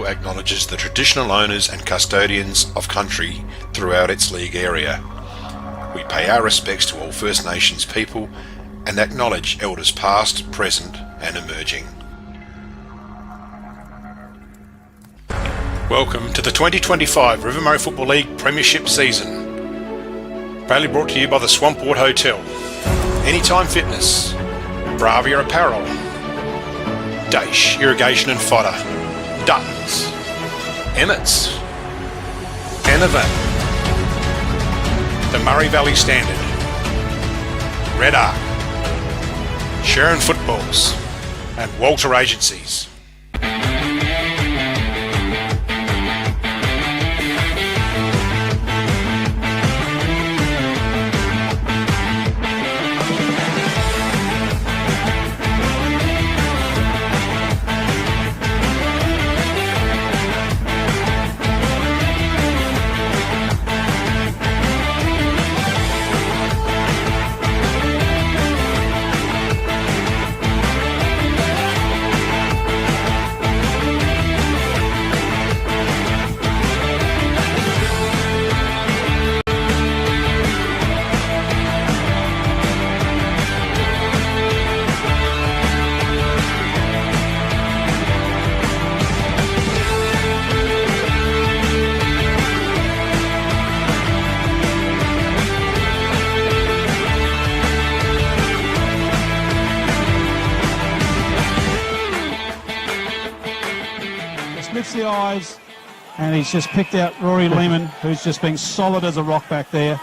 acknowledges the traditional owners and custodians of country throughout its league area. We pay our respects to all First Nations people and acknowledge elders past, present and emerging. Welcome to the 2025 River Murray Football League Premiership season. Proudly brought to you by the Swanport Hotel, Anytime Fitness, Bravia Apparel, Daesh Irrigation and Fodder, Duttons, Emmett's, Anavan, the Murray Valley Standard, Red Arc, Sharon Footballs and Walter Agencies. Lifts the eyes, and he's just picked out Rory Lehman, who's just been solid as a rock back there.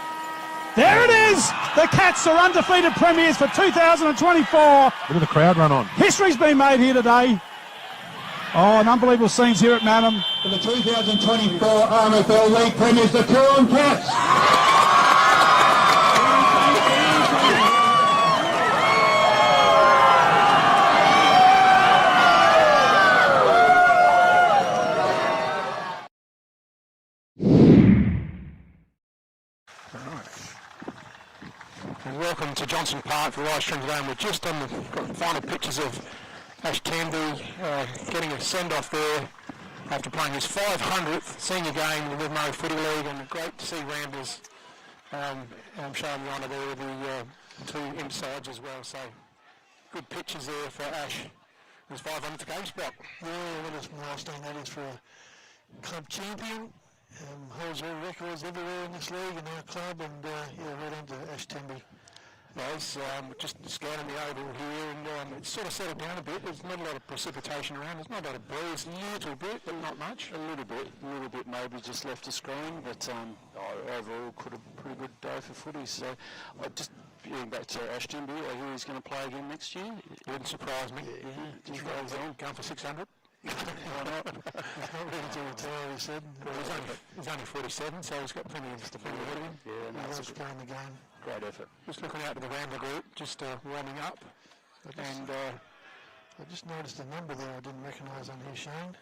There it is! The Cats are undefeated premiers for 2024. Look at the crowd run on. History's been made here today. Oh, an unbelievable scenes here at Madam. For the 2024 RMFL League premiers, the Coorong Cats. And welcome to Johnson Park for live stream today. And we're just on the final pictures of Ash Tanby getting a send-off there after playing his 500th senior game in the River Murray Footy League, and great to see Ramblers showing the honour there with the two imp sides as well. So good pictures there for Ash. His 500th game spot. Yeah, what a milestone that is for a club champion. Holds all records everywhere in this league in our club, and yeah, right on to Ash Tanby. Yes, just scanning the oval here, and it's sort of settled down a bit. There's not a lot of precipitation around. There's not a lot of breeze, a little bit, but not much. A little bit maybe just left the screen, but overall could have a pretty good day for footy. So just getting back to Ash Tanby, I hear he's going to play again next year. It wouldn't surprise me. Yeah, Just rolls on, going for 600. Why not? He's not ready to retire, he said. Well, he's only 47, so he's got plenty of stability ahead of him. Yeah, no, He it's loves a playing the game. great effort. Just looking out to the Rambler group, just warming up. I just noticed a number there I didn't recognise on here, Shane.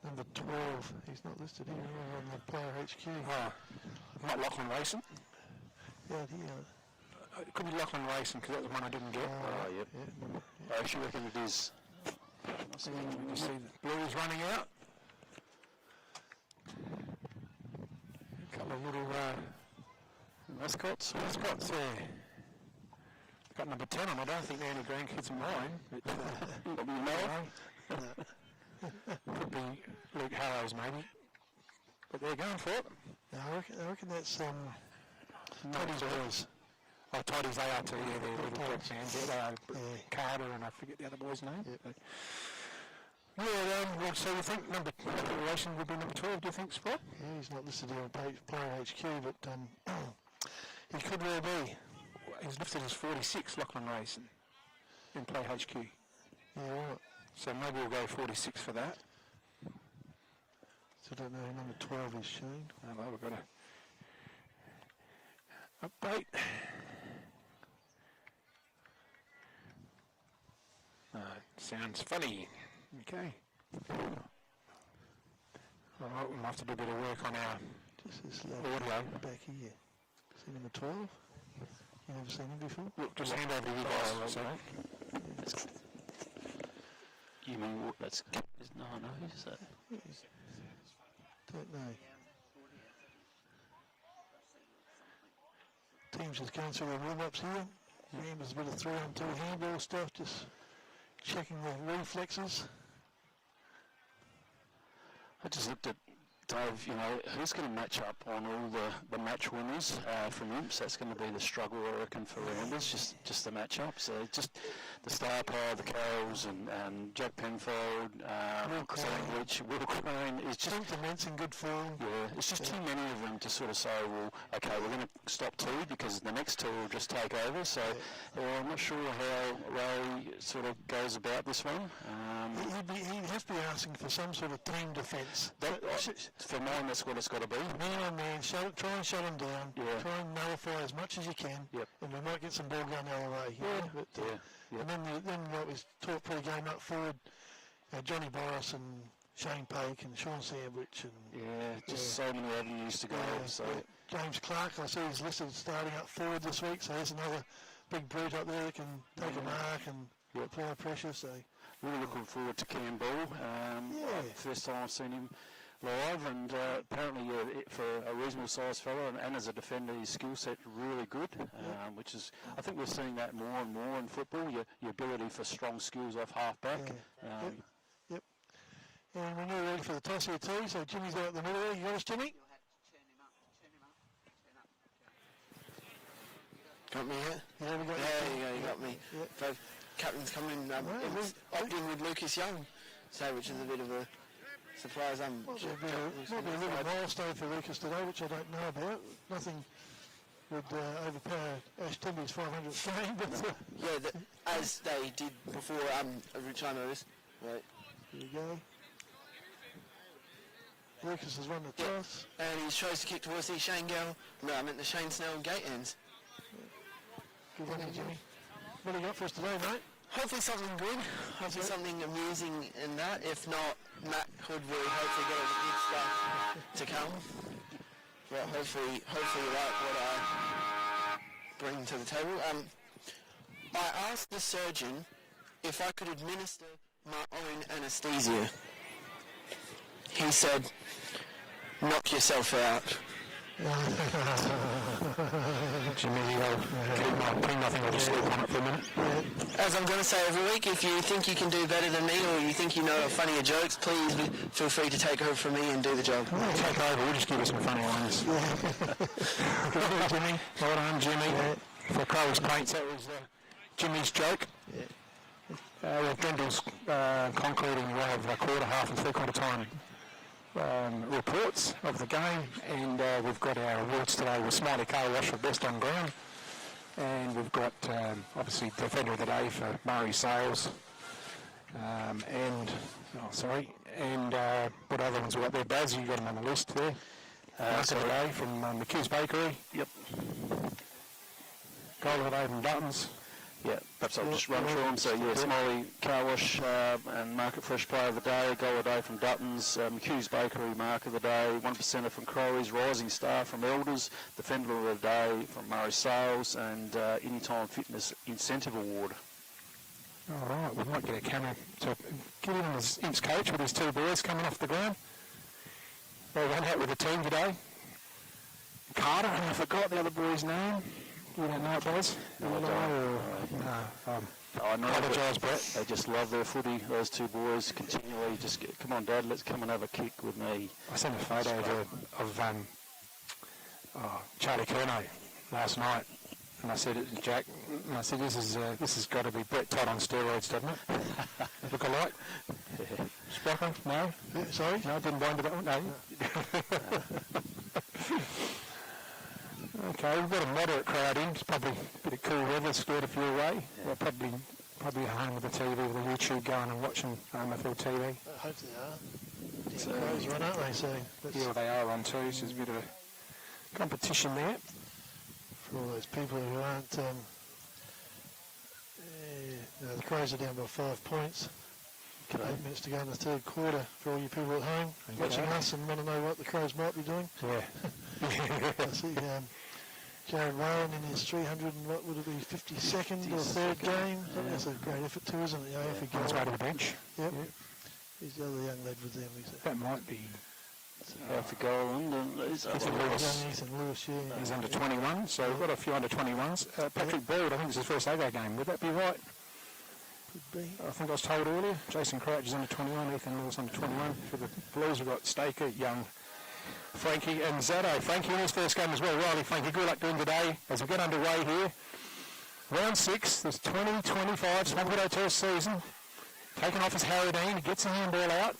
Number 12. He's not listed here on the player HQ. Not Lachlan Racing. Yeah, It could be Lachlan Racing, because that's the one I didn't get. Yep. I actually reckon it is. You see the Blues running out. A couple of little mascots there. Got number 10 on. I don't think they're any grandkids of mine. But, could be Luke Harrows maybe. But they're going for it. No, I reckon that's Toddy's boys. Oh, Toddy's, they are too. Yeah, they're little black fans. Yeah, they are. Carter and I forget the other boy's name. Yep. Well, so you think number Racing would be number 12, do you think, Spot? Yeah, he's not listed here on player HQ, but he could well be. He's listed as 46, Lachlan Racing, in play HQ. Yeah, right. So maybe we'll go 46 for that. So I don't know who number 12 is, Shane. Oh, well, we've got to update. Sounds funny. Okay. All right, we'll have to do a bit of work on our Just this lad audio. back here. See number 12? You never seen him before? Look, just hand over to you guys. You mean what? That's no, who's that? Don't know. Teams just going through the warm-ups here. There's a bit of 3-on-2 handball stuff, just checking the reflexes. I just looked at Dave, who's going to match up on all the match winners from Imps? That's going to be the struggle, I reckon, for Ramblers, just the match-up. So just the star power, the Carrolls and Jack Penfold, Sandwich, Will Crane. It's just immense in good form. Yeah, it's just too many of them to sort of say, well, okay, we're going to stop 2 because the next 2 will just take over. So I'm not sure how Ray sort of goes about this one. He'd have to be asking for some sort of team defence. For mine, that's what it's got to be. Man on man, try and shut him down. Yeah. Try and nullify as much as you can. Yep. And we might get some ball going our way. And then what was taught pre-game up forward, Johnny Boris and Shane Pake and Sean Sandwich and so many avenues to go. James Clark, I see he's listed starting up forward this week, so there's another big brute up there that can take a mark and apply pressure. So really looking forward to Cam Ball. First time I've seen him live, and apparently for a reasonable sized fellow and as a defender, his skill set really good, which is, I think we're seeing that more and more in football, your ability for strong skills off half back. Yep. And we're nearly ready for the toss here too, so Jimmy's out the middle there. You got us, Jimmy? Got me here? Yeah, we got you got me. Yep. Both captains coming opting with Lucas Young, which is a bit of a surprise. Might be a little milestone for Lucas today, which I don't know about. Nothing would overpower Ash Timby's 500th game, but as they did before, which I noticed. Right. Here we go. Lucas has won the toss. And he tries to kick towards the Shane Gale. No, I meant the Shane Snell gate ends. Good on you, Jimmy. What do you got for us today, mate? Hopefully something good. Hopefully something amusing in that. If not, Matt Hood will hopefully get us good stuff to come. But hopefully like what I bring to the table. I asked the surgeon if I could administer my own anaesthesia. He said, knock yourself out. Jimmy, keep nothing, I'll just sleep on it for a minute. As I'm going to say every week, if you think you can do better than me or you think you know funnier jokes, please feel free to take over from me and do the job. We'll take over, we'll just give you some funny ones. Good on Jimmy. Well done, Jimmy. For Cole's paints, that was Jimmy's joke. With Brendel's concluding, we'll have a quarter, half and three-quarter time reports of the game, and we've got our awards today with Smiley Car Wash for best on ground, and we've got obviously Defender of the Day for Murray Sales, and what other ones we got there? Baz, you got them on the list there. Mark of the Day from McHugh's Bakery. Yep. Goal of the Day from Duttons. Yeah, perhaps I'll just run through them. So, Smiley Car Wash and Market Fresh Player of the Day, Goal of the Day from Duttons, McHugh's Bakery, Mark of the Day, 1%er from Crowley's, Rising Star from Elders, Defender of the Day from Murray Sales, and Anytime Fitness Incentive Award. All right, we might get a camera to get in on his Imps coach with his two boys coming off the ground. They went out with the team today. Carter, and I forgot the other boy's name. You don't know it, Baz? No, I don't. I know, apologise, Brett. They just love their footy, those two boys, continually just get, come on, Dad, let's come and have a kick with me. I sent a photo of Charlie Curnow last night, and I said to Jack, this has got to be Brett Todd on steroids, doesn't it? Look alike? Yeah. Sprocker? No? Yeah, sorry? No, didn't blind it. No. Okay, we've got a moderate crowd in. It's probably a bit of cool weather, scared a few away. Yeah. We're probably home with the TV, with the YouTube going and watching RMFL TV. I hope they are. The Crows run, aren't they? So they are on too, so there's a bit of a competition there. For all those people who aren't... the Crows are down by 5 points. 8 minutes to go in the third quarter for all you people at home watching us and want to know what the Crows might be doing. Yeah. I see Jared Whalen in his 300 and what would it be, 52nd or third game? That's a great effort too, isn't it? Goes way to the bench. Yep. He's the other young lad with them. That might be Alfie Golan. Ethan Lewis, yeah. He's under 21, so we've got a few under 21s. Patrick Bird, I think it's his first AGO game. Would that be right? Could be. I think I was told earlier. Jason Crouch is under 21, Ethan Lewis under 21. For the Blues, we've got Staker, Young, Frankie and Zaddo. Frankie in his first game as well. Riley, Frankie, good luck doing today as we get underway here. Round 6, there's 20-25, Swanport Hotel season. Taken off his Harradine, he gets the handball out.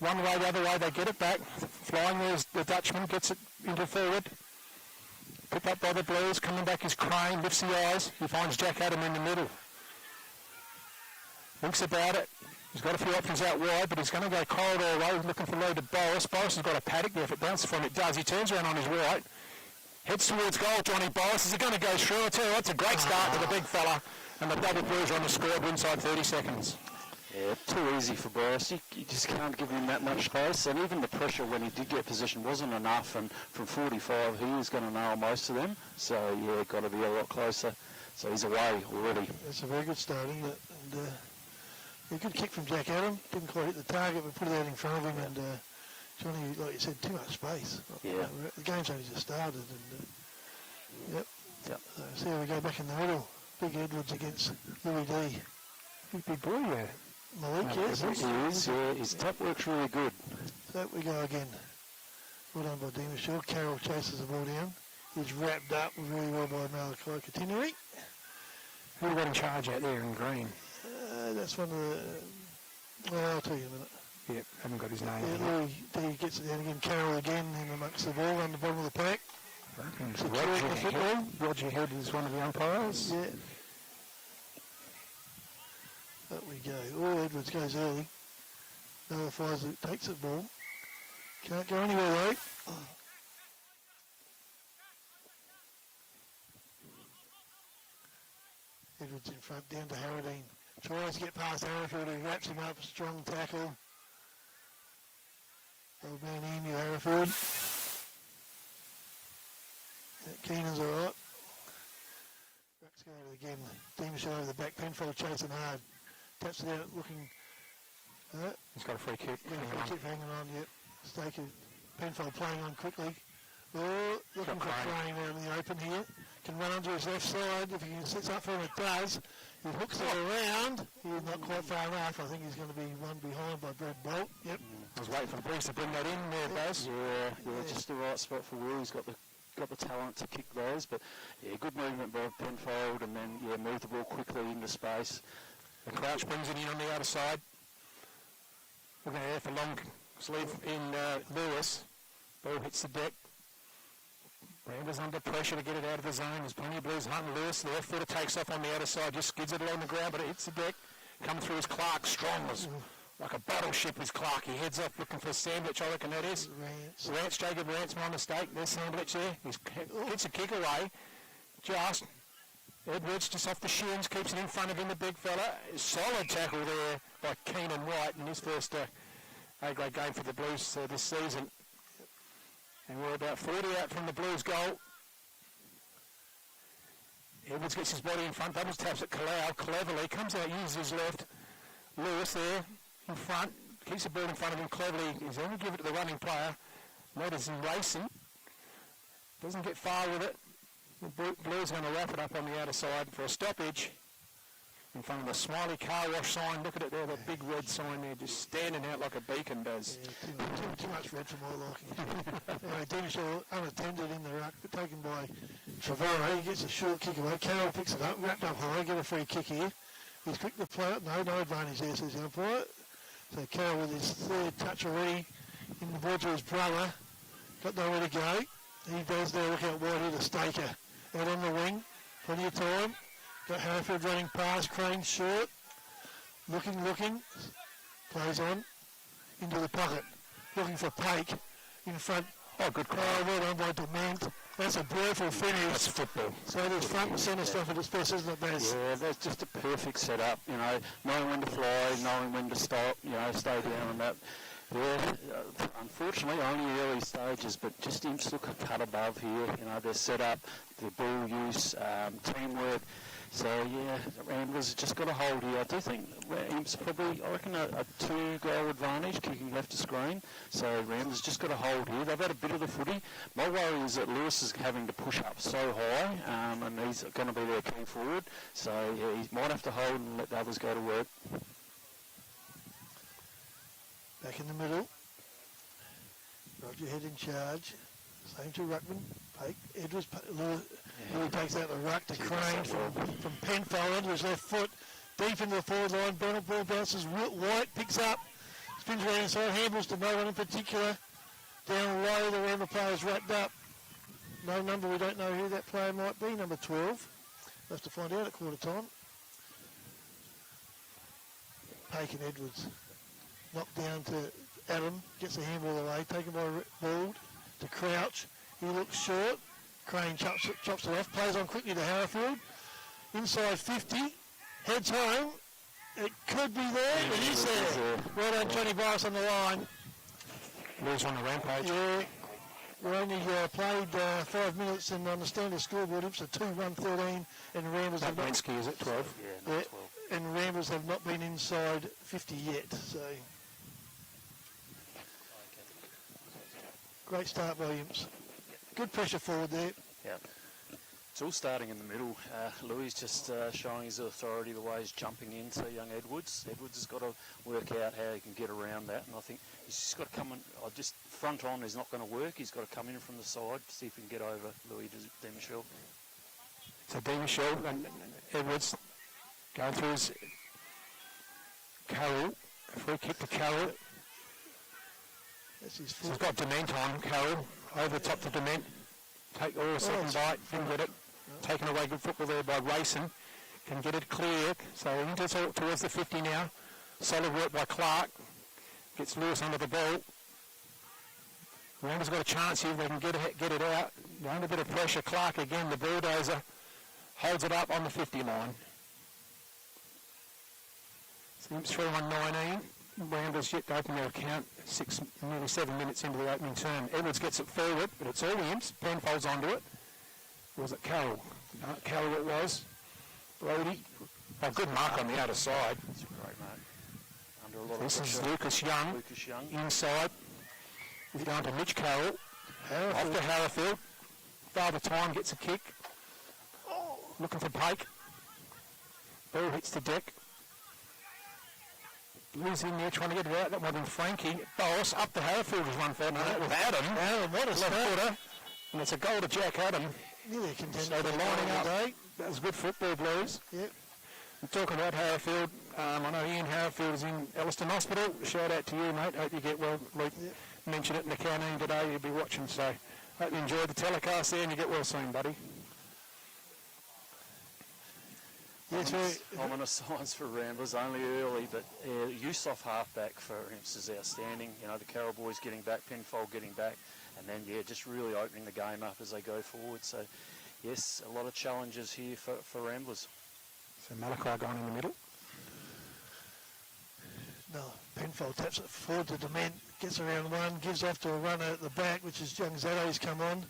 One way, the other way, they get it back. Flying there's the Dutchman, gets it into forward. Picked up by the Blues, coming back is Crane, lifts the eyes. He finds Jack Adam in the middle. Thinks about it. He's got a few options out wide, but he's going to go corridor away, looking for low to Boris. Boris has got a paddock there. If it bounces from it, does. He turns around on his right. Heads towards goal, Johnny Boris. Is he going to go through? I tell you what, it's a great start to the big fella. And the double Blues are on the scoreboard inside 30 seconds. Yeah, too easy for Boris. You just can't give him that much space. And even the pressure when he did get possession wasn't enough. And from 45, he was going to nail most of them. So, yeah, got to be a lot closer. So he's away already. That's a very good start, isn't it? And a good kick from Jack Adam. Didn't quite hit the target, but put it out in front of him. And Johnny, like you said, too much space. Yeah. The game's only just started. And yep. So here we go back in the middle. Big Edwards against Louis D. Big boy, yeah. Malik, yes. He is, yeah. His tap work's really good. So we go again. Well done by Demashaw. Carroll chases the ball down. He's wrapped up really well by Malachi Continuity. Who have we got in charge out there in green? That's one of the... Well, I'll tell you in a minute. Yep, haven't got his name. Yeah, Louis D gets it down again. Carroll again in amongst the ball on the bottom of the pack. Roger Head is one of the umpires. Yeah. Up we go. Oh, Edwards goes early. Nullifies it, takes the ball. Can't go anywhere though. Edwards in front, down to Harradine. Tries to get past Arrowfield, who wraps him up. Strong tackle. Old man Emu Arrowfield. Keenan's all right. Rucks go over again. Demashaw over the back. Penfold chasing hard. Taps it out, looking. He's got a free kick. Yeah, free kick hanging on, yep. Staker. Penfold playing on quickly. Oh, looking for Crane out in the open here. Can run onto his left side. If he sits up for him, it does. He hooks it around. He's not quite far enough. I think he's going to be one behind by Brad Bolt. Yep. I was waiting for the Blues to bring that in there, Baz. Yeah, just the right spot for Will. He's got the talent to kick those, but yeah, good movement by Penfold, and then move the ball quickly into space. The Crouch brings it in on the outer side. Looking there for long sleeve in Lewis. Ball hits the deck. Ramblers under pressure to get it out of the zone. There's plenty of Blues hunting Lewis. The left footer takes off on the outer side, just skids it along the ground, but it hits the deck. Coming through is Clark, strong as like a battleship is Clark. He heads off looking for Sandwich, I reckon that is. Rance, Jacob Rance, my mistake. There's Sandwich there. He hits a kick away. Just Edwards just off the shins, keeps it in front of him, the big fella. Solid tackle there by Keenan White in his first A-grade game for the Blues this season. And we're about 40 out from the Blues goal. Edwards gets his body in front, doubles taps at Kalau, cleverly, comes out, uses his left. Lewis there in front, keeps the ball in front of him cleverly. He's going to give it to the running player. Notice him racing. Doesn't get far with it. The Blues are going to wrap it up on the outer side for a stoppage. In front of the Smiley Car Wash sign. Look at it there, that big red sign there, just standing out like a beacon does. Yeah, too much red for my liking. Anyway, Demashaw unattended in the ruck, but taken by Trevorrow. He gets a short kick away. Carroll picks it up, wrapped up high, get a free kick here. He's quick to play it. No advantage there, says the umpire. So Carroll with his third touch already in the ball to his brother. Got nowhere to go. He does there, look out wide here to Staker. Out on the wing, plenty of time. Got Harrowfield running past, Crane short. Looking. Plays on. Into the pocket. Looking for Pake in front. Oh, good call. Oh, well done by Dement. That's a beautiful finish. That's football. So there's front and centre stuff at its best, isn't it, Baz? Yeah, that's just a perfect setup, knowing when to fly, knowing when to stop, stay down on that. Yeah, Unfortunately, only early stages, but just Imps look a cut above here. You know, their setup, their ball use, teamwork. So, yeah, Ramblers have just got a hold here. I do think Imps probably, I reckon, a 2-goal advantage, kicking left to screen. So, Ramblers just got a hold here. They've had a bit of the footy. My worry is that Lewis is having to push up so high, and he's going to be their key forward. So, yeah, he might have to hold and let the others go to work. Back in the middle. Roger Head in charge. Same to Ruckman. Edwards, Louis takes out the ruck to Crane from Penfold onto his left foot. Deep into the forward line. Ball bounces. White picks up. Spins around inside. Handballs to no one in particular. Down low, the Ramble player's wrapped up. No number, we don't know who that player might be. Number 12. We'll have to find out at quarter time. Pake and Edwards. Knocked down to Adam, gets the handball away, taken by Bald to Crouch. He looks short. Crane chops it off, plays on quickly to Harrowfield. Inside 50, heads home. It could be there, it is there. Well done, Johnny Boris on the line. Lewis on the rampage. Yeah, we only played 5 minutes and understand the scoreboard. It's a 2-1-13 and Ramblers have not... Wensky is at 12. Yeah, Yeah, and Ramblers have not been inside 50 yet, so... Great start, Williams. Good pressure forward there. Yeah. It's all starting in the middle. Louis just showing his authority the way he's jumping into young Edwards. Edwards has got to work out how he can get around that, and I think he's just got to come in. Just front on is not going to work. He's got to come in from the side to see if he can get over Louis de Michel. So de Michel and Edwards going through his Carroll. Free kick to Carroll. That's his So he's foot. got Dement on, Carroll. Over the top to Dement. Take a second bite, didn't get it. Taken away good football there by Rayson. Can get it clear. So into towards the 50 now. Solid work by Clark. Gets Lewis under the ball. Ramblers got a chance here if they can get it out. Under a bit of pressure. Clark again, the bulldozer. Holds it up on the 50 line. Imps 3-1-19. Ramblers yet to open their account, nearly 7 minutes into the opening term. Edwards gets it forward, but it's all Imps. Penfold's onto it. Or was it Carroll? No, Carroll it was. Brody. A good mark on the outer side. That's a great mark. Under a lot This of is pressure. Lucas Young. Lucas Young. Inside. We've gone to Mitch Carroll. Off to Harrowfield. Father Time gets a kick. Looking for Pake. Ball hits the deck. Blue's in there trying to get it out. That might have been Frankie. Boss up to Harrowfield has run for it. That was Adam. Adam, what a Left start. footer. And it's a goal to Jack Adam. Nearly a contender. So they're lining up. That was good football, Blues. Yep. I'm talking about Harrowfield. I know Ian Harrowfield is in Elliston Hospital. Shout out to you, mate. Hope you get well. Luke mentioned it in the canteen today. You'll be watching, so hope you enjoyed the telecast there and you get well soon, buddy. Yes, Ominous signs for Ramblers, only early, but use off halfback for Imps is outstanding. You know, the Carroll boys getting back, Penfold getting back, and then, just really opening the game up as they go forward. So, yes, a lot of challenges here for Ramblers. So Malachi going in the middle. No, Penfold taps it forward to Dement, gets around one, gives off to a runner at the back, which is young Zaddo's come on.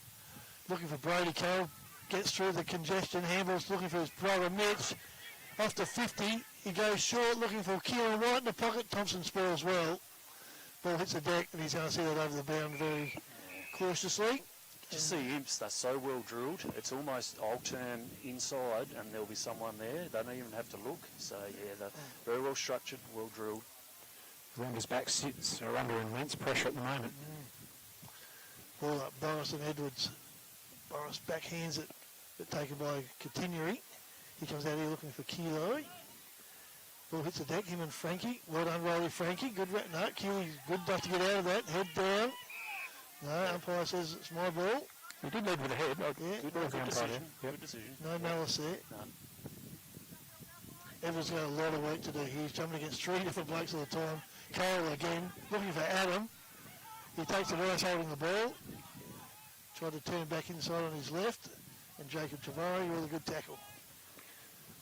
Looking for Brody. Carroll gets through the congestion. Handball's looking for his brother Mitch. Off to 50, he goes short, looking for Kieran White in the pocket. Thompson spoils well. Ball hits the deck, and he's going to see that over the bound very cautiously. Just see Imps, they're so well drilled. It's almost, I'll turn inside and there'll be someone there. They don't even have to look. So, they're very well structured, well drilled. Ramblers back sits are under immense pressure at the moment. Ball up, Boris and Edwards. Boris backhands it, but taken by Continuary. He comes out here looking for Kilo. Ball hits the deck, him and Frankie. Well done, Riley Frankie. Good, no, Keely's good enough to get out of that. Head down. No, umpire says it's my ball. He did lead with the head. Good decision. Good decision. No malice there. None. Evans got a lot of work to do here. He's jumping against 3 different blokes at a time. Carroll again, looking for Adam. He takes the right holding the ball. Tried to turn back inside on his left. And Jacob Tavari, really good tackle.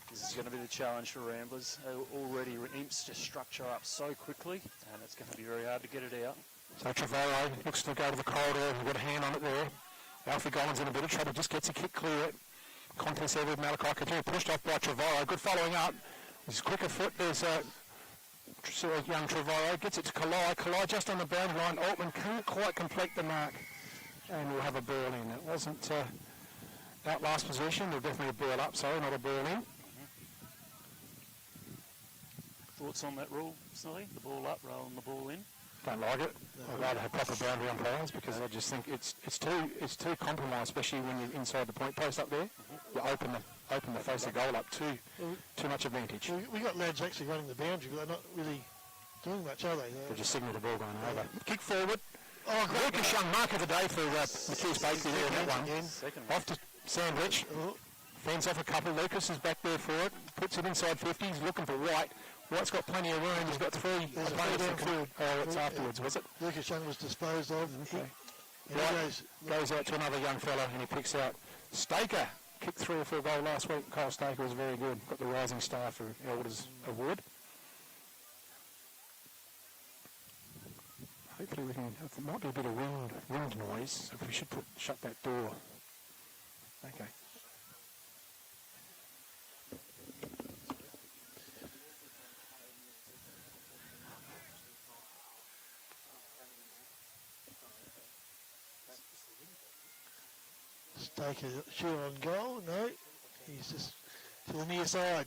This is going to be the challenge for Ramblers. Already Imps just structure up so quickly, and it's going to be very hard to get it out. So Trevorrow looks to go to the corridor. We've got a hand on it there. Alfie Gollins in a bit of trouble, just gets a kick clear. Contest there with Malachi Couture, pushed off by Trevorrow. Good following up. His quicker foot, there's young Trevorrow, gets it to Kalai. Kalai just on the boundary line. Altman can't quite complete the mark. And we'll have a ball in. It wasn't that last possession. There's definitely a ball up, sorry, not a ball in. Thoughts on that rule, Snelly? The ball up rather than the ball in? Don't like it. I'd rather have proper boundary umpires because I just think it's too compromised, especially when you're inside the point post up there. You open the face of goal up too much advantage. We got lads actually running the boundary, but they're not really doing much, are they? They just signal the ball going over. Kick forward. Oh, Lucas Young, mark of the day for McKees Bakery there in that one. Off to Sandwich. Fends off a couple. Lucas is back there for it. Puts it inside 50. He's looking for White. White's got plenty of room. He's got three. There's a play downfield. Oh, it's afterwards, was it? Lucas Young was disposed of. Okay. White goes out to another young fella and he picks out Staker. Kicked 3 or 4 goal last week. Kyle Staker was very good. Got the Rising Star for Elders Award. Hopefully we can. It might be a bit of wind noise. So we should shut that door. Okay. Staker sure on goal. No, he's just to the near side.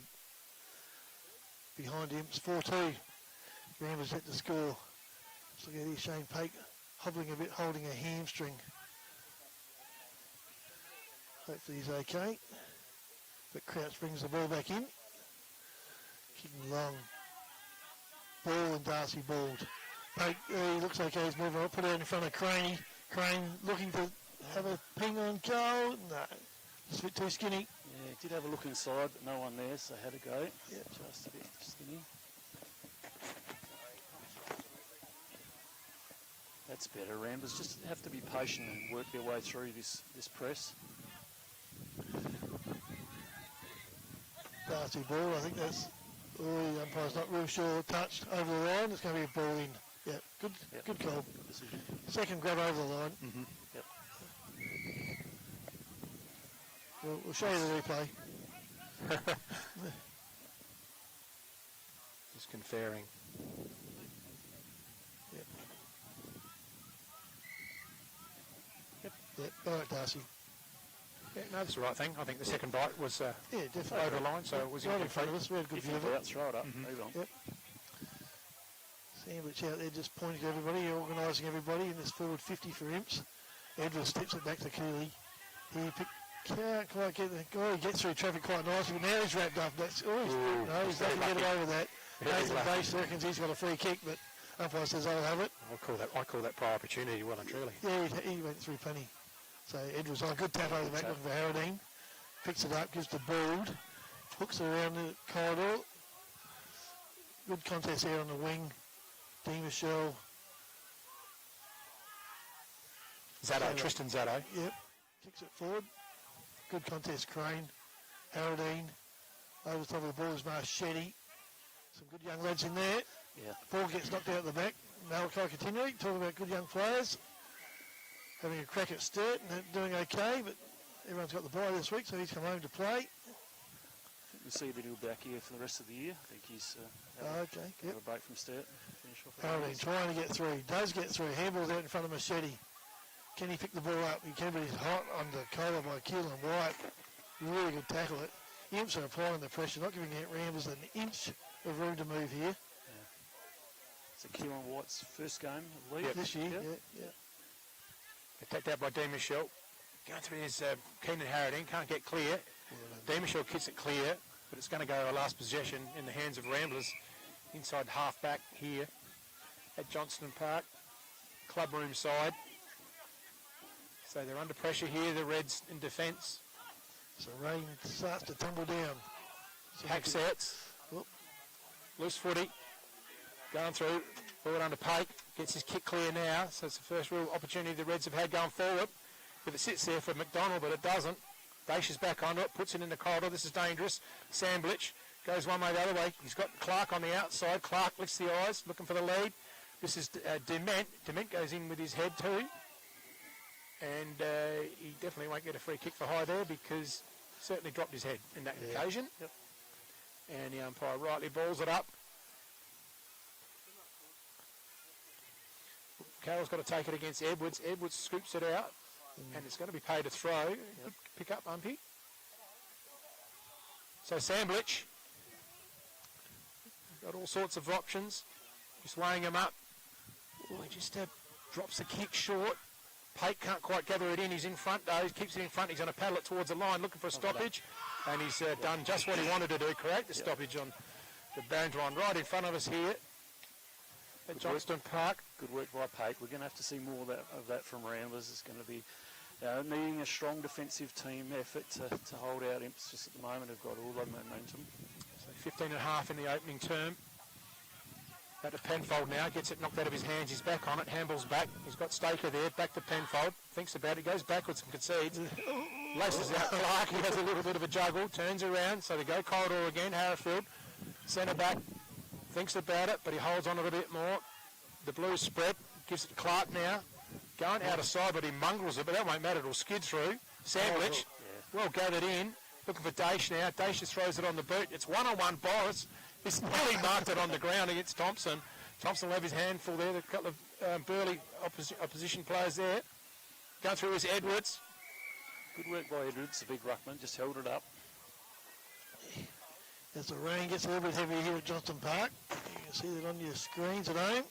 Behind him, it's 4-2. Ramblers at the score. Let's look at here, Shane Pake hobbling a bit, holding a hamstring. Hopefully he's okay. But Crouch brings the ball back in. Kicking long. Ball and Darcy balled. Pake, he looks okay, he's moving on. Put it in front of Crane. Crane looking to have a ping on goal. No, it's a bit too skinny. Yeah, did have a look inside, but no one there, so had a go. Yep. Just a bit skinny. That's better. Ramblers just have to be patient and work their way through this press. Darcy ball, I think that's, the umpire's not real sure, touched over the line, it's going to be a ball in. Yeah, good call. Good decision. Second grab over the line. Yep. We'll show you the replay. Just conferring. Yep, all right, Darcy. Yeah, no, that's the right thing. I think the second bite was definitely over the line, so it was right in front of us. We had a good If view you of it. out, throw it up. Move on. Yep. Sandwich out there just pointing to everybody, organising everybody in this forward 50 for Imps. Edwards steps it back to Cooley. Can't quite get the guy. He gets through traffic quite nicely, but now he's wrapped up. He's lucky to get away with that. Nathan Bass reckons he's got a free kick, but umpire says I'll have it. I call that prior opportunity, well and truly. Yeah, he went through plenty. So Edwards on a good tap over the back looking for Harradine. Picks it up, gives to Bald. Hooks it around the corridor. Good contest here on the wing. Dean Michelle. Zaddo, Tristan Zaddo. Yep. Kicks it forward. Good contest, Crane. Harradine. Over the top of the ball is Marchetti. Some good young lads in there. Yeah. Ball gets knocked out the back. Malachi continuing. Talking about good young players. Having a crack at Sturt and doing okay, but everyone's got the bye this week, so he's come home to play. We'll see a bit of back here for the rest of the year. I think he's have a break from Sturt. Finish off. Harradine trying to get through. Does get through. Handball's out in front of Machete. Can he pick the ball up? He can, but he's hot on the collar by Keelan White. Really good tackle it. Imps are applying the pressure, not giving Ramblers an inch of room to move here. It's Keelan White's first game of league This year. Yeah. Attacked out by Dean Michelle. Going through his Keenan Harradine, can't get clear. Dean Michelle kicks it clear, but it's going to go a last possession in the hands of Ramblers. Inside half back here at Johnston Park, club room side. So they're under pressure here, the Reds in defence. So rain starts to tumble down. Hack sets. Loose footy. Going through. Forward under Pake. Gets his kick clear now. So it's the first real opportunity the Reds have had going forward. If it sits there for McDonald, but it doesn't. Daesh is back onto it. Puts it in the corridor. This is dangerous. Sandwich goes one way the other way. He's got Clark on the outside. Clark licks the eyes. Looking for the lead. This is Dement. Dement goes in with his head too. And he definitely won't get a free kick for high there because he certainly dropped his head in that occasion. Yep. And the umpire rightly balls it up. Carroll's got to take it against Edwards. Edwards scoops it out. And it's going to be paid a throw. Good pick up, Umpy. So Samblich got all sorts of options. Just weighing him up. Oh, he just drops the kick short. Pate can't quite gather it in. He's in front though. He keeps it in front. He's going to paddle it towards the line, looking for a stoppage. And he's done just what he wanted to do. Correct the stoppage on the boundary line right in front of us here at Johnston Park. Good work by Pate. We're going to have to see more of that from Ramblers. It's going to be needing a strong defensive team effort to hold out Imps just at the moment. Have got all the momentum. So 15.5 in the opening term. Back to Penfold now, gets it knocked out of his hands, he's back on it, handballs back, he's got Staker there, back to Penfold, thinks about it, goes backwards and concedes, laces out Clark, he has a little bit of a juggle, turns around, so they go corridor again, Harrowfield, centre back, thinks about it, but he holds on a little bit more, the Blues spread, gives it to Clark now, going out of side, but he mongrels it, but that won't matter, it'll skid through, Sandwich, well gathered in, looking for Daish now, Daish just throws it on the boot, it's one-on-one Boris. He's nearly marked it on the ground against Thompson. Thompson will have his handful there. There's a couple of burly opposition players there. Going through is Edwards. Good work by Edwards, the big ruckman, just held it up. As the rain gets a little bit heavy here at Johnston Park, you can see that on your screens at home.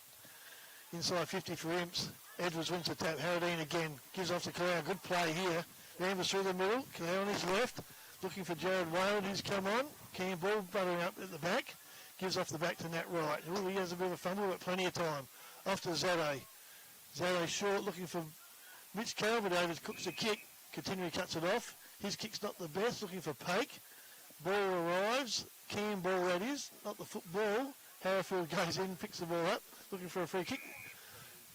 Inside 50 for Imps. Edwards wins the tap. Harradine again gives off to Calais. Good play here. Ramblers through the middle. Calais on his left. Looking for Jared Whalen, who's come on. Campbell buttering up at the back. Gives off the back to Nat Wright. Ooh, he has a bit of a fumble, but plenty of time. Off to Zade. Zade short, looking for Mitch Carroll, but David cooks a kick. Continually cuts it off. His kick's not the best, looking for Pake. Ball arrives. Campbell, that is, not the football. Harrowfield goes in, picks the ball up, looking for a free kick.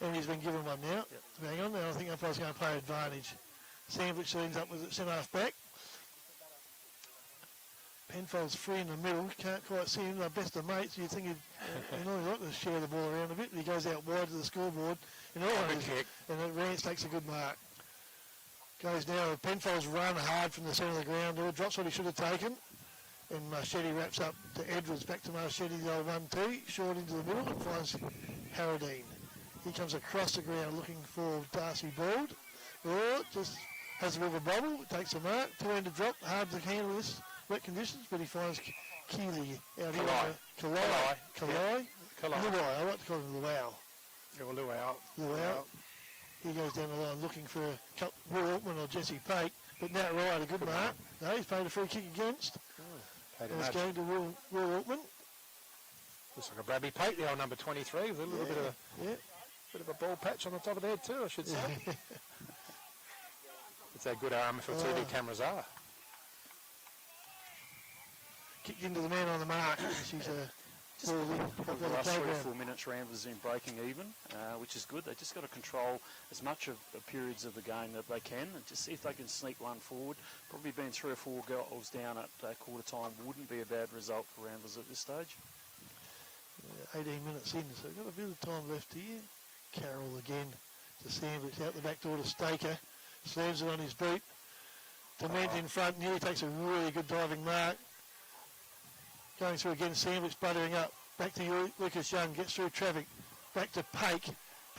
And he's been given one now. Yep. Hang on now, I think umpire's going to play advantage. Sandwich ends up with it sent half back. Penfold's free in the middle, can't quite see him, they're best of mates. You'd think he'd normally like to share the ball around a bit, but he goes out wide to the scoreboard. And then Rance takes a good mark. Goes now, Penfold's run hard from the centre of the ground, drops what he should have taken. And Marchetti wraps up to Edwards, back to Marchetti, the old 1-2, short into the middle and finds Harradine. He comes across the ground looking for Darcy Bald. Just has a bit of a bobble, takes a mark, two-handed drop, hard to handle this. Wet conditions, but he finds Keeley out here. Kalai. Luai. I like to call him Luau. Luau. He goes down the line looking for Will Altman or Jesse Pate, but Nat Wright, a good mark. No, he's paid a free kick against. And it's going to Will Altman. Looks like a Bradley Pate, the old number 23, with a little bit of a ball patch on the top of the head too, I should say. It's how good RMFL TV cameras are. Kicked into the man on the mark. She's just over the last 3 or 4 minutes, Ramblers have been breaking even, which is good. They just got to control as much of the periods of the game that they can, and just see if they can sneak one forward. Probably being 3 or 4 goals down at quarter time wouldn't be a bad result for Ramblers at this stage. 18 minutes in, so we've got a bit of time left here. Carroll again to Sandwich out the back door to Staker. Slams it on his boot. Dement in front, nearly takes a really good diving mark. Going through again, Sandwich buttering up. Back to Lucas Young, gets through traffic. Back to Pake.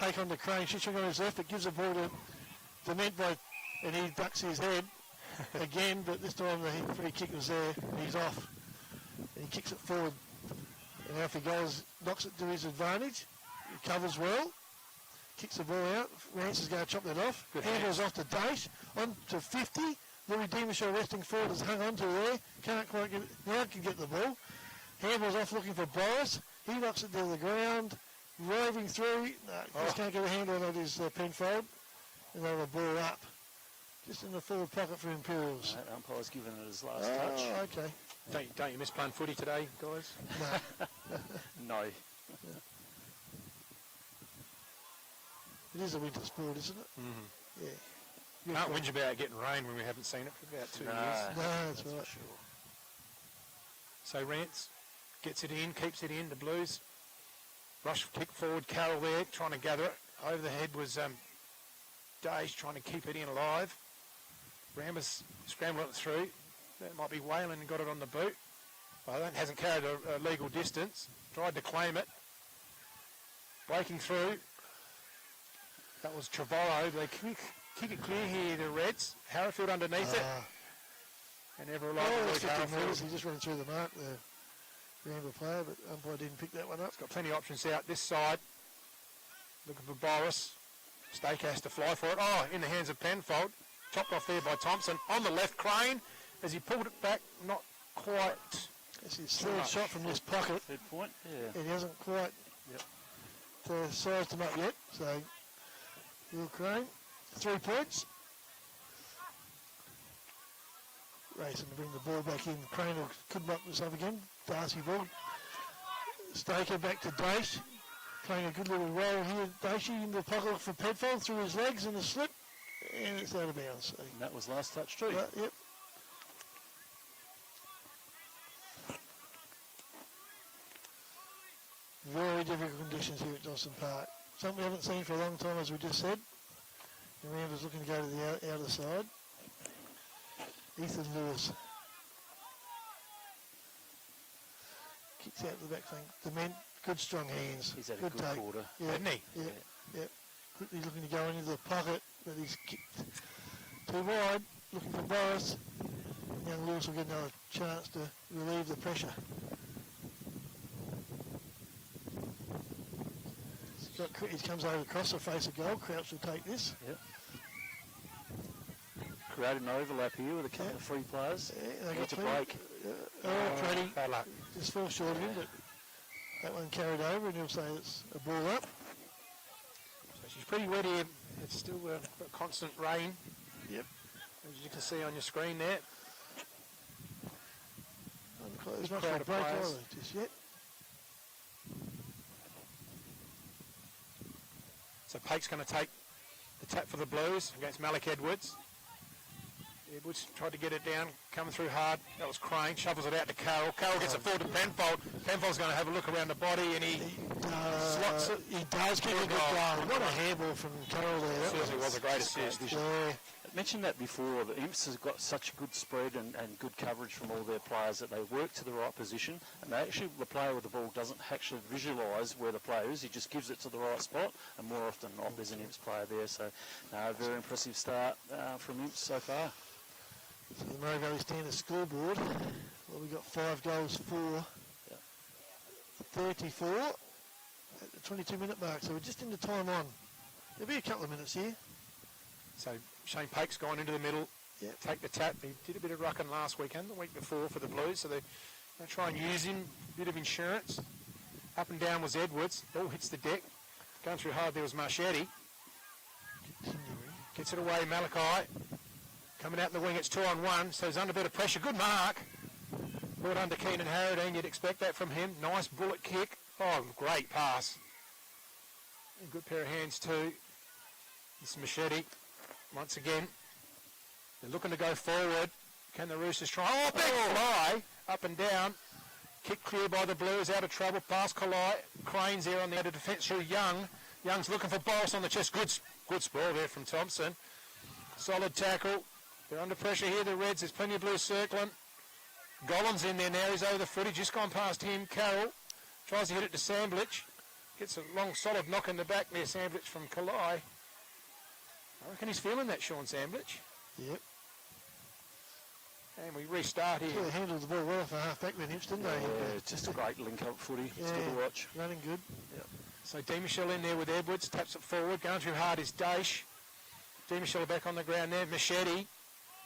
Pake on the Crane, shooting on his left, but gives the ball to Dement and he ducks his head again, but this time the free kick was there, and he's off. And he kicks it forward. And off he goes, knocks it to his advantage. He covers well. Kicks the ball out. Rance is going to chop that off. Handles off to Daish. On to 50. Louis Demishaw resting forward has hung on to there. Can't quite get it. Now can get the ball. Handles off looking for Boris. He knocks it to the ground. Roving through. No, just can't get a handle on it is Penfold. And they'll ball up. Just in the forward pocket for Imperials. Umpire's given it his last touch. Okay. Don't you miss playing footy today, guys? No. No. It is a winter sport, isn't it? Mm-hmm. Yeah. Can't whinge about getting rain when we haven't seen it for about 2 years. No, that's right. Sure. So Rance gets it in, keeps it in, the Blues. Rush kick forward, Carroll there, trying to gather it. Over the head was Days trying to keep it in alive. Ramblers scrambling it through. That might be Whalen got it on the boot. Well, that hasn't carried a legal distance. Tried to claim it. Breaking through. That was Trevorrow. They kick it clear here, the Reds. Harrowfield underneath it. And never allowed to lose Harrowfield. He just ran through the mark, the Rambler player, but umpire didn't pick that one up. He's got plenty of options out this side. Looking for Boris. Stake has to fly for it. Oh, in the hands of Penfold. Chopped off there by Thompson. On the left, Crane. As he pulled it back, not quite. That's his third shot from this pocket. Third point, yeah. And he hasn't quite sized him up yet. So, Will Crane, 3 points. Racing to bring the ball back in. Crane will couldn't up himself again. Darcy ball. Staker back to Dace. Playing a good little roll here. Dacey in the pocket for Penfold through his legs and a slip. And it's out of bounds. So. And that was last touch too. Yep. Very difficult conditions here at Johnson Park. Something we haven't seen for a long time, as we just said. The Ramblers looking to go to the outer side. Ethan Lewis. Kicks out to the back thing. The men, good strong hands. He's had good a good take. quarter. Yeah, Hadn't he? Yeah. Quickly looking to go into the pocket, but he's kicked too wide. Looking for Boris. Young Lewis will get another chance to relieve the pressure. He comes over across the face of goal. Crouch will take this. Yep. Created an overlap here with a couple of free players. Yeah, they Needs a got break. Pretty. Bad luck. Just fell short of him, but that one carried over, and he'll say it's a ball up. So she's pretty wet here. It's still constant rain. Yep. As you can see on your screen there. There's not crowd a of break players. either just yet. So Pake's going to take the tap for the Blues against Malik Edwards. Edwards tried to get it down, coming through hard. That was Crane, shovels it out to Carroll. Carroll gets it forward to Penfold. Penfold's going to have a look around the body and he slots it. He does get a good goal. What a handball from Carroll there. That Seriously was a great assist. yeah. I mentioned that before, the Imps has got such good spread and good coverage from all their players that they work to the right position, and they actually, the player with the ball doesn't actually visualise where the player is, he just gives it to the right spot, and more often than not there's an Imps player there, so very impressive start from Imps so far. So the Murray Valley Standard scoreboard, well, we got 5 goals for 34 at the 22-minute mark, so we're just into time on. There'll be a couple of minutes here. So Shane Pake's gone into the middle, take the tap. He did a bit of rucking last weekend, the week before for the Blues, so they're going to try and use him, bit of insurance. Up and down was Edwards, ball hits the deck. Going through hard there was Marchetti. Gets it away, Malachi. Coming out in the wing, it's 2-on-1, so he's under a bit of pressure. Good mark. Brought under Keenan Harradine, you'd expect that from him. Nice bullet kick. Oh, great pass. A good pair of hands too. This Machete, once again. They're looking to go forward. Can the Roosters try? Oh, big fly. Up and down. Kick clear by the Blues, out of trouble. Past Kalai. Crane's there on the outer defence through Young. Young's looking for Boris on the chest. Good sprawl there from Thompson. Solid tackle. They're under pressure here, the Reds. There's plenty of Blues circling. Gollan's in there now. He's over the footy. Just gone past him. Carroll tries to hit it to Samblich. Gets a long, solid knock in the back there, Samblich from Kalai. I reckon he's feeling that, Sean Samblich. Yep. And we restart here. Yeah, they handled the ball well for half-back then, Hips, didn't they? Yeah, just a great link-up footy. It's good to watch. Running good. Yep. So D. Michelle in there with Edwards. Taps it forward. Going through hard is Daish. D. Michelle back on the ground there. Machete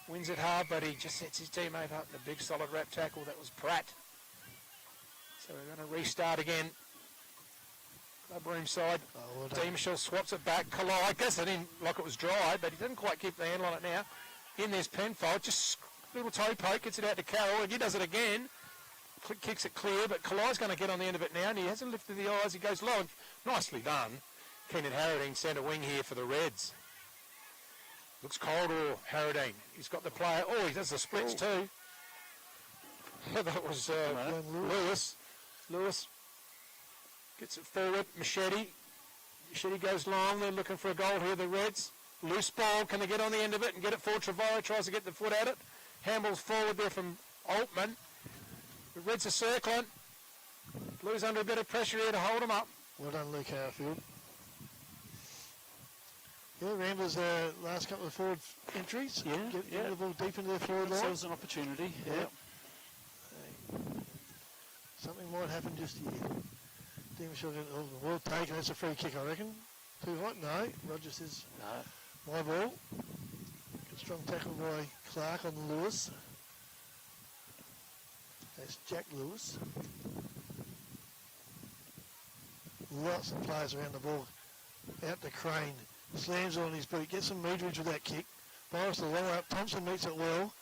wins it hard, but he just sets his teammate up in a big solid wrap tackle. That was Pratt. So we're going to restart again. Club room side. D. Michelle swaps it back. Kalai gets it in like it was dry, but he didn't quite keep the handle on it now. In there's Penfold. Just little toe poke. Gets it out to Carroll, and he does it again. Kicks it clear, but Kalai's going to get on the end of it now, and he hasn't lifted the eyes. He goes low, and nicely done. Keenan Harradine centre wing here for the Reds. Looks cold or Harradine. He's got the player. Oh, he does the splits too. That was Lewis. Lewis Gets it forward. Machete goes long. They're looking for a goal here, the Reds. Loose ball. Can they get on the end of it and get it forward? Trevorrow tries to get the foot at it. Handballs forward there from Altman. The Reds are circling. Blues under a bit of pressure here to hold them up. Well done, Luke Howfield. Yeah, Ramblers last couple of forward entries. Get the ball deep into their forward line. So was an opportunity. Yeah. Something might happen just here. Well taken. That's a free kick, I reckon. Too hot? No. Roger says, no. My ball. Good strong tackle by Clark on Lewis. That's Jack Lewis. Lots of players around the ball. Out to Crane. Slams on his boot. Gets some meterage with that kick. Boris the long up. Thompson meets it well.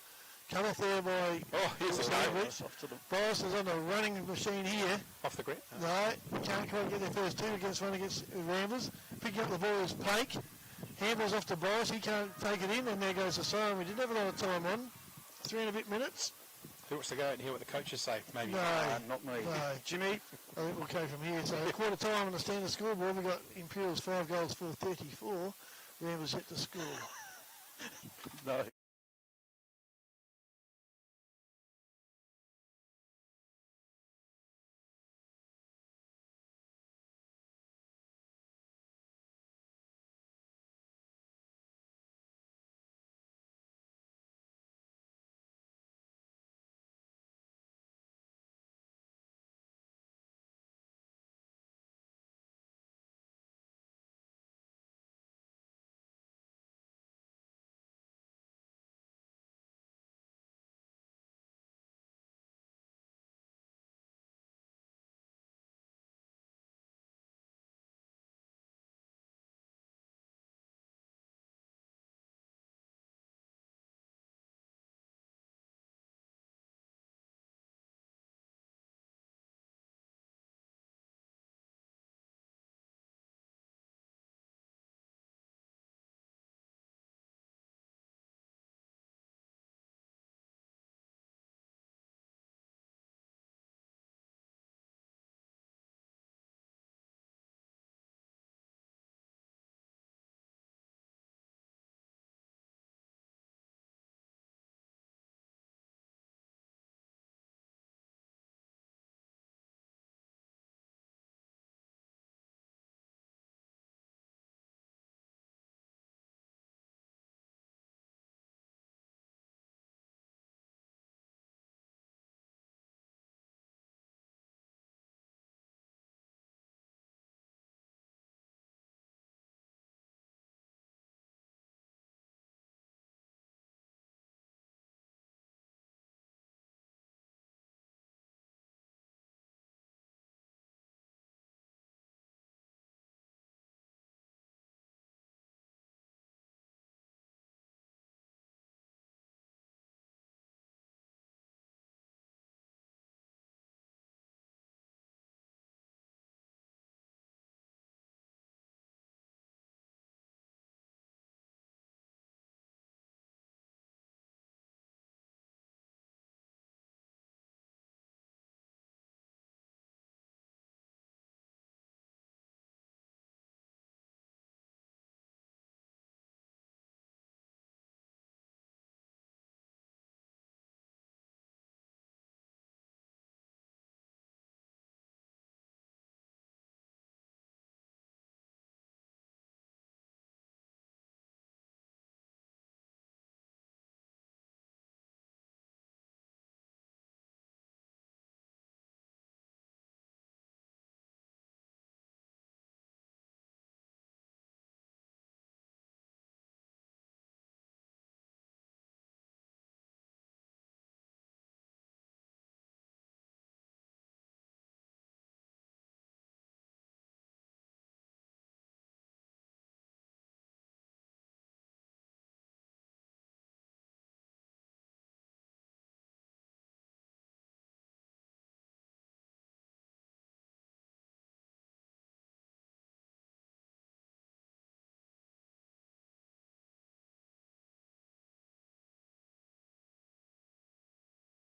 Cut off there by... Oh, here's the goal. Boris is on the running machine here. Off the grid? No, can't quite get their first two against Ramblers. Picking up the ball is Blake. Handballs off to Boris. He can't take it in, and there goes the siren. We didn't have a lot of time on. 3 and a bit minutes. Who wants to go out and hear what the coaches say? Maybe. No, not me. No. Jimmy? I think we'll go from here. So quarter time on the standard scoreboard. We've got Imperials 5 goals for 34. Ramblers hit the score. No.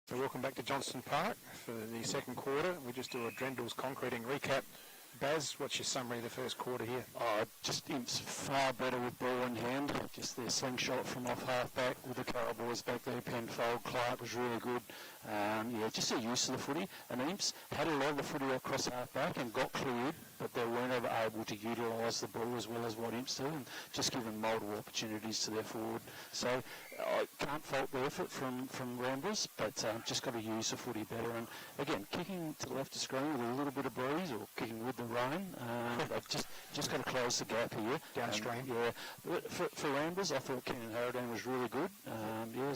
So welcome back to Johnston Park for the second quarter. We just do a Drendel's concreting recap Baz, what's your summary of the first quarter here? Oh, just Imps far better with ball in hand. Just their slingshot from off half back with the Cowboys back there. Penfold, Clark was really good. Just their use of the footy. And Imps had a lot of the footy across half back and got cleared, but they weren't ever able to utilise the ball as well as what Imps do, and just giving multiple opportunities to their forward. So I can't fault the effort from Ramblers, but just got to use the footy better. And again, kicking to the left of screen with a little bit of breeze, or kicking with the rain, they've just got to close the gap here. Downstream. For Ramblers, I thought Kenan Harradan was really good.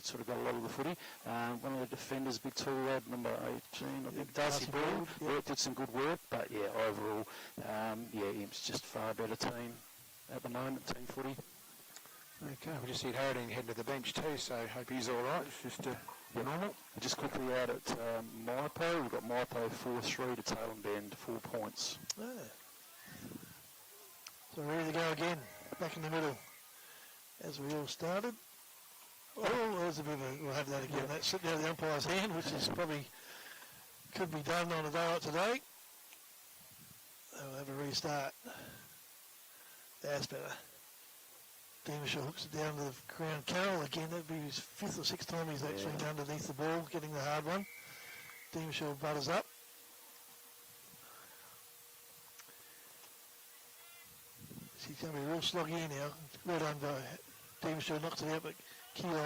Sort of got a lot of the footy. One of the defenders, big tall lad, number 18, I think, Darcy Ball, did some good work. But overall, Imps just far better team at the moment, team footy. Okay, we just see Harradan heading to the bench too, so hope he's all right. It's just normal. Just quickly out at Maipo, we've got Maipo 4-3 to Tailem Bend, 4 points. Ah. So ready to go again, back in the middle, as we all started. Oh, there's a bit of we'll have that again. That's sitting out of the umpire's hand, which is probably, could be done on a day like today. We'll have a restart. That's better. Demishaw hooks it down to the ground. Carroll again, that'd be his 5th or 6th time he's actually underneath the ball, getting the hard one. Demishaw butters up. She's going to be real sloggy now. Well done by Demishaw, knocks it out, but Keeley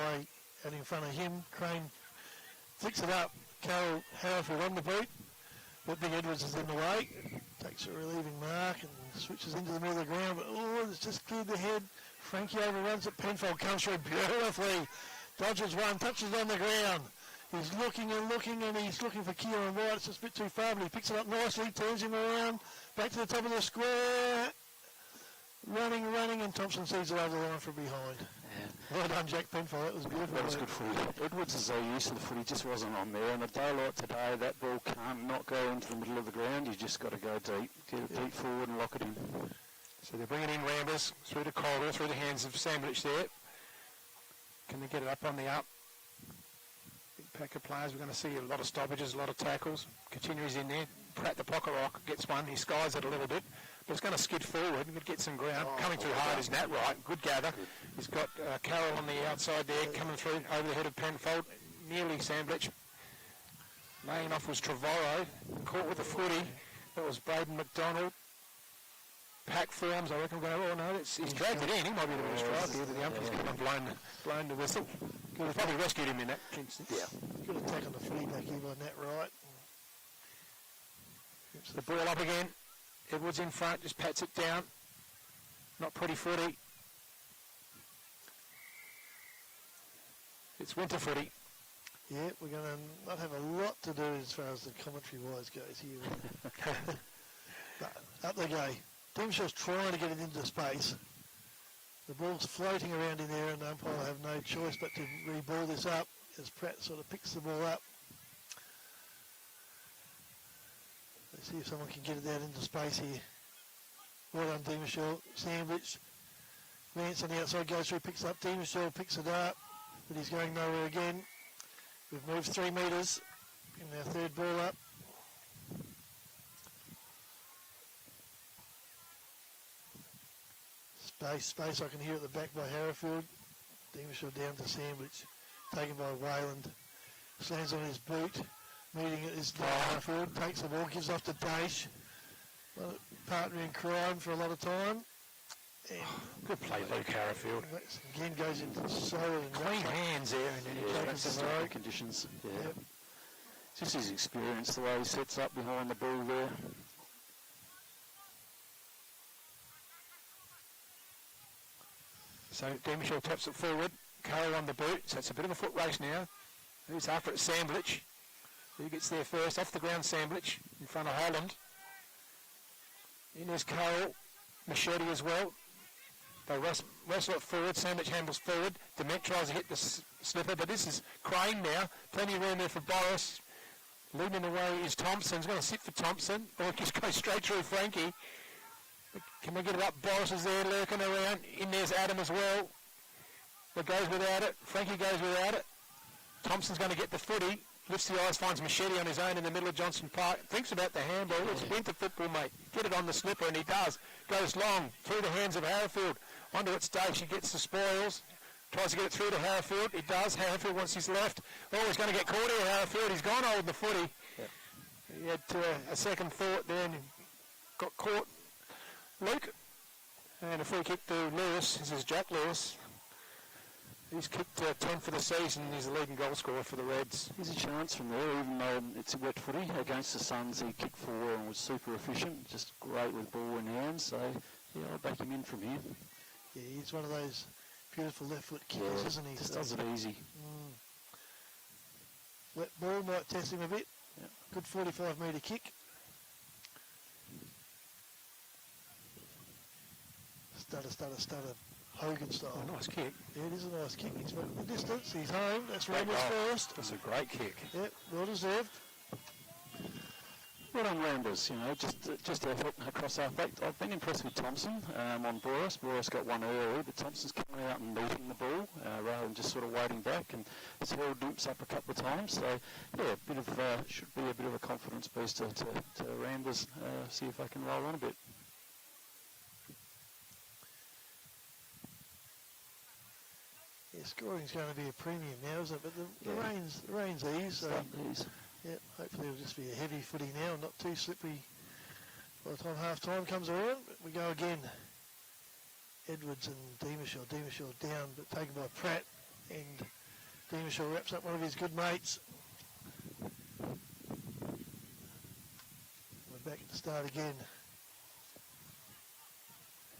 out in front of him. Crane flicks it up. Carroll Harrowfield on the boot, but Big Edwards is in the way. Takes a relieving mark and switches into the middle of the ground, but it's just cleared the head. Frankie overruns it. Penfold comes through beautifully. Dodges one, touches on the ground. He's looking and looking, and he's looking for Kieran White. It's just a bit too far, but he picks it up nicely, turns him around, back to the top of the square. Running, and Thompson sees it over the line from behind. Yeah. Well done, Jack Penfold. That was beautiful. That was good footy. Edwards' use of the footy just wasn't on there. And a day like today, that ball can't not go into the middle of the ground. You just got to go deep, get it deep forward and lock it in. So they're bringing in Ramblers through to Calder, through the hands of Sandwich there. Can they get it up on the up? Big pack of players. We're going to see a lot of stoppages, a lot of tackles. Continues in there. Pratt the pocket rock gets one. He skies it a little bit. But it's going to skid forward and get some ground. Coming through hard is Nat Wright. Good gather. He's got Carroll on the outside there, coming through over the head of Penfold. Nearly Sandwich. Laying off was Trevorrow. Caught with the footy. That was Braden McDonald. Pack forms, I reckon we're going to, he's dragged it in. He might be the best strike here, but the umpire's come and blown the whistle. Could have probably rescued him in that instance. Yeah. Good attack on the footy back here by Nat Wright. The ball up again. Edwards in front, just pats it down. Not pretty footy. It's winter footy. Yeah, we're going to not have a lot to do as far as the commentary-wise goes here. But up they go. Dimshaw's trying to get it into space. The ball's floating around in there, and the umpire will have no choice but to re-ball this up as Pratt sort of picks the ball up. Let's see if someone can get it out into space here. Well done, Demishaw. Sandwich. Lance on the outside goes through, picks up. Demishaw picks it up, but he's going nowhere again. We've moved 3 metres in our third ball up. Space, I can hear at the back by Harrowfield. Demishaw down to Sandwich. Taken by Wayland. Slams on his boot. Meeting it is Harrowfield. Takes the ball, gives off to Daesh. Partner in crime for a lot of time. And good play, Luke Harrowfield. Again goes into solid and clean hands there. And then that's the conditions. Yeah. Yep. Just his experience, the way he sets up behind the ball there. So Demishaw taps it forward. Carroll on the boot. So it's a bit of a foot race now. Who's after it? Sandwich. Who gets there first? Off the ground, Sandwich in front of Holland. In there's Carroll. Machete as well. They wrestle it forward. Sandwich handles forward. Dement tries to hit the slipper, but this is Crane now. Plenty of room there for Boris. Leading the way is Thompson. He's going to sit for Thompson. Or just go straight through Frankie. Can they get it up? Boris is there lurking around. In there's Adam as well. But goes without it. Frankie goes without it. Thompson's going to get the footy. lifts the eyes, finds Machete on his own in the middle of Johnson Park, thinks about the handball. It's winter football, mate. Get it on the slipper, and he does. Goes long, through the hands of Harrowfield. Onto its stage, he gets the spoils. Tries to get it through to Harrowfield. He does. Harrowfield wants his left. Oh, he's going to get caught here, Harrowfield. He's gone holding the footy. Yep. He had a second thought there and got caught. Luke. And a free kick to Lewis. This is Jack Lewis. He's kicked 10 for the season. He's the leading goal scorer for the Reds. There's a chance from there, even though it's a wet footy. Against the Suns, he kicked 4 and was super efficient. Just great with ball in hand. So, yeah, I'll back him in from here. Yeah, he's one of those beautiful left foot kickers, isn't he? Just does it easy. Wet ball might test him a bit. Yep. Good 45 metre kick. Stutter. Hogan style. Oh, nice kick. Yeah, it is a nice kick. He's making the distance. He's home. That's Ramblers first. That's a great kick. Yep, well deserved. Well done, Ramblers. You know, just effort across our back. I've been impressed with Thompson on Boris. Boris got one early, but Thompson's coming out and meeting the ball rather than just sort of waiting back, and it's held Dimps up a couple of times. So, yeah, should be a bit of a confidence booster to Ramblers. See if they can roll on a bit. Yeah, scoring's going to be a premium now, isn't it? But the rain's ease. So, yeah, hopefully it'll just be a heavy footy now, not too slippery by the time half-time comes around. But we go again. Edwards and Demishaw. Demishaw down, but taken by Pratt. And Demishaw wraps up one of his good mates. We're back at the start again.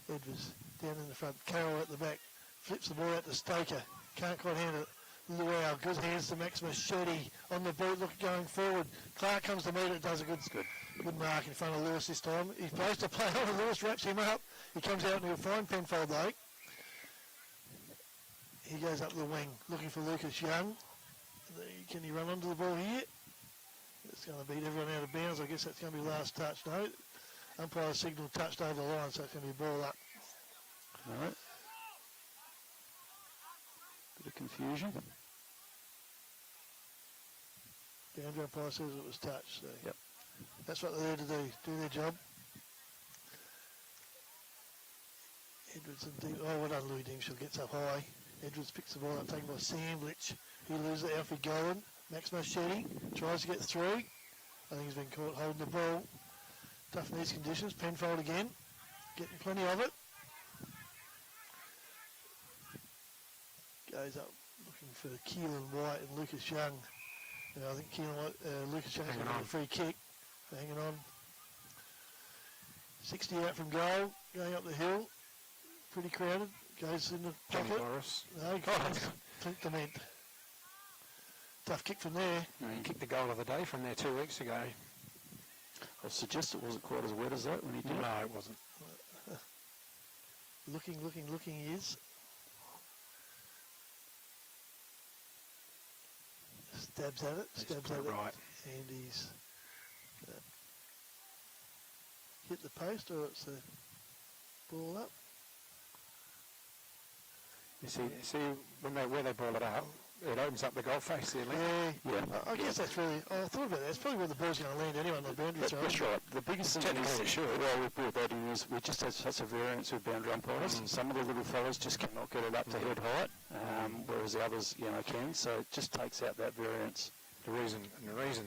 Edwards down in the front. Carroll at the back. Flips the ball out to Stoker. Can't quite handle it. Wow, good hands to Maximus Shetty on the boot, going forward. Clark comes to meet it, does a good mark in front of Lewis this time. He plays to play on, and Lewis wraps him up. He comes out and he'll find Penfold though. He goes up the wing, looking for Lucas Young. Can he run onto the ball here? It's going to beat everyone out of bounds. I guess that's going to be last touch. No, umpire signal touched over the line, so it's going to be ball up. All right. Bit of confusion. The umpire says it was touched. So yep. That's what they're there to do their job. Edwards and well done, Louis Dimshall gets up high. Edwards picks the ball up, taken by Sandwich. He loses it, Alfie Golan. Max Machete tries to get through. I think he's been caught holding the ball. Tough in these conditions. Penfold again, getting plenty of it. Goes up looking for Keelan White and Lucas Young. I think Lucas Young's going to get a free kick. Hanging on. 60 out from goal, going up the hill. Pretty crowded. Goes in the pocket. Boris. No, Clint Dement. Tough kick from there. No, he kicked the goal of the day from there 2 weeks ago. I'll suggest it wasn't quite as wet as that when he did it. No, it wasn't. Looking he is. Stabs at it, right. And he's hit the post, or it's the ball up. You see where they ball it up, it opens up the goal face there, Yeah. I guess that's really, I thought about that. That's probably where the ball's going to land anyway on the boundary throw. That's right. The biggest thing is, well, we brought that in, is we just have such a variance with boundary umpires. Some of the little fellas just cannot get it up to head height, whereas the others, can. So it just takes out that variance. The reason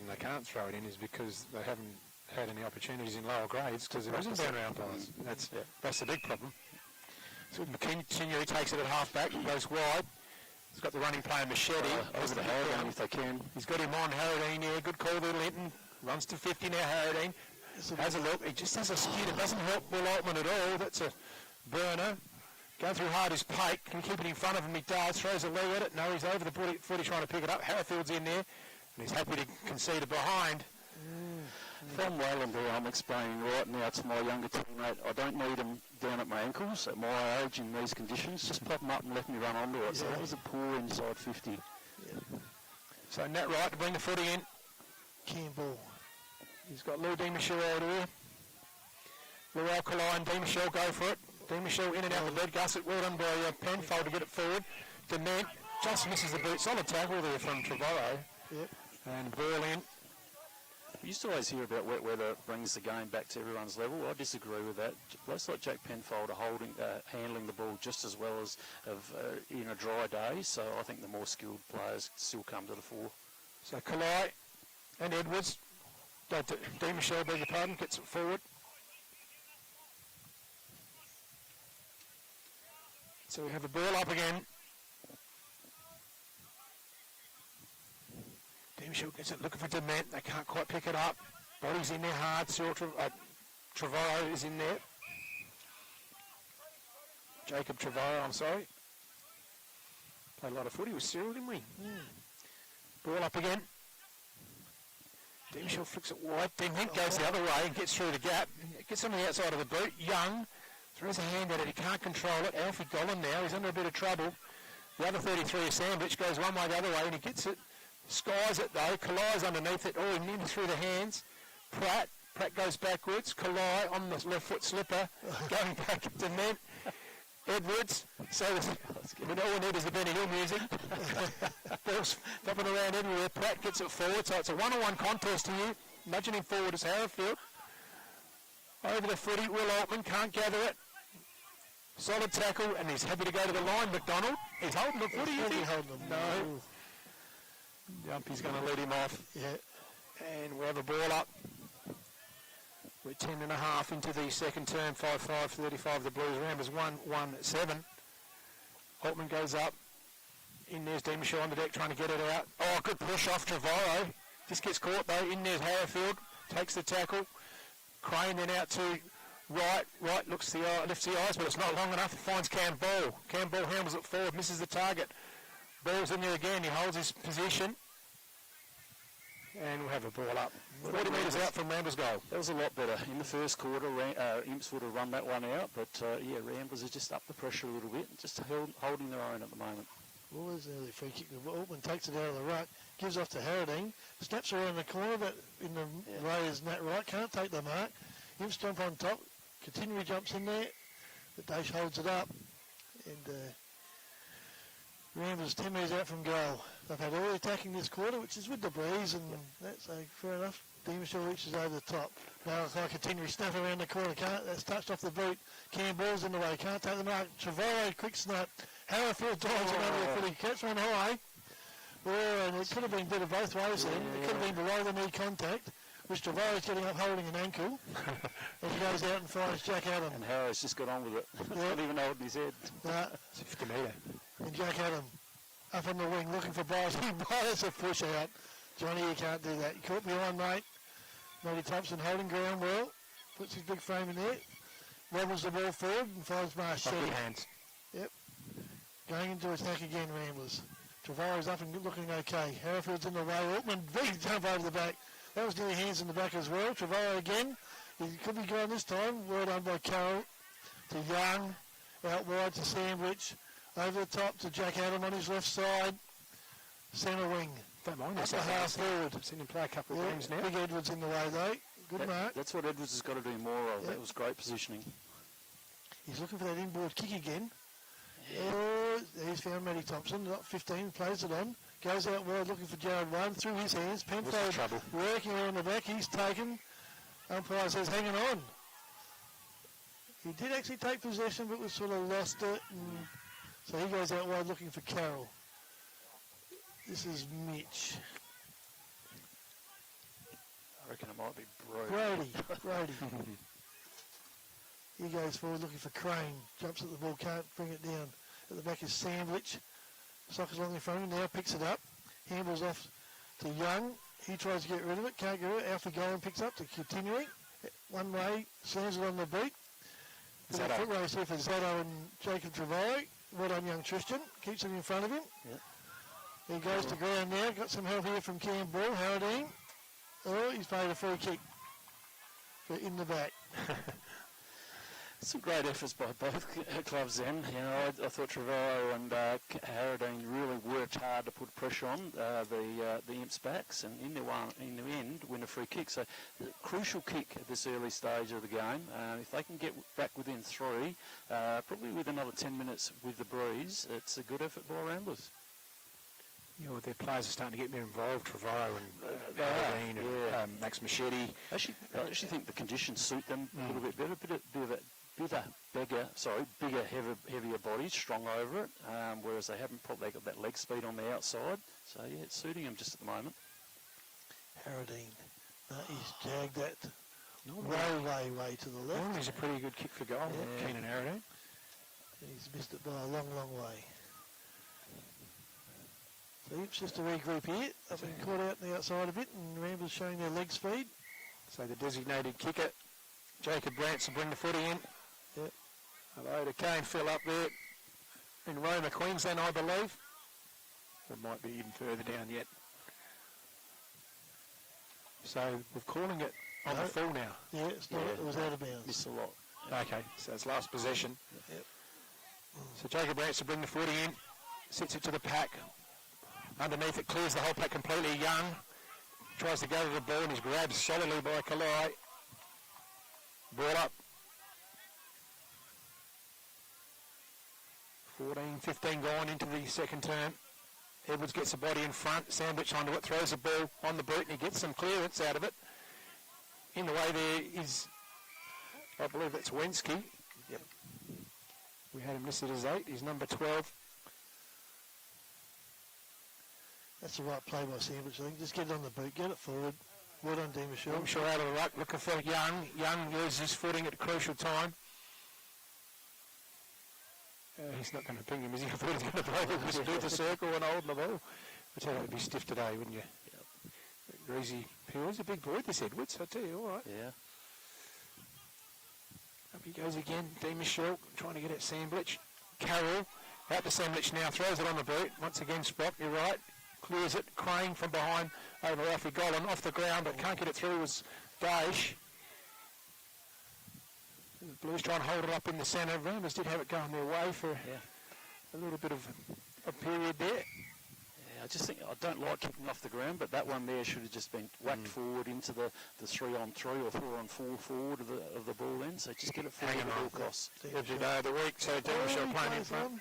they can't throw it in is because they haven't had any opportunities in lower grades because there isn't boundary umpires. That's the big problem. So McKinney takes it at half back and goes wide. He's got the running player Machete. Over the Harradine if they can. He's got him on Harradine, yeah. Good call there, Linton. Runs to 50 now, Harradine. Has a look. He just has a skid. It doesn't help Will Altman at all. That's a burner. Going through hard is Pate. Can he keep it in front of him? He does. Throws a leg at it. No, he's over the footy trying to pick it up. Harrowfield's in there. And he's happy to concede it behind. From Wayland, I'm explaining right now to my younger teammate, I don't need them down at my ankles at my age in these conditions. Just pop them up and let me run onto it. So that was a poor inside 50. Yeah. So Nat Wright to bring the footy in. Campbell. He's got Lou Demichel out here. Lou Alkaline, Demichel go for it. Demichel in and out the lead gusset. Well done by Penfold to get it forward. Dement just misses the boot. Solid tackle there from Trevorrow. Yep. And ball in. We used to always hear about wet weather brings the game back to everyone's level. I disagree with that. Blokes like Jack Penfold are handling the ball just as well as in a dry day, so I think the more skilled players still come to the fore. So Kalai and Edwards, D. Michelle, beg your pardon, gets it forward. So we have a ball up again. D. Michelle gets it looking for Dement. They can't quite pick it up. Body's in there hard. Trevorrow is in there. Jacob Trevorrow, I'm sorry. Played a lot of footy with Cyril, didn't we? Ball up again. D. Michelle flicks it wide. Dement goes the other way and gets through the gap. Gets on the outside of the boot. Young throws a hand at it. He can't control it. Alfie Gollan now. He's under a bit of trouble. The other 33 is Sandwich. Goes one way the other way and he gets it. Skies it though. Kalai's underneath it. Oh, in through the hands. Pratt goes backwards. Kalai on the left foot slipper. Going back to Dement. Edwards. So all we need is the Benny Hill music. Ball's flopping around everywhere. Pratt gets it forward. So it's a one-on-one contest here. Nudging him forward is Harrowfield. Over the footy. Will Altman can't gather it. Solid tackle and he's happy to go to the line. McDonald. He's holding the footy. Is he holding them? No. Jumpy's going to let him off. Yeah. And we have a ball up. We're 10.5 into the second term. 5-5-35 the Blues. Ramblers 1-1-7. Altman goes up. In there's D. Michelle on the deck trying to get it out. Oh, good push off Trevorrow. Just gets caught though. In there's Harrowfield. Takes the tackle. Crane then out to right. Right lifts the eyes, but it's not long enough. Finds Campbell. Campbell handles it forward. Misses the target. Ball's in there again. He holds his position. And we'll have a ball up. 40 metres out from Ramblers' goal. That was a lot better. In the first quarter, Imps would have run that one out, but Ramblers have just upped the pressure a little bit, just holding their own at the moment. Well, there's an early free kick. Altman takes it out of the ruck, gives off to Harradine, snaps around the corner, but in the way is Nat Wright, can't take the mark. Imps jump on top, continually jumps in there, but Daesh holds it up, and Ramblers 10 metres out from goal. They've had all the attacking this quarter, which is with the breeze, and that's fair enough. D. Michelle reaches over the top. Now it's like continually snap around the corner. That's touched off the boot. Campbell's in the way. Can't take the mark. Trevorrow, quick snap. Harrowfield dives it over the footy. Catch one high. Oh, and it could have been better both ways then. It could have been below the knee contact, which Trevorrow's getting up holding an ankle. And he goes out and finds Jack Adam. And Harrow's just got on with it. He's not even holding his head. It's 50 metre. And Jack Adam up on the wing looking for Byers. Byers a push out. Johnny, you can't do that. You caught behind, mate. Matty Thompson holding ground well. Puts his big frame in there. Wobbles the ball forward and finds Marsh. Good hands. Yep. Going into attack again, Ramblers. Trevorrow's up and looking okay. Harrowfield's in the way. Altman, big jump over the back. That was nearly hands in the back as well. Trevorrow again. He could be gone this time. Well done by Carroll. To Young. Out wide to Sandwich. Over the top to Jack Adam on his left side. Centre wing. Don't mind Up the half forward. I've seen him play a couple of games now. Big Edwards in the way though. Good mark. That's what Edwards has got to do more of. Yep. That was great positioning. He's looking for that inboard kick again. Oh, he's found Matty Thompson. Not 15, plays it on. Goes out wide looking for Jared One through his hands. Penfold working around the back. He's taken. Umpire says hanging on. He did actually take possession but was sort of lost it. So he goes out wide looking for Carroll. This is Mitch. I reckon it might be Brody. He goes forward looking for Crane. Jumps at the ball, can't bring it down. At the back is Sandwich. Sockers along in front of him now, picks it up. Handles off to Young. He tries to get rid of it, can't get rid of it. Alfie Gollan picks up to continuing. One way, slams it on the beat. Foot race here for Zato and Jacob Trevorrow. Well done, young Tristan. Keeps it in front of him. Yep. He goes to ground now. Got some help here from Campbell. Harradine. Oh, he's paid a free kick for in the back. Some great efforts by both clubs then. You know, I thought Trevorrow and Harradine really worked hard to put pressure on the Imps' backs, and in the end win a free kick. So crucial kick at this early stage of the game. If they can get back within 3, probably with another 10 minutes with the breeze, it's a good effort by Ramblers. You know, their players are starting to get more involved. Trevorrow and Hardeen and Max Machete. I actually think the conditions suit them a little bit better. Bigger, heavier bodies, strong over it, whereas they haven't probably got that leg speed on the outside. So, yeah, it's suiting them just at the moment. Hardeen. He's jagged that way to the left. Well, he's a pretty good kick for goal, Keenan Hardeen. He's missed it by a long, long way. So it's just a regroup here. They've been caught out on the outside a bit, and Ramblers showing their leg speed. So the designated kicker, Jacob Brantz, will bring the footy in. Yep. Hello to Kane Phil up there in Roma, Queensland, I believe. It might be even further down yet. So we're calling it on the full now. Yeah, it's not. It was out of bounds. Missed a lot. Okay, so it's last possession. Yep. So Jacob Brantz will bring the footy in, sits it to the pack. Underneath it, clears the whole pack completely. Young tries to gather the ball and is grabbed solidly by Kalai. Ball up. 14-15 gone into the second term. Edwards gets the body in front. Sandwich onto it, throws the ball on the boot, and he gets some clearance out of it. In the way there is, I believe that's Wensky. Yep. We had him listed as 8. He's number 12. That's the right play by Sandwich, I think. Just get it on the boot, get it forward. Well done, Dean I'm sure out of the ruck, looking for Young. Young loses footing at a crucial time. He's not going to ping him, is he? I thought he was going to play just do the circle and hold the ball. I tell you, it'd be stiff today, wouldn't you? Yep. Greasy He's a big boy, this Edwards, I tell you, all right. Yeah. Up he goes again, Dean Michelle trying to get at Sandwich. Carroll, out to Sandwich now, throws it on the boot. Once again, Sprock, you're right. Clears it, Crane from behind over Alfie Golan, off the ground, but can't get it through was Daesh. The Blues trying to hold it up in the centre. Ramblers did have it going their way for a little bit of a period there. Yeah, I just think I don't like kicking off the ground, but that one there should have just been whacked forward into the 3-on-3 or 4-on-4 forward of the ball end. So just get it forward at all costs. Every day of the week, so Dean Michelle playing in front.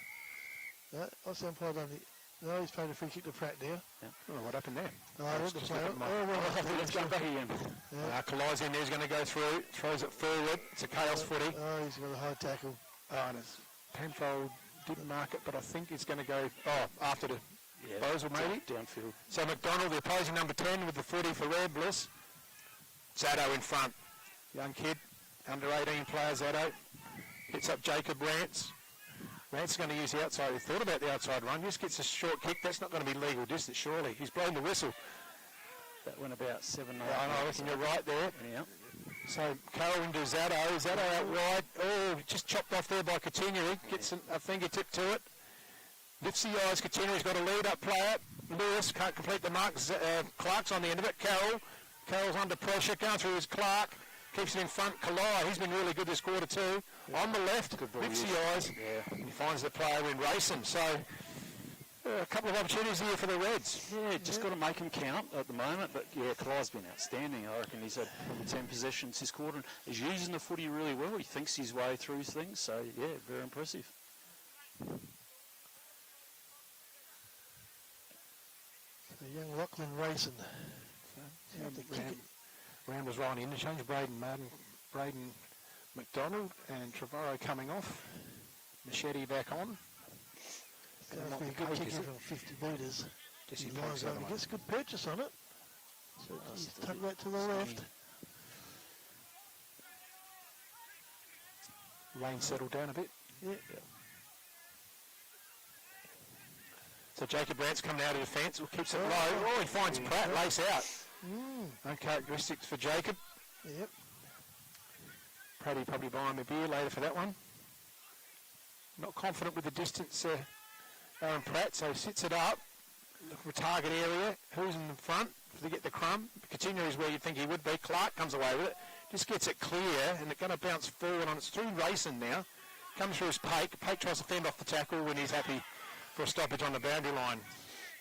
No, I said played on the... No, he's played a free kick to Pratt there. Yeah. Oh, what happened there? No, I want to play it. Let's go back again. Kalai's in there, he's going to go through, throws it forward. It's a chaos footy. Oh, he's got a high tackle. Oh, and Penfold didn't mark it, but I think it's going to go after the disposal maybe. Downfield. So McDonald, the opposing number 10 with the footy for Ramblers. Zaddo in front. Young kid, under 18 player Zaddo. Hits up Jacob Rance. Rance is going to use the outside. He thought about the outside run. Just gets a short kick. That's not going to be legal distance, surely. He's blown the whistle. That went about 7-8. I reckon you're right there. Yeah. So Carroll into Zaddo. Zaddo out wide. Oh, just chopped off there by Coutinho. Gets a fingertip to it. Lifts the eyes. Coutinho's got a lead-up player. Lewis can't complete the mark. Clark's on the end of it. Carroll's under pressure. Going through his Clark. Keeps it in front. Kalai, he's been really good this quarter too. Yeah. On the left, lifts the eyes. Yeah. And he finds the player in racing. So a couple of opportunities here for the Reds. Yeah, just got to make them count at the moment. But yeah, Kalai's been outstanding. I reckon he's had probably 10 possessions this quarter. And he's using the footy really well. He thinks his way through things. So yeah, very impressive. So young Lachlan racing. Ramblers right on the interchange. Braden McDonald and Trevorrow coming off. Machete back on. Going to be a good kick from 50 metres. He lines up and gets a good purchase on it. So he's tucked that to the left. Rain settled down a bit. Yeah. So Jacob Brant's coming out of defence. Keeps it low. Oh, he finds Pratt. Lace out. No characteristics for Jacob. Yep. Pratty probably buying a beer later for that one. Not confident with the distance, Aaron Pratt, so sits it up. Look for a target area. Who's in the front to get the crumb? Coutinho is where you'd think he would be. Clark comes away with it. Just gets it clear, and it's going to bounce forward on. It's through racing now. Comes through his Pake. Pake tries to fend off the tackle when he's happy for a stoppage on the boundary line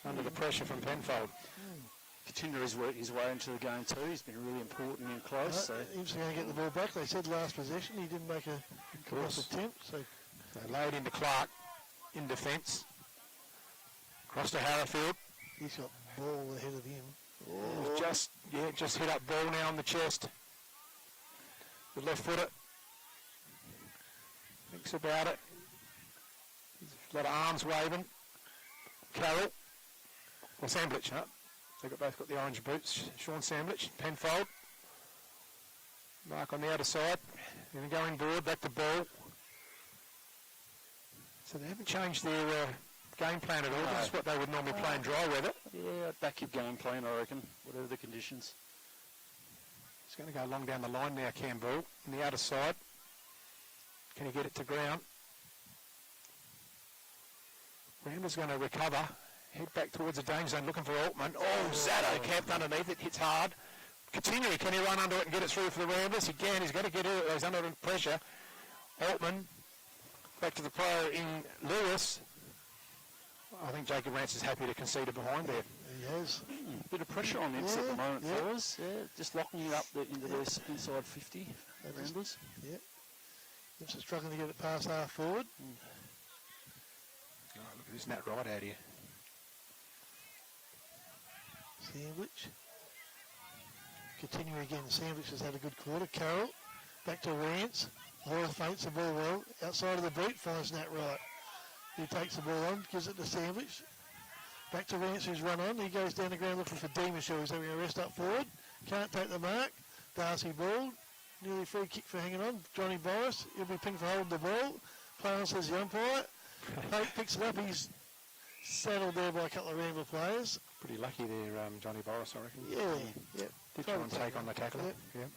under the pressure from Penfold. Coutinho has worked his way into the game too. He's been really important in close. So he was going to get the ball back. They said last possession. He didn't make a cross attempt. So they laid into Clark in defence. Cross to Harrowfield. He's got ball ahead of him. He's just hit up ball now on the chest. The left footer. Thinks about it. There's a lot of arms waving. Carroll. Or Sandwich, huh? They've both got the orange boots. Sean Sandwich, Penfold. Mark on the outer side. Going to go inboard, back to ball. So they haven't changed their game plan at all. No. This is what they would normally play in dry weather. Yeah, I'd back your game plan, I reckon, whatever the conditions. He's going to go long down the line now, Campbell. On the outer side. Can he get it to ground? Ramblers going to recover. Head back towards the danger zone looking for Altman. Oh, Zato camped underneath it. Hits hard. Continuing. Can he run under it and get it through for the Ramblers? Again, he's got to get it. He's under pressure. Altman. Back to the player in Lewis. I think Jacob Rance is happy to concede it behind there. He has. Bit of pressure on Imps at the moment, fellas. Yeah, just locking you up into their inside 50. Ramblers. Yeah. Imps are struggling to get it past half forward. Oh, look at this Nat right out here. Sandwich. Continuing again. Sandwich has had a good quarter. Carroll. Back to Rance. Laura feints the ball well. Outside of the boot, finds Nat right. He takes the ball on, gives it to Sandwich. Back to Rance, who's run on. He goes down the ground looking for Demishaw, who's having a rest up forward. Can't take the mark. Darcy ball. Nearly free kick for hanging on. Johnny Boris. He'll be pinged for holding the ball. Play on, says the umpire. Pope picks it up. He's saddled there by a couple of Rambler players. Pretty lucky there, Johnny Boris, I reckon. Yeah. Did try and take on the tackler. Yep.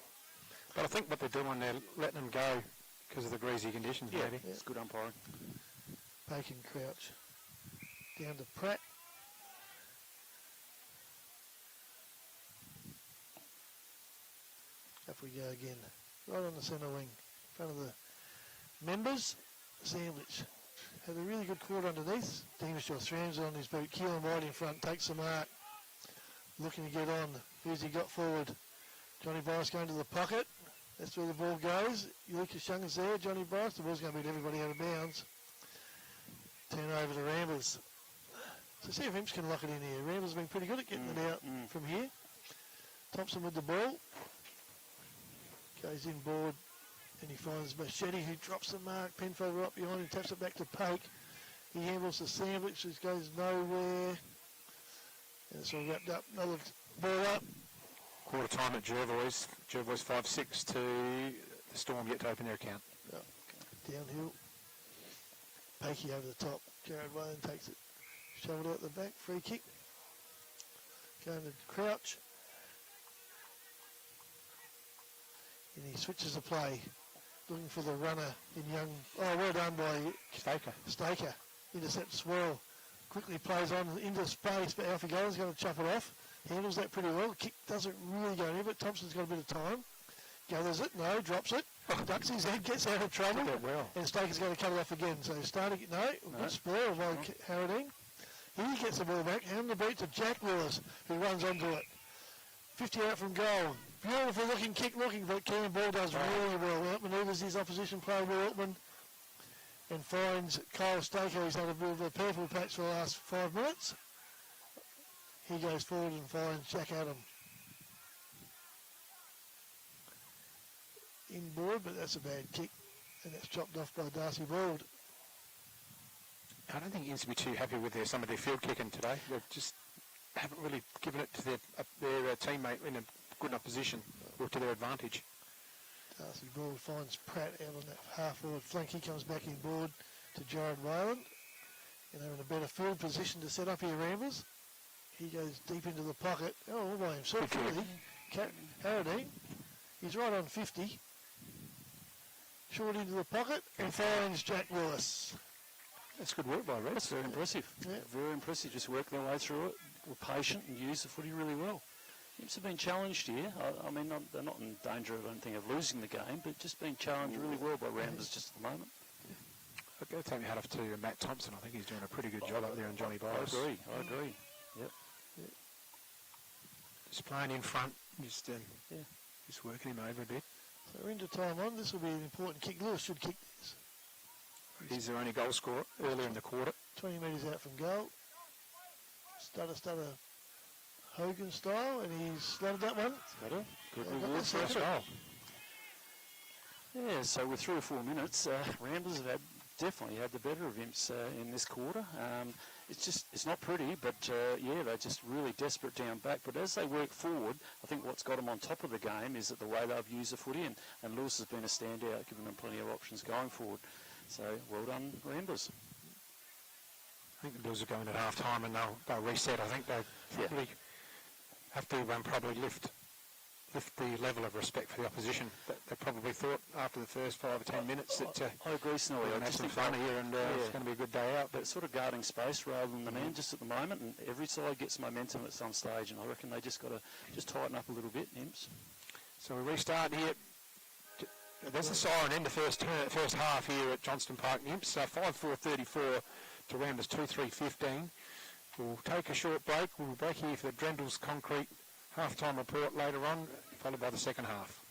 But I think what they're doing, they're letting them go because of the greasy conditions, maybe. It's good umpiring. Bacon Crouch. Down to Pratt. Up we go again. Right on the centre wing. In front of the members. Sandwich. Had a really good quarter underneath. Demishaw throws on his boot. Keelan White in front. Takes the mark. Looking to get on. Who's he got forward? Johnny Boris going to the pocket. That's where the ball goes. Lucas Young is there. Johnny Boris. The ball's going to beat everybody out of bounds. Turn over to Ramblers. So see if Imps can lock it in here. Ramblers have been pretty good at getting it out from here. Thompson with the ball. Goes inboard and he finds Machete who drops the mark. Penfold right behind him, taps it back to Poke. He handles the Sandwich, which goes nowhere. And it's all wrapped up. Another ball up. Quarter time at Jervois. Jervois 5-6 to the Storm yet to open their account. Downhill. Pakey over the top. Jared Wayne takes it. Shoveled out the back. Free kick. Going to Crouch. And he switches the play. Looking for the runner in Young. Oh, well done by Staker. Intercepts well. Quickly plays on into space, but off he goes. Going to chop it off. Handles that pretty well. Kick doesn't really go in, but Thompson's got a bit of time. Gathers it. No, drops it. Ducks his head, gets out of trouble. Well. And Staker's going to cut it off again. So starting, good spoil by Harradine. He gets the ball back. And the beat to Jack Lewis, who runs onto it. 50 out from goal. Beautiful looking kick, but Cam Ball does really well. Outmanoeuvres his opposition player, Will Altman, and finds Kyle Staker, who's had a bit of a purple patch for the last 5 minutes. He goes forward and finds Jack Adam. Inboard, but that's a bad kick, and that's chopped off by Darcy Bald. I don't think Inns will be too happy with some of their field kicking today. They just haven't really given it to their teammate in a good enough position or to their advantage. Darcy Bald finds Pratt out on that half-forward flank. He comes back inboard to Jared Wayland. And they're in a better field position to set up here, Ramblers. He goes deep into the pocket. Oh, all by himself, really. Harradine. He's right on 50. Short into the pocket and finds Jack Lewis. That's good work by Red. That's very impressive. Yeah. Very impressive. Just worked their way through it. Were patient and used the footy really well. Imps have been challenged here. I mean, they're not in danger, I don't think, of losing the game, but just being challenged really well by Ramblers just at the moment. I've got to take my hat off to Matt Thompson. I think he's doing a pretty good job up there on Johnny Boris. I agree. Yep. Just playing in front, just working him over a bit. So we're into time on. This will be an important kick. Lewis should kick this. He's their only goal scorer earlier in the quarter. 20 metres out from goal. stutter Hogan style, and he's slotted that one. Got it. Good got reward the for us. second. Goal. Yeah, so with 3 or 4 minutes, Ramblers have definitely had the better of Imps in this quarter. It's not pretty, but yeah, they're just really desperate down back. But as they work forward, I think what's got them on top of the game is that the way they've used the footy, and Lewis has been a standout, giving them plenty of options going forward. So well done, Ramblers. I think the Blues are going at half time and they'll reset. I think they probably have to probably lift the level of respect for the opposition. They probably thought after the first 5 or 10 minutes that I agree, Snowy. we're going to have some fun here and it's going to be a good day out. But sort of guarding space rather than the man just at the moment, and every side gets momentum at some stage, and I reckon they just got to tighten up a little bit, Imps. So we restart here. There's the siren in the first half here at Johnston Park Imps. 5-4-34 to Ramblers 2-3-15. We'll take a short break. We'll be back here for the Drendels Concrete half-time report later on, followed by the second half.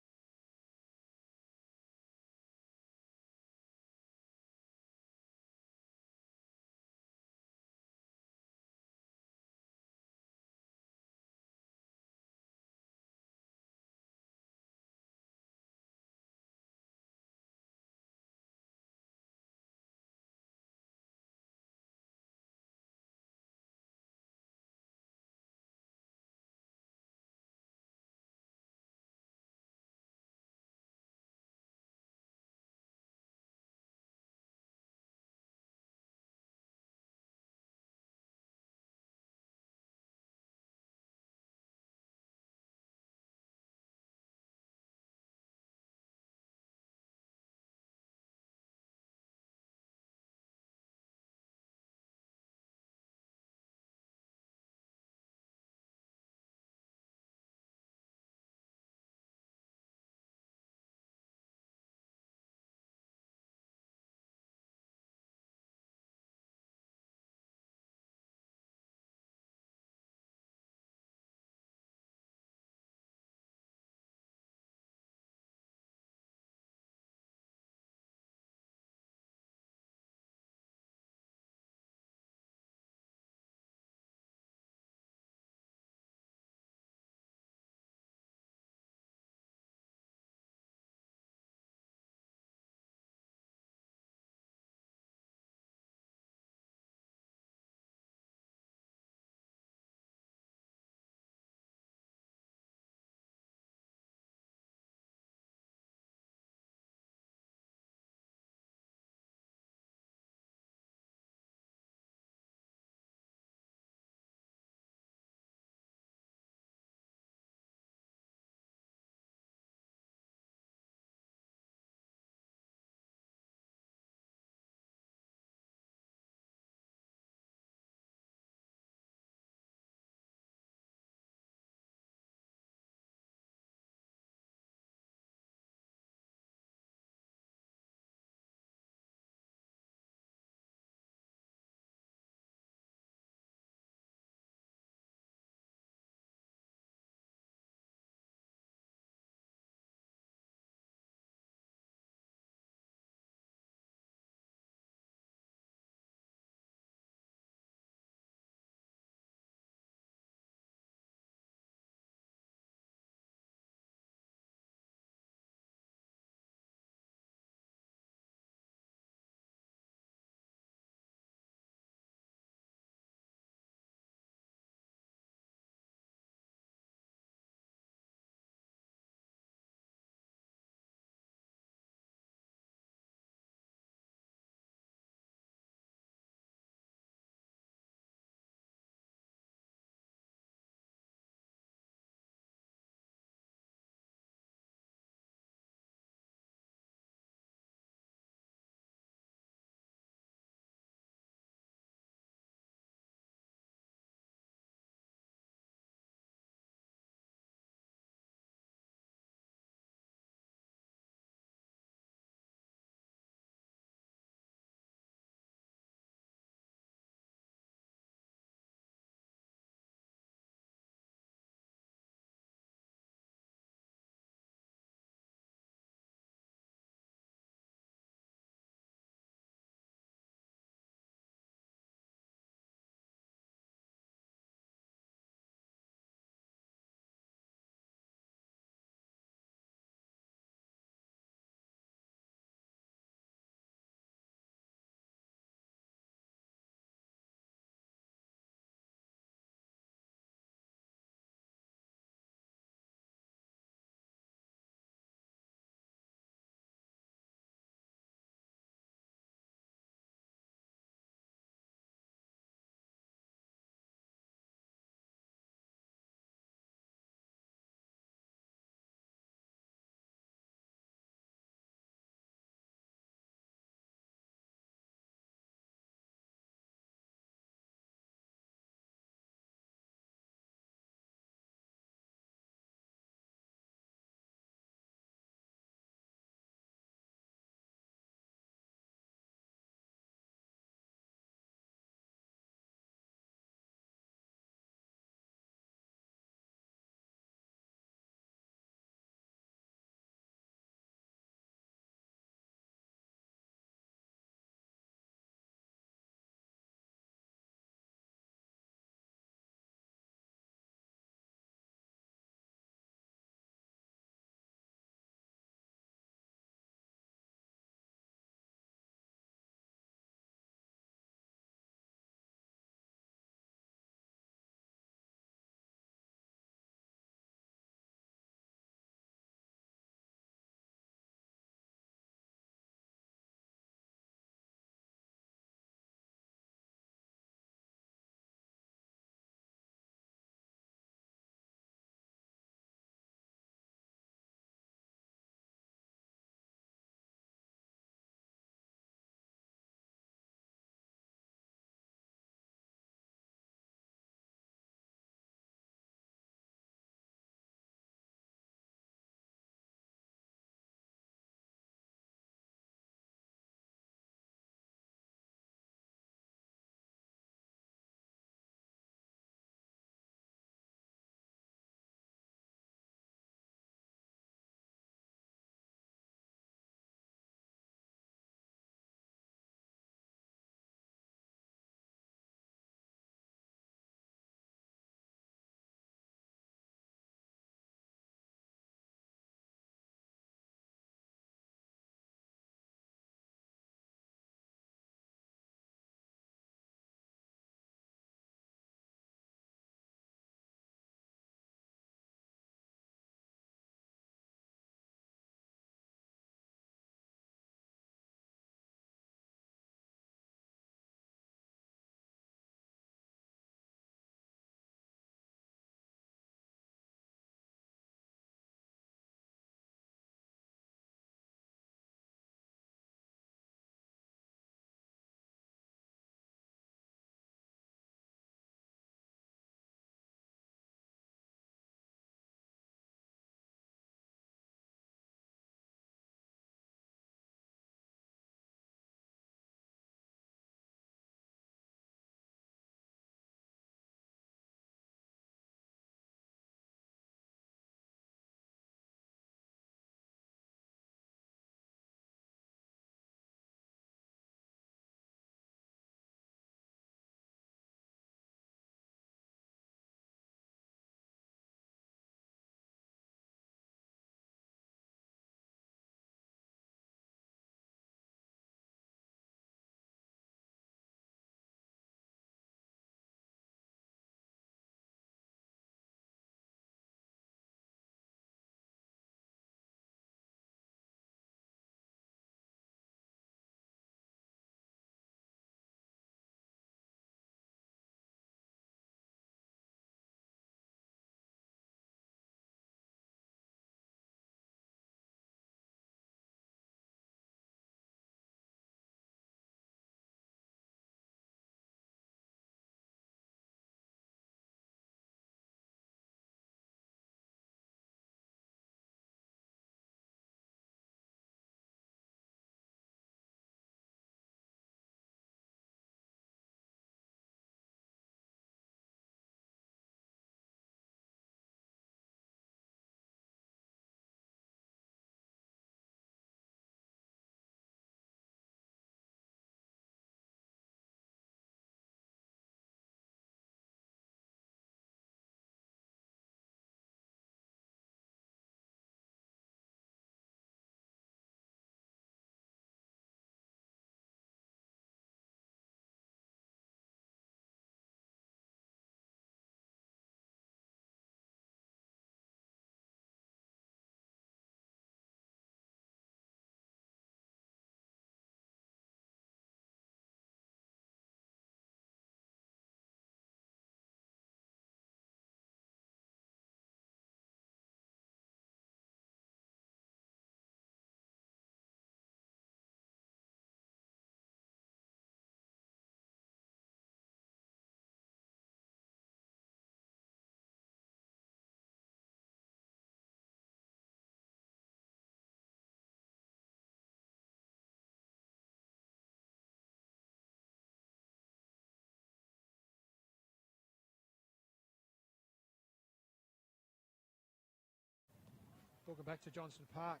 Welcome back to Johnston Park.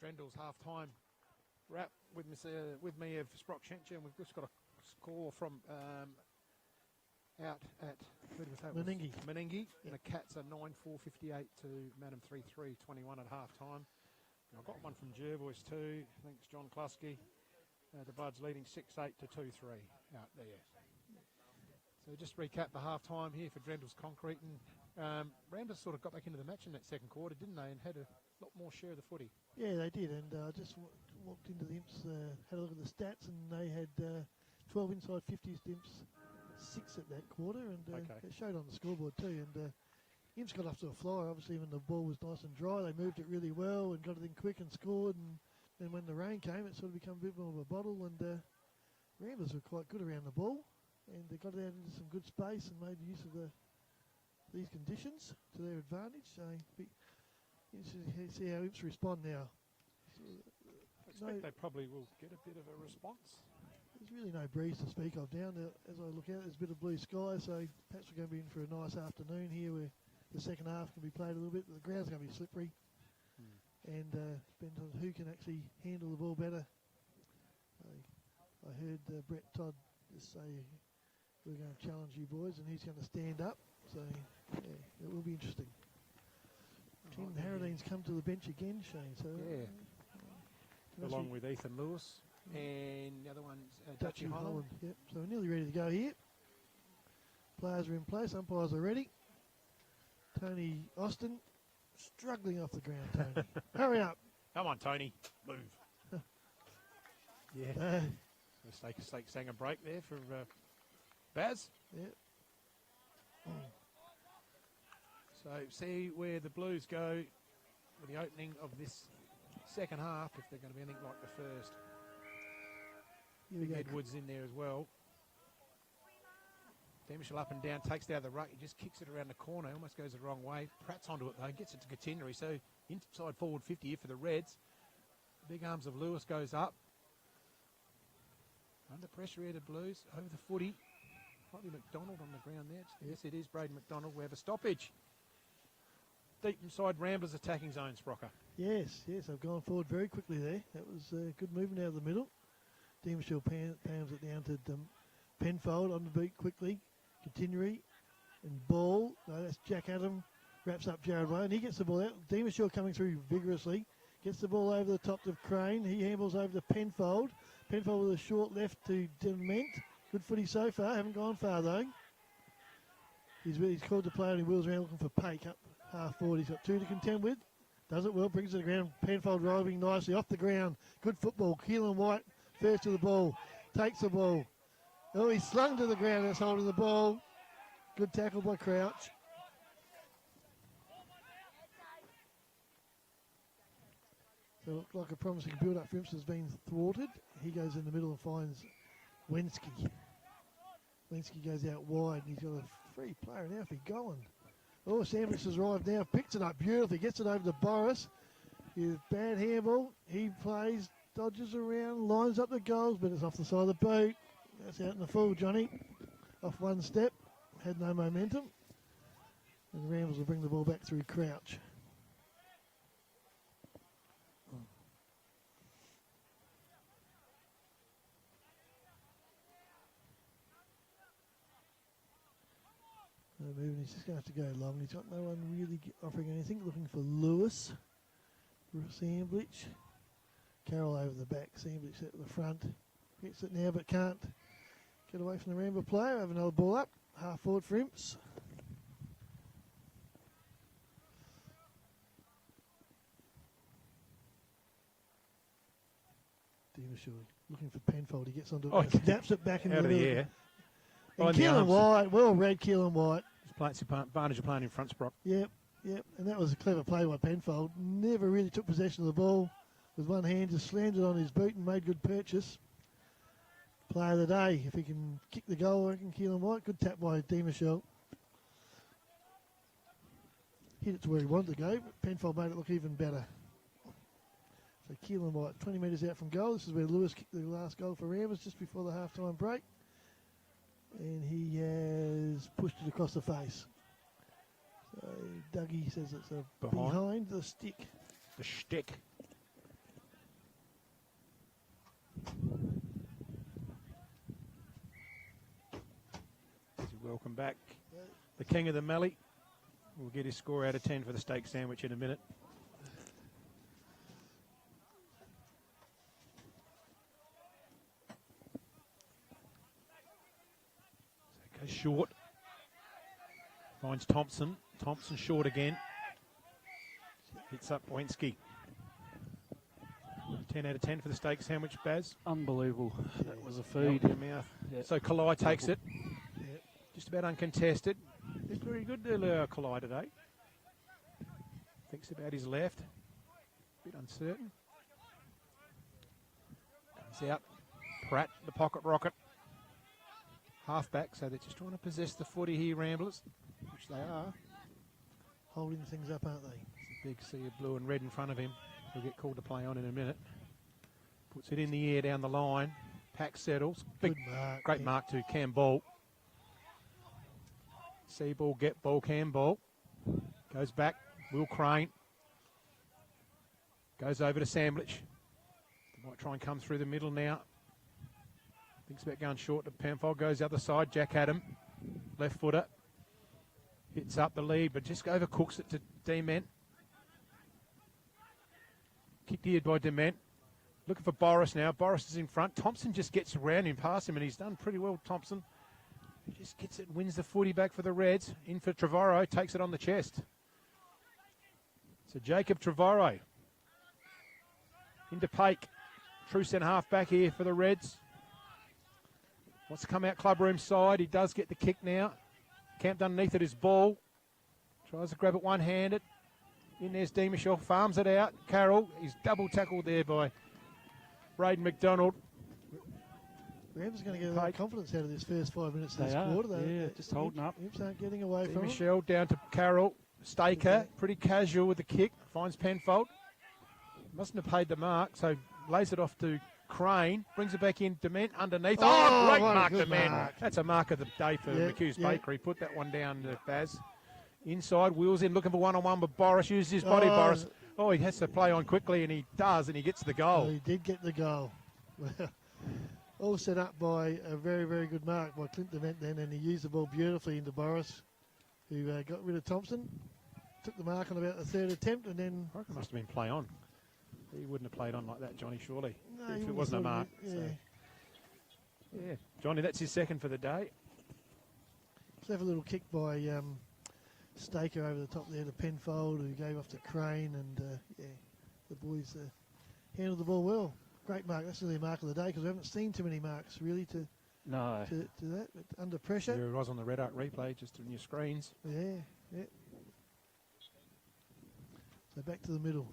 Drendel's half-time wrap with me of Sprock Shencher, and we've just got a score from out at Meningie. And the Cats are 9-4-58 to Madam 3-3-21 at half-time. I've got one from Jervois too. Thanks, John Klusky. The Bloods leading 6-8 to 2-3 out there. So just recap the half-time here for Drendel's Concrete. And Ramblers sort of got back into the match in that second quarter, didn't they? And had a lot more share of the footy. Yeah, they did. And I just walked into the Imps, had a look at the stats, and they had 12 inside 50s to Imps 6 at that quarter. And it showed on the scoreboard too. And Imps got off to a flyer. Obviously, when the ball was nice and dry, they moved it really well and got it in quick and scored. And then when the rain came, it sort of became a bit more of a bottle. And Ramblers were quite good around the ball. And they got it out into some good space and made use of these conditions to their advantage. So be interesting to see how Imps respond now. I expect they probably will get a bit of a response. There's really no breeze to speak of down there. As I look out, there's a bit of blue sky, so perhaps we're going to be in for a nice afternoon here where the second half can be played a little bit. The ground's going to be slippery, and depends on who can actually handle the ball better. I heard Brett Todd just say, we're going to challenge you boys, and he's going to stand up. So, yeah, it will be interesting. Tim Harradine's come to the bench again, Shane. So, along with Ethan Lewis and the other one's Dutchy Holland. Yep. So we're nearly ready to go here. Players are in place. Umpires are ready. Tony Austin struggling off the ground. Tony, hurry up! Come on, Tony, move. Yeah. Let's take a break there for Baz. Yep. So see where the Blues go with the opening of this second half, if they're going to be anything like the first. Edwards in there as well. Demishel up and down, takes it out of the ruck. He just kicks it around the corner, almost goes the wrong way. Pratt's onto it though, gets it to Catenary. So inside forward 50 here for the Reds. The big arms of Lewis goes up. Under pressure here, the Blues, over the footy. Might be McDonald on the ground there. Yes, it is Braden McDonald. We have a stoppage. Deep inside Ramblers attacking zone, Sprocker. Yes, I've gone forward very quickly there. That was good movement out of the middle. Demishel pounds it down to Penfold on the beat quickly. Continuary and ball. No, that's Jack Adam. Wraps up Jared Way and he gets the ball out. Demishel coming through vigorously. Gets the ball over the top to Crane. He handles over to Penfold. Penfold with a short left to Dement. Good footy so far. Haven't gone far though. He's called the player and he wheels around looking for Pake up half forward. He's got 2 to contend with. Does it well. Brings it to the ground. Penfold driving nicely off the ground. Good football. Keelan White first to the ball. Takes the ball. Oh, he's slung to the ground. That's holding the ball. Good tackle by Crouch. So it looked like a promising build-up for Imps has been thwarted. He goes in the middle and finds Wensky. Wensky goes out wide and he's got a free player now for Gowan. Oh, Sandwich has arrived now, picks it up beautifully, gets it over to Boris. With bad handball, he plays, dodges around, lines up the goals, but it's off the side of the boot. That's out in the full, Johnny. Off one step, had no momentum. And the Ramblers will bring the ball back through Crouch. No moving, he's just going to have to go long. He's got no one really offering anything. Looking for Lewis. Sandwich. Carroll over the back. Sandwich at the front. Gets it now but can't get away from the Ramble player. Have another ball up. Half forward for Imps. Demishel looking for Penfold. He gets onto it. Snaps it back in the air. And Keelan White, well read Keelan White. It's advantage of playing in front, Sprock. Yep. And that was a clever play by Penfold. Never really took possession of the ball. With one hand, just slammed it on his boot and made good purchase. Player of the day. If he can kick the goal, I reckon Keelan White. Good tap by Demishel. Hit it to where he wanted to go, but Penfold made it look even better. So Keelan White, 20 metres out from goal. This is where Lewis kicked the last goal for Ramblers just before the half-time break. And he has pushed it across the face. So Dougie says it's a Behind. the stick. The shtick. Welcome back. The king of the Mallee will get his score out of 10 for the steak sandwich in a minute. So goes short. Finds Thompson. Thompson short again. Hits up Wensky. 10 out of 10 for the steak sandwich, Baz. Unbelievable. That was a feed. Melt in the mouth. Yep. So Kalai takes it. Yep. Just about uncontested. He's very good, Kalai, today. Thinks about his left. Bit uncertain. Comes out. Pratt, the pocket rocket. Halfback, so they're just trying to possess the footy here, Ramblers, which they are. Holding things up, aren't they? Big sea of blue and red in front of him. He'll get called to play on in a minute. Puts it in the air down the line. Pack settles. Big, Good mark. great mark to Cam Ball. See ball, get ball, Cam Ball. Goes back. Will Crane. Goes over to Sandwich. Might try and come through the middle now. Thinks about going short to Penfold. Goes the other side. Jack Adam. Left footer. Hits up the lead, but just overcooks it to Dement. Kicked here by Dement. Looking for Boris now. Boris is in front. Thompson just gets around him, past him, and he's done pretty well, Thompson. He just gets it and wins the footy back for the Reds. In for Trevorrow. Takes it on the chest. So Jacob Trevorrow. Into Pake. True centre half back here for the Reds. Wants to come out clubroom side. He does get the kick now. Camped underneath it is Ball. Tries to grab it one-handed. In there's D. Michelle. Farms it out. Carroll. He's double tackled there by Braden McDonald. Rams are going to get a lot of confidence out of this first 5 minutes of this quarter. Yeah, just holding up. Imps aren't getting away D. from it. Michelle down to Carroll. Staker. Pretty casual with the kick. Finds Penfold. Mustn't have paid the mark, so lays it off to Crane. Brings it back in. Dement underneath. Oh, great mark, Dement. That's a mark of the day for McHugh's Bakery. Put that one down to Baz. Inside, wheels in, looking for one-on-one, but Boris uses his body, Boris. Oh, he has to play on quickly, and he does, and he gets the goal. He did get the goal. All set up by a very, very good mark by Clint Dement then, and he used the ball beautifully into Boris, who got rid of Thompson. Took the mark on about the third attempt, and then... I reckon it must have been play on. He wouldn't have played on like that, Johnny, surely, no, if it wasn't a mark. Yeah, Johnny, that's his second for the day. Clever little kick by Staker over the top there to Penfold, who gave off to Crane, and the boys handled the ball well. Great mark. That's really a mark of the day because we haven't seen too many marks really to that. But under pressure. There it was on the Red Arc replay, just on your screens. Yeah. So back to the middle.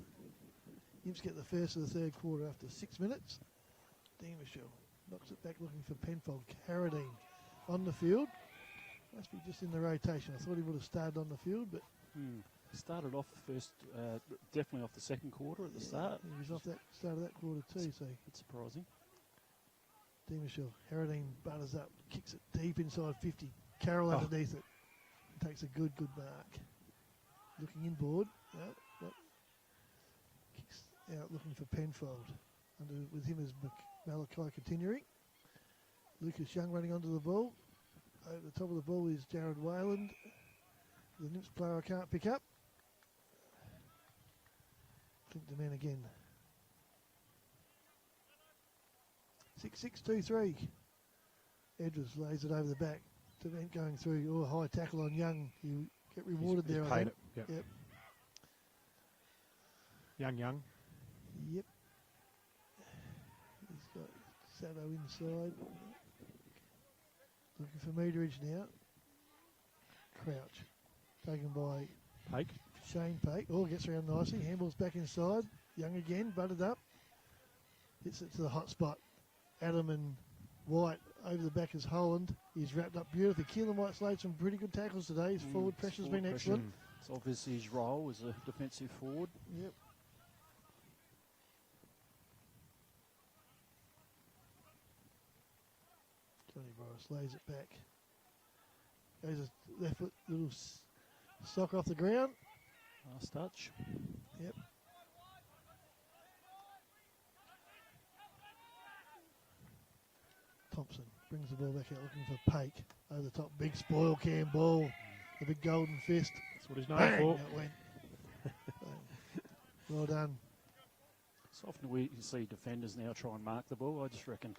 Imps get the first of the third quarter after 6 minutes. Dean Michelle knocks it back looking for Penfold. Carradine on the field. Must be just in the rotation. I thought he would have started on the field, but... Started off the first, definitely off the second quarter at the start. He was off that start of that quarter too, so... It's surprising. Dean Michelle. Carradine butters up, kicks it deep inside 50. Carroll underneath it. Takes a good mark. Looking inboard. Kicks out looking for Penfold. With him as Malachi continuing. Lucas Young running onto the ball. Over the top of the ball is Jared Wayland. The Nymphs player I can't pick up. Clint Dement again. 6-6-2-3. Edwards lays it over the back. Dement going through. Oh, high tackle on Young. You get rewarded there, I think. Yep. Young. Yep. He's got Sado inside. Looking for meterage now. Crouch. Taken by Pake. Shane Pake. Oh, gets around nicely. Handball's back inside. Young again, butted up. Hits it to the hot spot. Adam and White over the back is Holland. He's wrapped up beautifully. Keelan White's laid some pretty good tackles today. His forward pressure's been excellent. It's obviously his role as a defensive forward. Yep. Johnny Boris lays it back. Goes a left foot little Sock off the ground. Last touch. Yep. Thompson brings the ball back out looking for Pake. Over the top, big spoil cam ball. The big golden fist. That's what he's known Bang, for. that went. Well done. It's often we see defenders now try and mark the ball. I just reckon,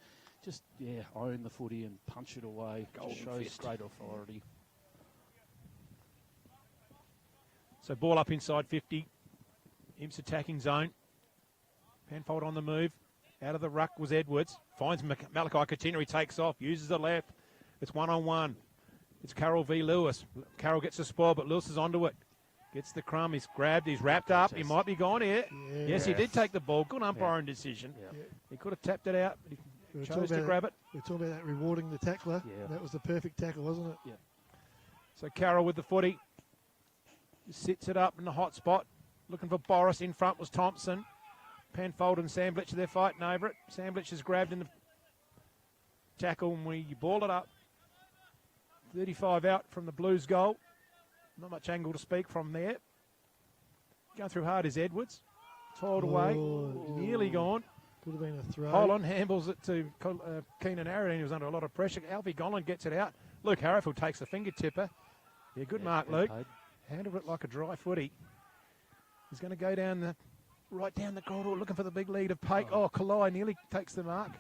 own the footy and punch it away. Just shows great authority. So ball up inside 50. Imps attacking zone. Penfold on the move. Out of the ruck was Edwards. Finds Malachi Katina. He takes off. Uses the left. It's one-on-one. It's Carroll v. Lewis. Carroll gets the spoil, but Lewis is onto it. Gets the crumb. He's grabbed. He's wrapped up. He might be gone here. Yeah. Yes, he did take the ball. Good umpiring decision. Yeah. He could have tapped it out, but We he were chose to talking grab it. We're talking about that rewarding the tackler. Yeah. That was the perfect tackle, wasn't it? Yeah. So Carroll with the footy. Sits it up in the hot spot. Looking for Boris. In front was Thompson. Penfold and Sandblitch, they're fighting over it. Sandblitch is grabbed in the tackle and we ball it up. 35 out from the Blues goal. Not much angle to speak from there. Going through hard is Edwards. Toiled away. Nearly gone. Could have been a throw. Holland handles it to Keenan Arradine, who was under a lot of pressure. Alfie Gollan gets it out. Luke Harrowfield takes the finger tipper. Yeah, good mark, Luke. Handled it like a dry footy. He's going to go down right down the corridor looking for the big lead of Pake. Oh, Kalai nearly takes the mark.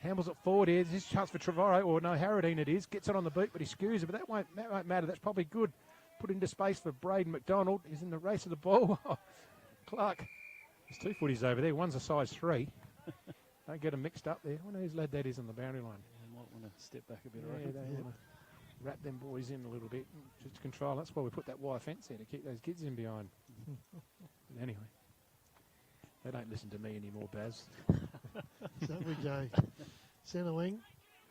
Hambles it forward here. There's his chance for Trevorrow, or no, Harradine it is. Gets it on the boot, but he skews it. But that won't matter. That's probably good. Put into space for Braden McDonald. He's in the race of the ball. Clark. There's two footies over there. One's a size 3. Don't get them mixed up there. I wonder whose lad that is on the boundary line. They might want to step back a bit, I Yeah, reckon. they want to wrap them boys in a little bit just to control. That's why we put that wire fence there, to keep those kids in behind. But anyway, they don't listen to me anymore, Baz. So we go. Centre wing.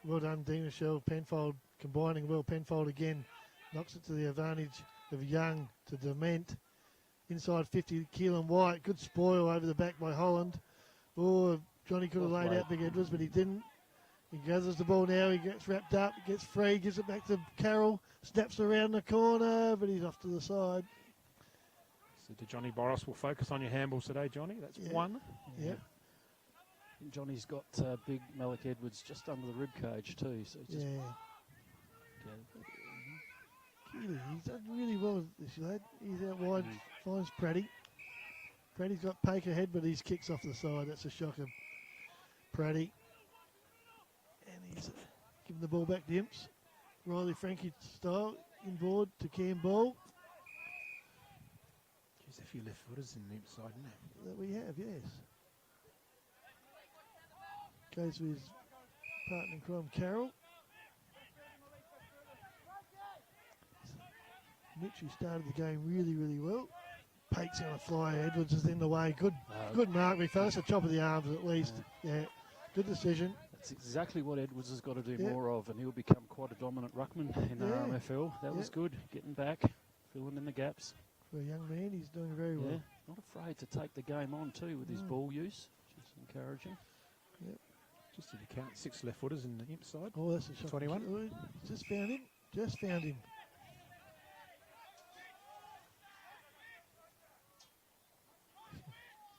Well done, Dean Michelle. Penfold combining well. Penfold again knocks it to the advantage of Young to Dement. Inside 50, Keelan White. Good spoil over the back by Holland. Oh, Johnny could have laid out Big Edwards, but he didn't. He gathers the ball now. He gets wrapped up, gets free, gives it back to Carroll. Snaps around the corner, but he's off to the side. So Johnny Boris will focus on your handballs today, Johnny. That's one. Yeah. And Johnny's got big Malik Edwards just under the rib cage too. So it's just Keely, he's done really well with this lad. He's out wide, finds Praddy. Praddy's got Pake ahead, but he's kicks off the side. That's a shocker. Praddy. And he's giving the ball back to Imps. Riley Frankie style inboard to Cam Ball. There's a few left footers in the inside, isn't there? That we have, yes. Goes with his partner in crime, Carroll. Mitch, who started the game really, really well. Pake's going to fly. Edwards is in the way. Good mark. We fell. That's a chop of the arms at least. Yeah. Good decision. That's exactly what Edwards has got to do more of, and he'll become quite a dominant ruckman in the RMFL. That was good. Getting back, filling in the gaps. For a young man, he's doing very well. Not afraid to take the game on too with his ball use, which is encouraging. Yep. Just did you count 6 left footers in the imp side? Oh, that's a shot. 21. Oh, just found him. Just found him.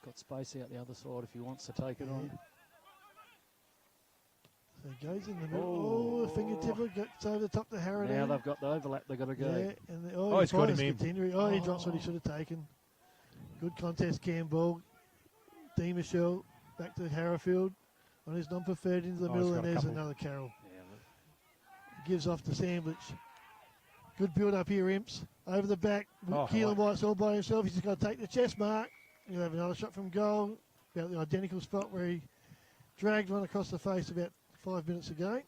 Got space out the other side if he wants to take it on. So he goes in the middle. Oh, a fingertip gets over the top to Harradine. Now they've got the overlap they've got to go. Yeah, and he's got him in. He drops what he should have taken. Good contest, Campbell. D. Michelle back to Harrowfield on his non-preferred into the middle, and there's another Carroll. Gives off to Sandwich. Good build up here, Imps. Over the back, Keelan White's all by himself. He's just got to take the chest mark. He'll have another shot from goal. About the identical spot where he dragged one across the face about 5 minutes ago.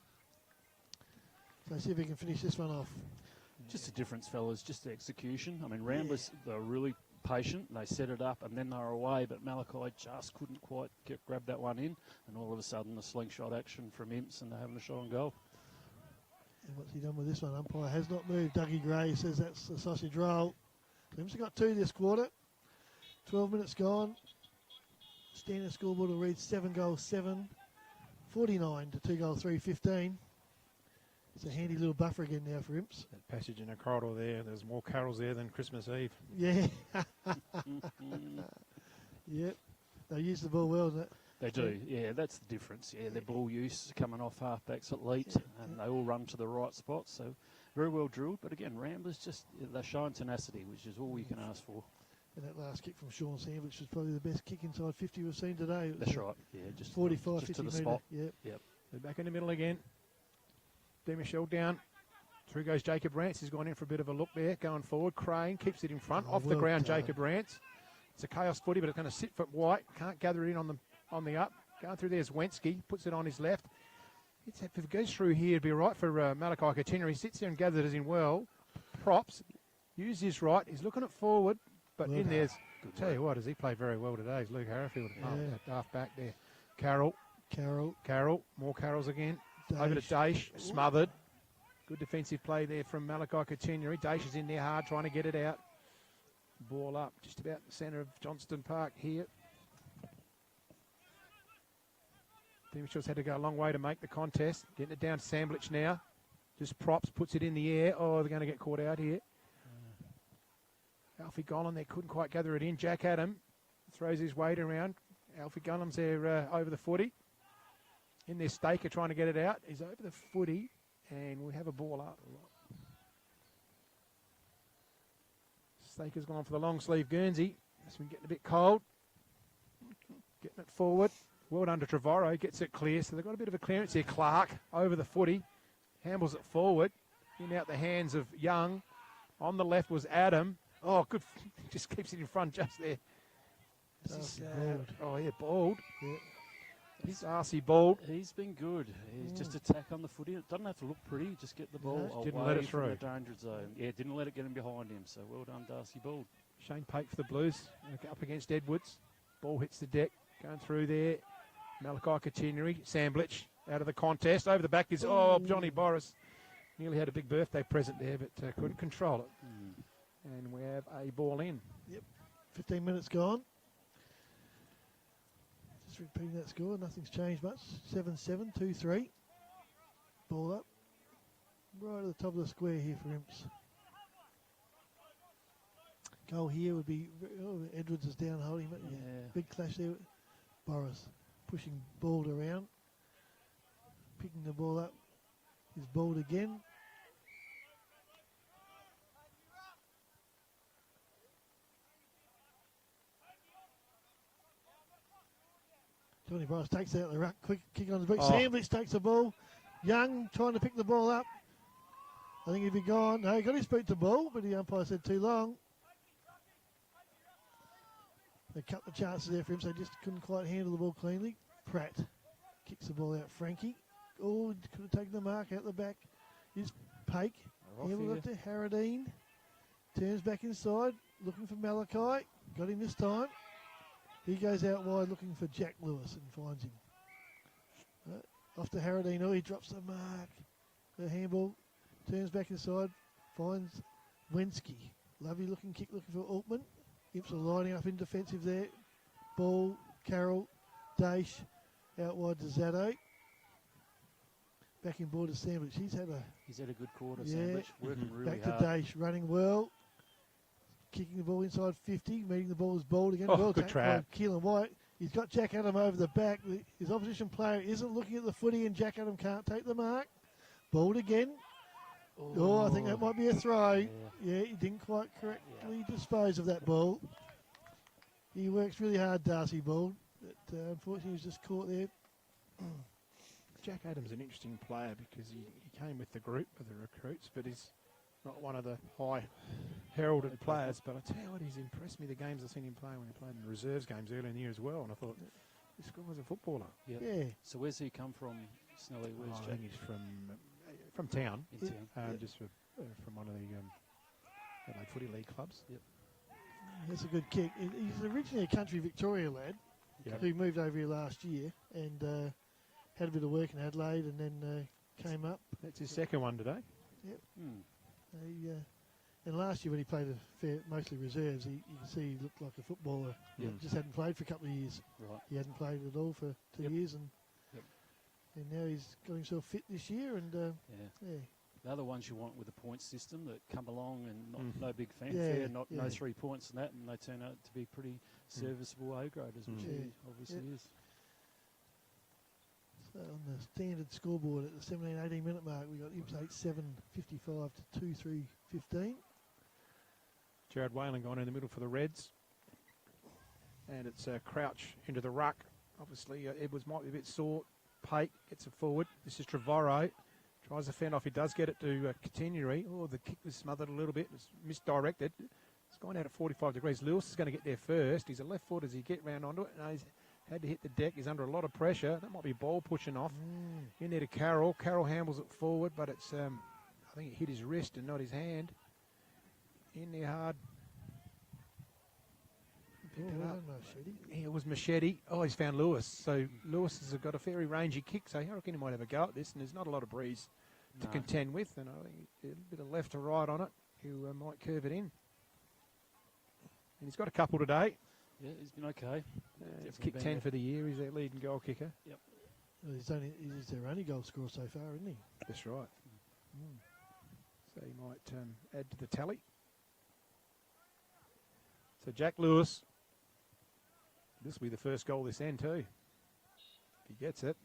So see if he can finish this one off. Just the difference, fellas, just the execution. I mean, Ramblers, they were really patient. They set it up and then they were away, but Malachi just couldn't quite grab that one in. And all of a sudden, the slingshot action from Imps and they're having a shot on goal. And what's he done with this one? Umpire has not moved. Dougie Gray says that's the sausage roll. Imps have got 2 this quarter. 12 minutes gone. Standard scoreboard will read 7 goals 7. 49 to 2 goals 3, 15. It's a handy little buffer again now for Imps. That passage in the corridor there, there's more carols there than Christmas Eve. Yeah. Yep. They use the ball well, isn't it? They do, yeah, that's the difference. Yeah, their ball use coming off halfbacks at lead, and they all run to the right spot, so very well drilled. But again, Ramblers just, they're showing tenacity, which is all you can ask for. And that last kick from Sean Sandwich was probably the best kick inside 50 we've seen today. That's right, yeah, just 45, just 50 to the metre. spot. Yep. They're back in the middle again. Michelle down. Through goes Jacob Rance. He's gone in for a bit of a look there. Going forward. Crane keeps it in front. Off the ground, Jacob Rance. It's a chaos footy, but it's going to sit for White. Can't gather it in on the up. Going through there's Wensky. Puts it on his left. If it goes through here, it'd be right for Malachi Katina. He sits there and gathers it in well. Props. Use his right. He's looking it forward. But in there's... Tell you what, does he play very well today? Is Luke Harrowfield. Yeah. Oh, that half back there. Carroll. More Carrolls again. Over to Daesh, smothered. Good defensive play there from Malachi Katina. Daesh is in there hard, trying to get it out. Ball up, just about the centre of Johnston Park here. Demishel's had to go a long way to make the contest. Getting it down to Samblich now. Just props, puts it in the air. Oh, they're going to get caught out here. Alfie Gollan there couldn't quite gather it in. Jack Adam throws his weight around. Alfie Gollan's there over the footy. In there, Staker trying to get it out. He's over the footy, and we have a ball up. Staker's gone for the long sleeve Guernsey. This one getting a bit cold. Getting it forward. Well done to Trevorrow. Gets it clear. So they've got a bit of a clearance here. Clark over the footy. Handles it forward. In out the hands of Young. On the left was Adam. Oh, good. Just keeps it in front just there. Bald. Yeah. He's Darcy Bald. He's been good. He's just attack on the footy. It doesn't have to look pretty. Just get the ball away didn't let it through from the danger zone. Yeah, didn't let it get him behind him. So well done, Darcy Bald. Shane Pate for the Blues. Up against Edwards. Ball hits the deck. Going through there. Malachi Katineri. Samblich out of the contest. Over the back is, Johnny Boris. Nearly had a big birthday present there, but couldn't control it. And we have a ball in. Yep. 15 minutes gone. Just repeating that score. Nothing's changed much. 7-7, 2-3. Ball up. Right at the top of the square here for Imps. Goal here would be... Edwards is down holding it. Yeah. Big clash there. Boris pushing Bald around. Picking the ball up. Is Bald again. Johnny Boris takes it out the ruck, quick kick on his beat. Sandwich takes the ball. Young trying to pick the ball up. I think he'd be gone. No, he got his feet to the ball, but the umpire said too long. They cut the chances there for him, so he just couldn't quite handle the ball cleanly. Pratt kicks the ball out. Frankie. Oh, could have taken the mark out the back. Is Pake. Here we got to Harradine. Turns back inside, looking for Malachi. Got him this time. He goes out wide looking for Jack Lewis and finds him. Off to Harradine. Oh, he drops the mark. The handball turns back inside, finds Wensky. Lovely looking kick looking for Altman. Imps are lining up in defensive there. Ball, Carroll, Daesh, out wide to Zaddo. Back in board to Sandwich. He's had a good quarter, Sandwich. Working really hard. Back to Daesh, running well. Kicking the ball inside 50, meeting the ball as Bald again. Well good trap. Keelan White. He's got Jack Adam over the back. His opposition player isn't looking at the footy, and Jack Adam can't take the mark. Bald again. I think that might be a throw. Yeah, he didn't quite correctly dispose of that ball. He works really hard, Darcy Bald, but unfortunately he was just caught there. Jack Adams an interesting player because he came with the group of the recruits, but he's not one of the high heralded players. But I tell you what, he's impressed me the games I've seen him play when he played in the reserves games earlier in the year as well. And I thought, this guy was a footballer. Yep. Yeah. So where's he come from, Snelly? Where's Jack? I think he's from town. Just from one of the Adelaide Footy League clubs. Yep. That's a good kick. He's originally a country Victoria lad who moved over here last year and had a bit of work in Adelaide and then came up. That's his second one today. Yep. And last year when he played mostly reserves, you can see he looked like a footballer. Just hadn't played for a couple of years. Right. He hadn't played at all for 2 years, and And now he's got himself fit this year, and yeah. The other ones you want with the point system that come along and no big fanfare, no 3 points and that, and they turn out to be pretty serviceable A-graders, which he obviously is. So on the standard scoreboard at the 17-18 minute mark, we got Imps 8-7-55 to 2-3-15. Jared Whalen gone in the middle for the Reds. And it's Crouch into the ruck. Obviously, Edwards might be a bit sore. Pate gets it forward. This is Trevorrow. Tries to fend off. He does get it to Continuary. Oh, the kick was smothered a little bit. It's misdirected. It's gone out at 45 degrees. Lewis is going to get there first. He's a left foot as he get round onto it. No, he's had to hit the deck. He's under a lot of pressure. That might be ball pushing off. In there to Carroll. Carroll handles it forward, but it's I think it hit his wrist and not his hand. In there hard. Picked it up. Yeah, it was Machete. Oh, he's found Lewis. So Lewis has got a very rangy kick, so I reckon he might have a go at this, and there's not a lot of breeze to contend with, and I think a bit of left to right on it. He might curve it in. And he's got a couple today. Yeah, he's been okay. He's kicked 10 for the year. He's their leading goal kicker. Yep. Well, he's their only goal scorer so far, isn't he? That's right. So he might add to the tally. So Jack Lewis. This will be the first goal this end too. If he gets it.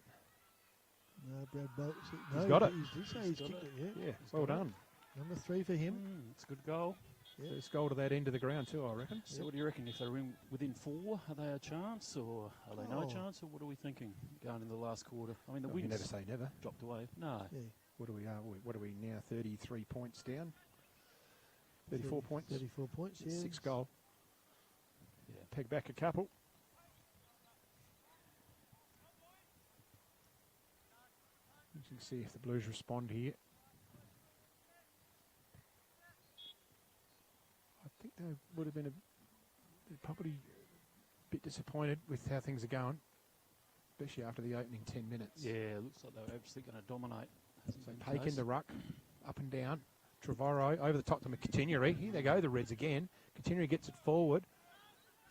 No, Brad Bolt. He's got it. He's kicked it, Yeah, well done. Number 3 for him. It's a good goal. First goal to that end of the ground too, I reckon. So what do you reckon? If they're within 4, are they a chance, or are they no chance, or what are we thinking going into the last quarter? I mean, the wins you never say never. dropped away. No. Yeah. What are we now? 33 points down. 34 points. 34 points. Yeah. 6 goal. Yeah. Peg back a couple. You can see if the Blues respond here. I think they would have been probably a bit disappointed with how things are going, especially after the opening 10 minutes. Yeah, it looks like they're absolutely going to dominate. So Pake in the ruck, up and down. Trevorrow over the top to Continuary. Here they go, the Reds again. Continuary gets it forward.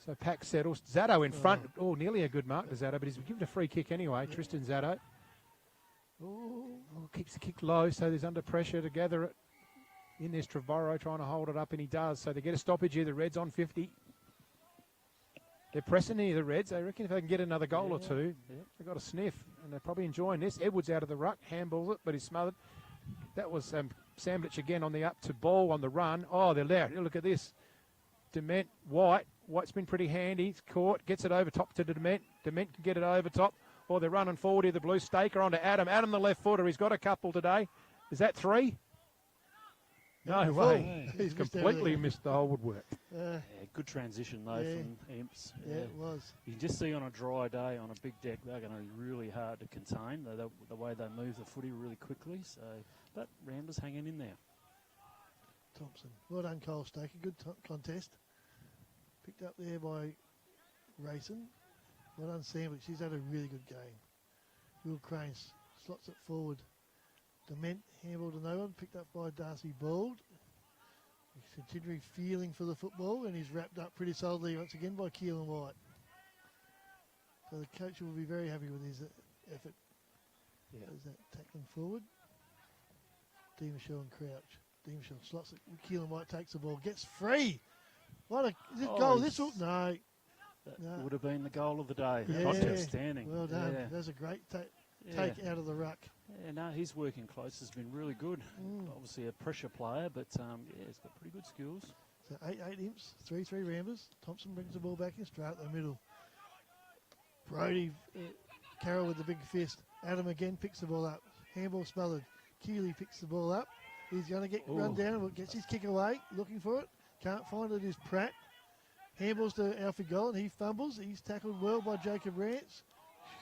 So Pack settles. Zatto in front. Oh, nearly a good mark to Zatto, but he's given a free kick anyway. Yeah. Tristan Zatto. Keeps the kick low, so there's under pressure to gather it. In there's Trevorrow trying to hold it up, and he does. So they get a stoppage here. The Reds on 50. They're pressing here, the Reds. I reckon if they can get another goal or two, they've got a sniff, and they're probably enjoying this. Edwards out of the ruck, handballs it, but he's smothered. That was Sandwich again on the up to ball on the run. Oh, they're there. Look at this. Dement, White. White's been pretty handy. He's caught, gets it over top to Dement. Dement can get it over top. Oh, they're running forward here. The Blue Staker onto Adam. Adam, the left footer. He's got a couple today. Is that 3? No way. He's completely missed the whole woodwork. Good transition, though, from Imps. Yeah, it was. You can just see on a dry day, on a big deck, they're going to be really hard to contain, the way they move the footy really quickly. So, but Ramblers hanging in there. Thompson. Well done, Cole Staker. Good contest. Picked up there by Rayson. Well done, Sandwich. He's had a really good game. Will Crane slots it forward. Dement, handball to no one. Picked up by Darcy Bald. He's continually feeling for the football, and he's wrapped up pretty solidly once again by Keelan White. So the coach will be very happy with his effort. Yeah. There's that tackling forward. D. Michelle and Crouch. D. Michelle slots it. Keelan White takes the ball. Gets free. What a goal. This will... No. That would have been the goal of the day. Yeah. Outstanding. Well done. Yeah. That's a great take out of the ruck. Yeah, no, his working close has been really good. Obviously a pressure player, but he's got pretty good skills. So 8 Imps, 3-3 Ramblers. Thompson brings the ball back in straight up the middle. Brody, Carroll with the big fist. Adam again picks the ball up. Handball smothered. Keeley picks the ball up. He's going to get run down, but gets his kick away. Looking for it. Can't find it is Pratt. Handballs to Alfie Gollan. He fumbles. He's tackled well by Jacob Rance.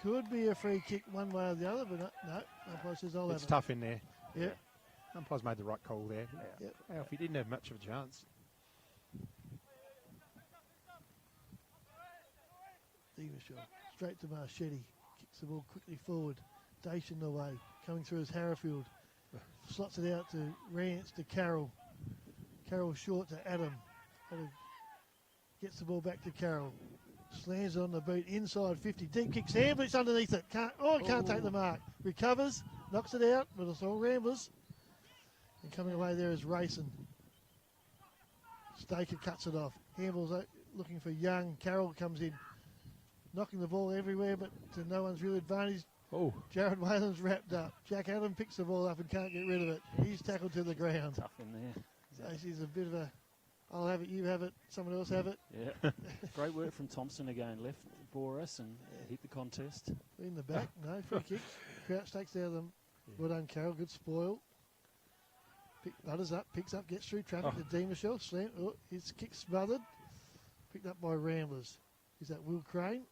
Could be a free kick one way or the other, but no. Umpire says I'll have it. It's tough in there. Yeah. Umpire's made the right call there. Yep. Alfie didn't have much of a chance. Devershaw. Straight to Marchetti. Kicks the ball quickly forward. Dacian away. Coming through is Harrowfield. Slots it out to Rance to Carroll. Carroll short to Adam. Adam gets the ball back to Carroll. Slams on the boot, inside 50. Deep kick, Sandwich underneath it. Can't take the mark. Recovers, knocks it out, but it's all Ramblers. And coming away there is Racing. Staker cuts it off. Handball's looking for Young. Carroll comes in, knocking the ball everywhere, but to no one's real advantage. Oh, Jared Whalen's wrapped up. Jack Adam picks the ball up and can't get rid of it. He's tackled to the ground. Tough in there. So she's a bit of a, I'll have it, you have it, someone else have it. Yeah. Great work from Thompson again. Left for us and hit the contest. In the back, no, free kick. Crouch takes out them. Well done, Carroll. Good spoil. Butters up, picks up, gets through traffic to D. Michelle. Slam. Oh, his kick smothered. Picked up by Ramblers. Is that Will Crane?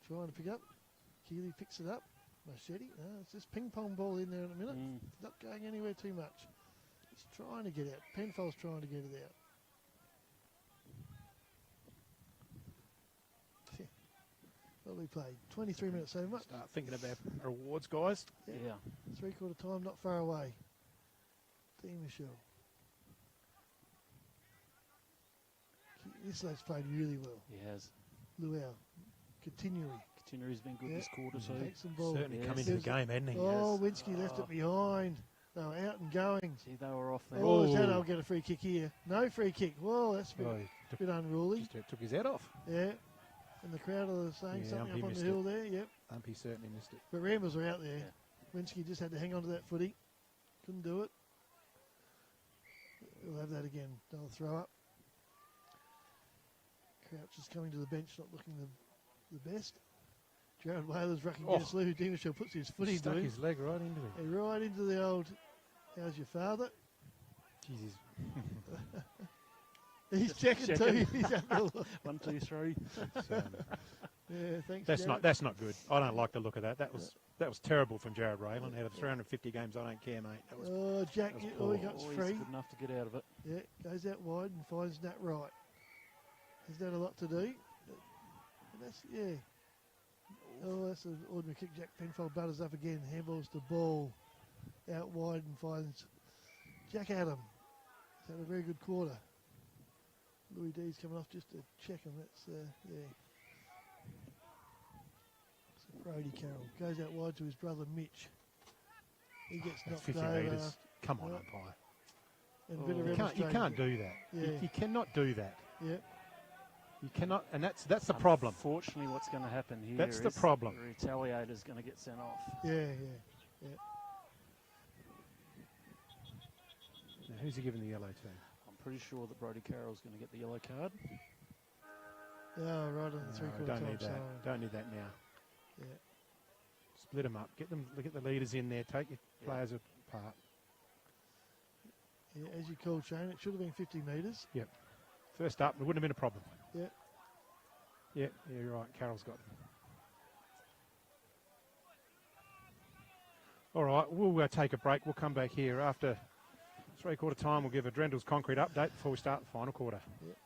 Trying to pick up. Keeley picks it up. Machete. No, it's this ping pong ball in there in a minute. Not going anywhere too much. It's trying to get out. Penfold's trying to get it out. What we played? 23 minutes so much. start thinking about our awards, guys. Yeah. 3/4 time, not far away. D. Michelle. This lad's played really well. He has. Luau. Continually. Continue's been good this quarter, so Takes some ball. Certainly come into the game, hasn't he? Oh, Winsky left it behind. They were out and going. See, they were off there. Oh, I'll get a free kick here. No free kick. Whoa, that's a bit unruly. Just took his head off. Yeah. And the crowd are saying something up on the hill there. Yep. Umpy certainly missed it. But Ramblers were out there. Winsky just had to hang on to that footy. Couldn't do it. We'll have that again. They'll throw up. Crouch is coming to the bench, not looking the best. Jared Whaler's rucking against Lou. Demishaw puts his foot into Stuck him. his leg right into him. Yeah, right into the old, how's your father? Jesus. He's checking too. He's having a look. 1, 2, 3. Yeah, thanks, That's Jared. that's not good. I don't like the look of that. That was terrible from Jared Raylan. Out of 350 games, I don't care, mate. That was, Jack, that was all he poor. got's He's free. good enough to get out of it. Yeah, goes out wide and finds Nat right. Has that a lot to do? And that's, yeah. Oh, that's an ordinary kick. Jack Penfold butters up again. Handballs the ball out wide and finds Jack Adam. He's had a very good quarter. Louis D's coming off just to check him. That's, yeah. So Brody Carroll goes out wide to his brother Mitch. He gets knocked 50 over. metres. Come on, umpire. And a bit of You can't do that. Yeah. You cannot do that. Yeah. You cannot, and that's the problem. Unfortunately, what's going to happen here That's the is problem. The retaliator's going to get sent off. Yeah. Now, who's he giving the yellow to? I'm pretty sure that Brody Carroll's going to get the yellow card. Oh, right on the three-quarter don't time. need that. Sorry. Don't need that now. Yeah. Split them up. Get the leaders in there. Take your players apart. Yeah, as you called, Shane, it should have been 50 metres. Yep. First up, it wouldn't have been a problem. Yeah. Yeah, you're right. Carroll's got them. All right, we'll take a break. We'll come back here after 3/4 time. We'll give a Drendel's concrete update before we start the final quarter. Yep.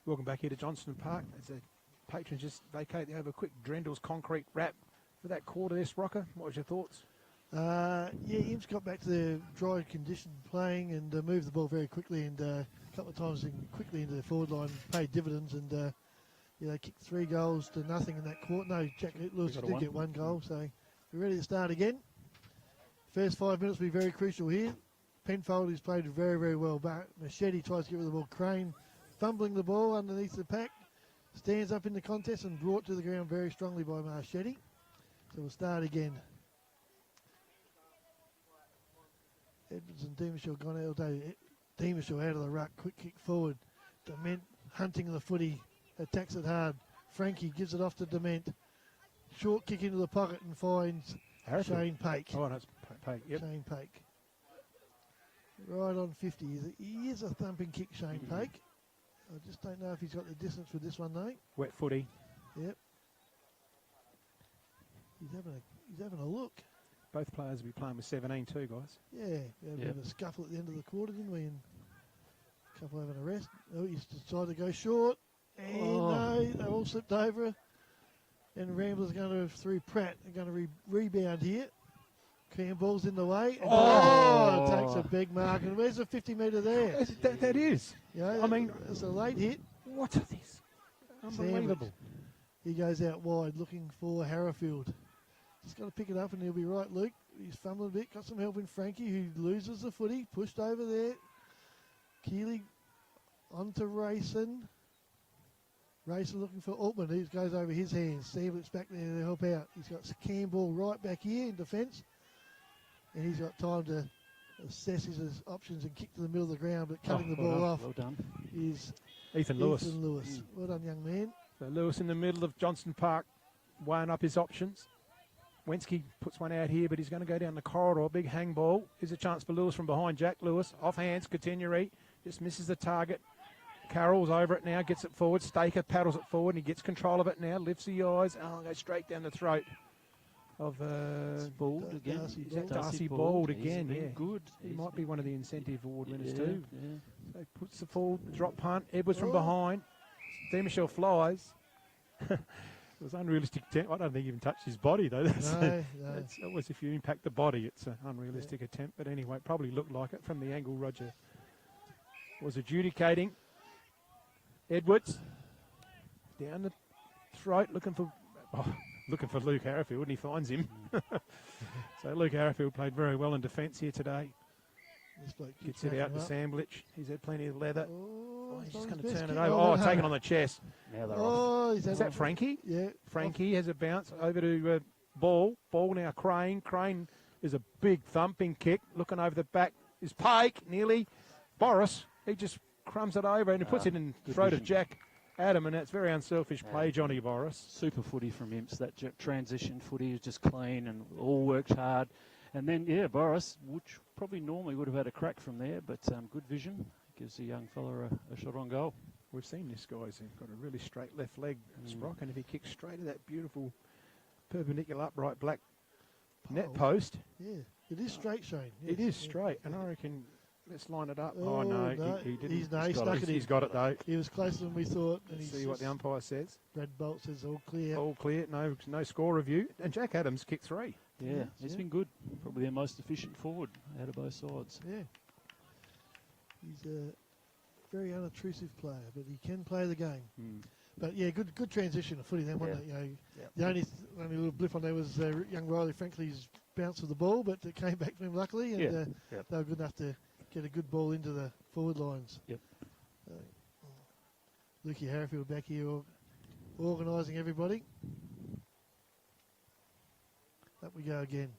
Welcome back here to Johnston Park. As the patrons just vacate, they have a quick Drendel's concrete wrap for that quarter there, Sprocker. What was your thoughts? Yeah, Imps got back to their dry condition playing and moved the ball very quickly and a couple of times quickly into the forward line, paid dividends and they kicked 3 goals to nothing in that quarter. No, Jack Lewis did get 1 goal, so we're ready to start again. First 5 minutes will be very crucial here. Penfold has played very, very well, but Machete tries to get rid of the ball. Crane fumbling the ball underneath the pack, stands up in the contest and brought to the ground very strongly by Machete. So we'll start again. Edwards and Demishaw gone out. Demishaw out of the ruck, quick kick forward. Dement hunting the footy, attacks it hard. Frankie gives it off to Dement. Short kick into the pocket and finds Shane Pake. Oh, no, it's Pake, yep. Shane Pake. Right on 50. He is a thumping kick, Shane Pake. I just don't know if he's got the distance with this one, though. Wet footy. Yep. He's having a look. Both players will be playing with 17 too, guys. Yeah, we had a bit of a scuffle at the end of the quarter, didn't we? And a couple having a rest. Oh, he's decided to go short. And no, they all slipped over. And Ramblers are going to, through Pratt, they're going to rebound here. Campbell's in the way. And takes a big mark. And where's the 50 metre there? That is. Yeah, I mean, it's a late hit. What is this? Unbelievable. He goes out wide looking for Harrowfield. Just got to pick it up and he'll be right, Luke. He's fumbling a bit. Got some help in Frankie, who loses the footy. Pushed over there. Keeley onto Rayson. Rayson looking for Altman. He goes over his hands. Sandwich back there to help out. He's got Campbell right back here in defence. And he's got time to assess his options and kick to the middle of the ground, but cutting the ball off is Ethan Lewis. Well done, young man. So Lewis in the middle of Johnston Park, weighing up his options. Wensky puts one out here, but he's going to go down the corridor. Big hang ball. Here's a chance for Lewis from behind. Jack Lewis, off hands, Continuary, just misses the target. Carroll's over it now, gets it forward. Staker paddles it forward, and he gets control of it now. Lifts the eyes, goes straight down the throat of Bald again. Darcy Bald again. He's yeah, good. He might be one of the incentive award winners Yeah, too. yeah. So he puts the full drop punt. Edwards from behind. Michelle flies. It was unrealistic attempt. I don't think he even touched his body though. That was if you impact the body, it's an unrealistic attempt. But anyway, it probably looked like it from the angle Roger was adjudicating. Edwards down the throat, looking for Luke Harrowfield, and he finds him. So Luke Harrowfield played very well in defence here today. Gets it out to Samblich. He's had plenty of leather. He's just going to turn it over. Taken on the chest. Now they're off. Is that Frankie? Yeah. Frankie has a bounce over to Ball. Ball now Crane. Crane is a big thumping kick. Looking over the back is Pike, nearly. Boris, he just crumbs it over and he puts it in the throat of Jack Adam, and that's very unselfish play, Johnny Boris. Super footy from Imps. That transition footy is just clean and all worked hard. And then, Boris, which probably normally would have had a crack from there, but good vision. Gives the young fella a shot on goal. We've seen this guy's got a really straight left leg, Sprock, and if he kicks straight at that beautiful perpendicular upright black net post. Yeah, it is straight, Shane. Yes, it is straight, and I reckon let's line it up. No, he didn't. He's got it though. He was closer than we thought. And See what the umpire says. Brad Bolt says all clear. All clear, no score review. And Jack Adams kicked 3. Yeah, he's been good. Probably their most efficient forward out of both sides. Yeah. He's a very unobtrusive player, but he can play the game. But yeah, good transition of footy then, wasn't it? The only little blip on there was young Riley Frankly's bounce of the ball, but it came back to him luckily, and they were good enough to get a good ball into the forward lines. Yep. Lukey Harrowfield back here organising everybody. Up we go again.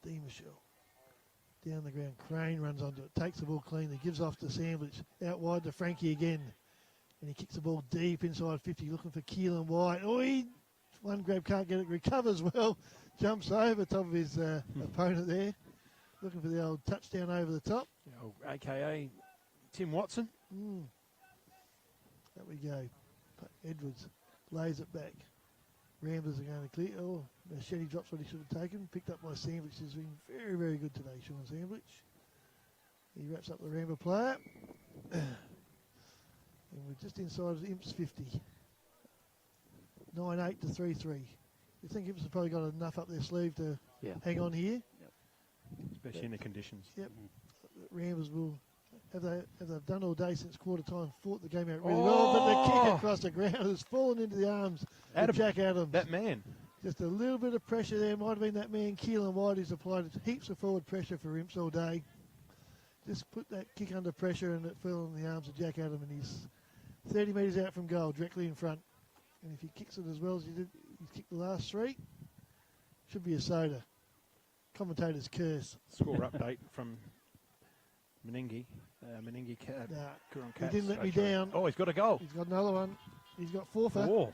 D. Michelle. Down the ground. Crane runs onto it. Takes the ball cleanly. Gives off to Sandwich. Out wide to Frankie again. And he kicks the ball deep inside 50. Looking for Keelan White. One grab, can't get it. Recovers well. Jumps over top of his opponent there. Looking for the old touchdown over the top. AKA Tim Watson. Up we go. Edwards lays it back. Ramblers are going to clear. Machete drops what he should have taken. Picked up by Sandwich. Has been very, very good today, Sean Sandwich. He wraps up the Rambler player. And we're just inside of Imps 50. 9-8 to 3-3. You think Imps have probably got enough up their sleeve to hang on here? Especially in the conditions. Yep. Ramblers will, have they've done all day since quarter time, fought the game out really well, but the kick across the ground has fallen into the arms of Jack Adams. That man. Just a little bit of pressure there. Might have been that man, Keelan White, who's applied heaps of forward pressure for Imps all day. Just put that kick under pressure and it fell in the arms of Jack Adams, and he's 30 metres out from goal, directly in front. And if he kicks it as well as he did, he's kicked the last three, should be a soda. Commentator's curse. Score update from Meningi. He didn't let me down. Oh, he's got a goal. He's got another one. He's got 4 for. 4.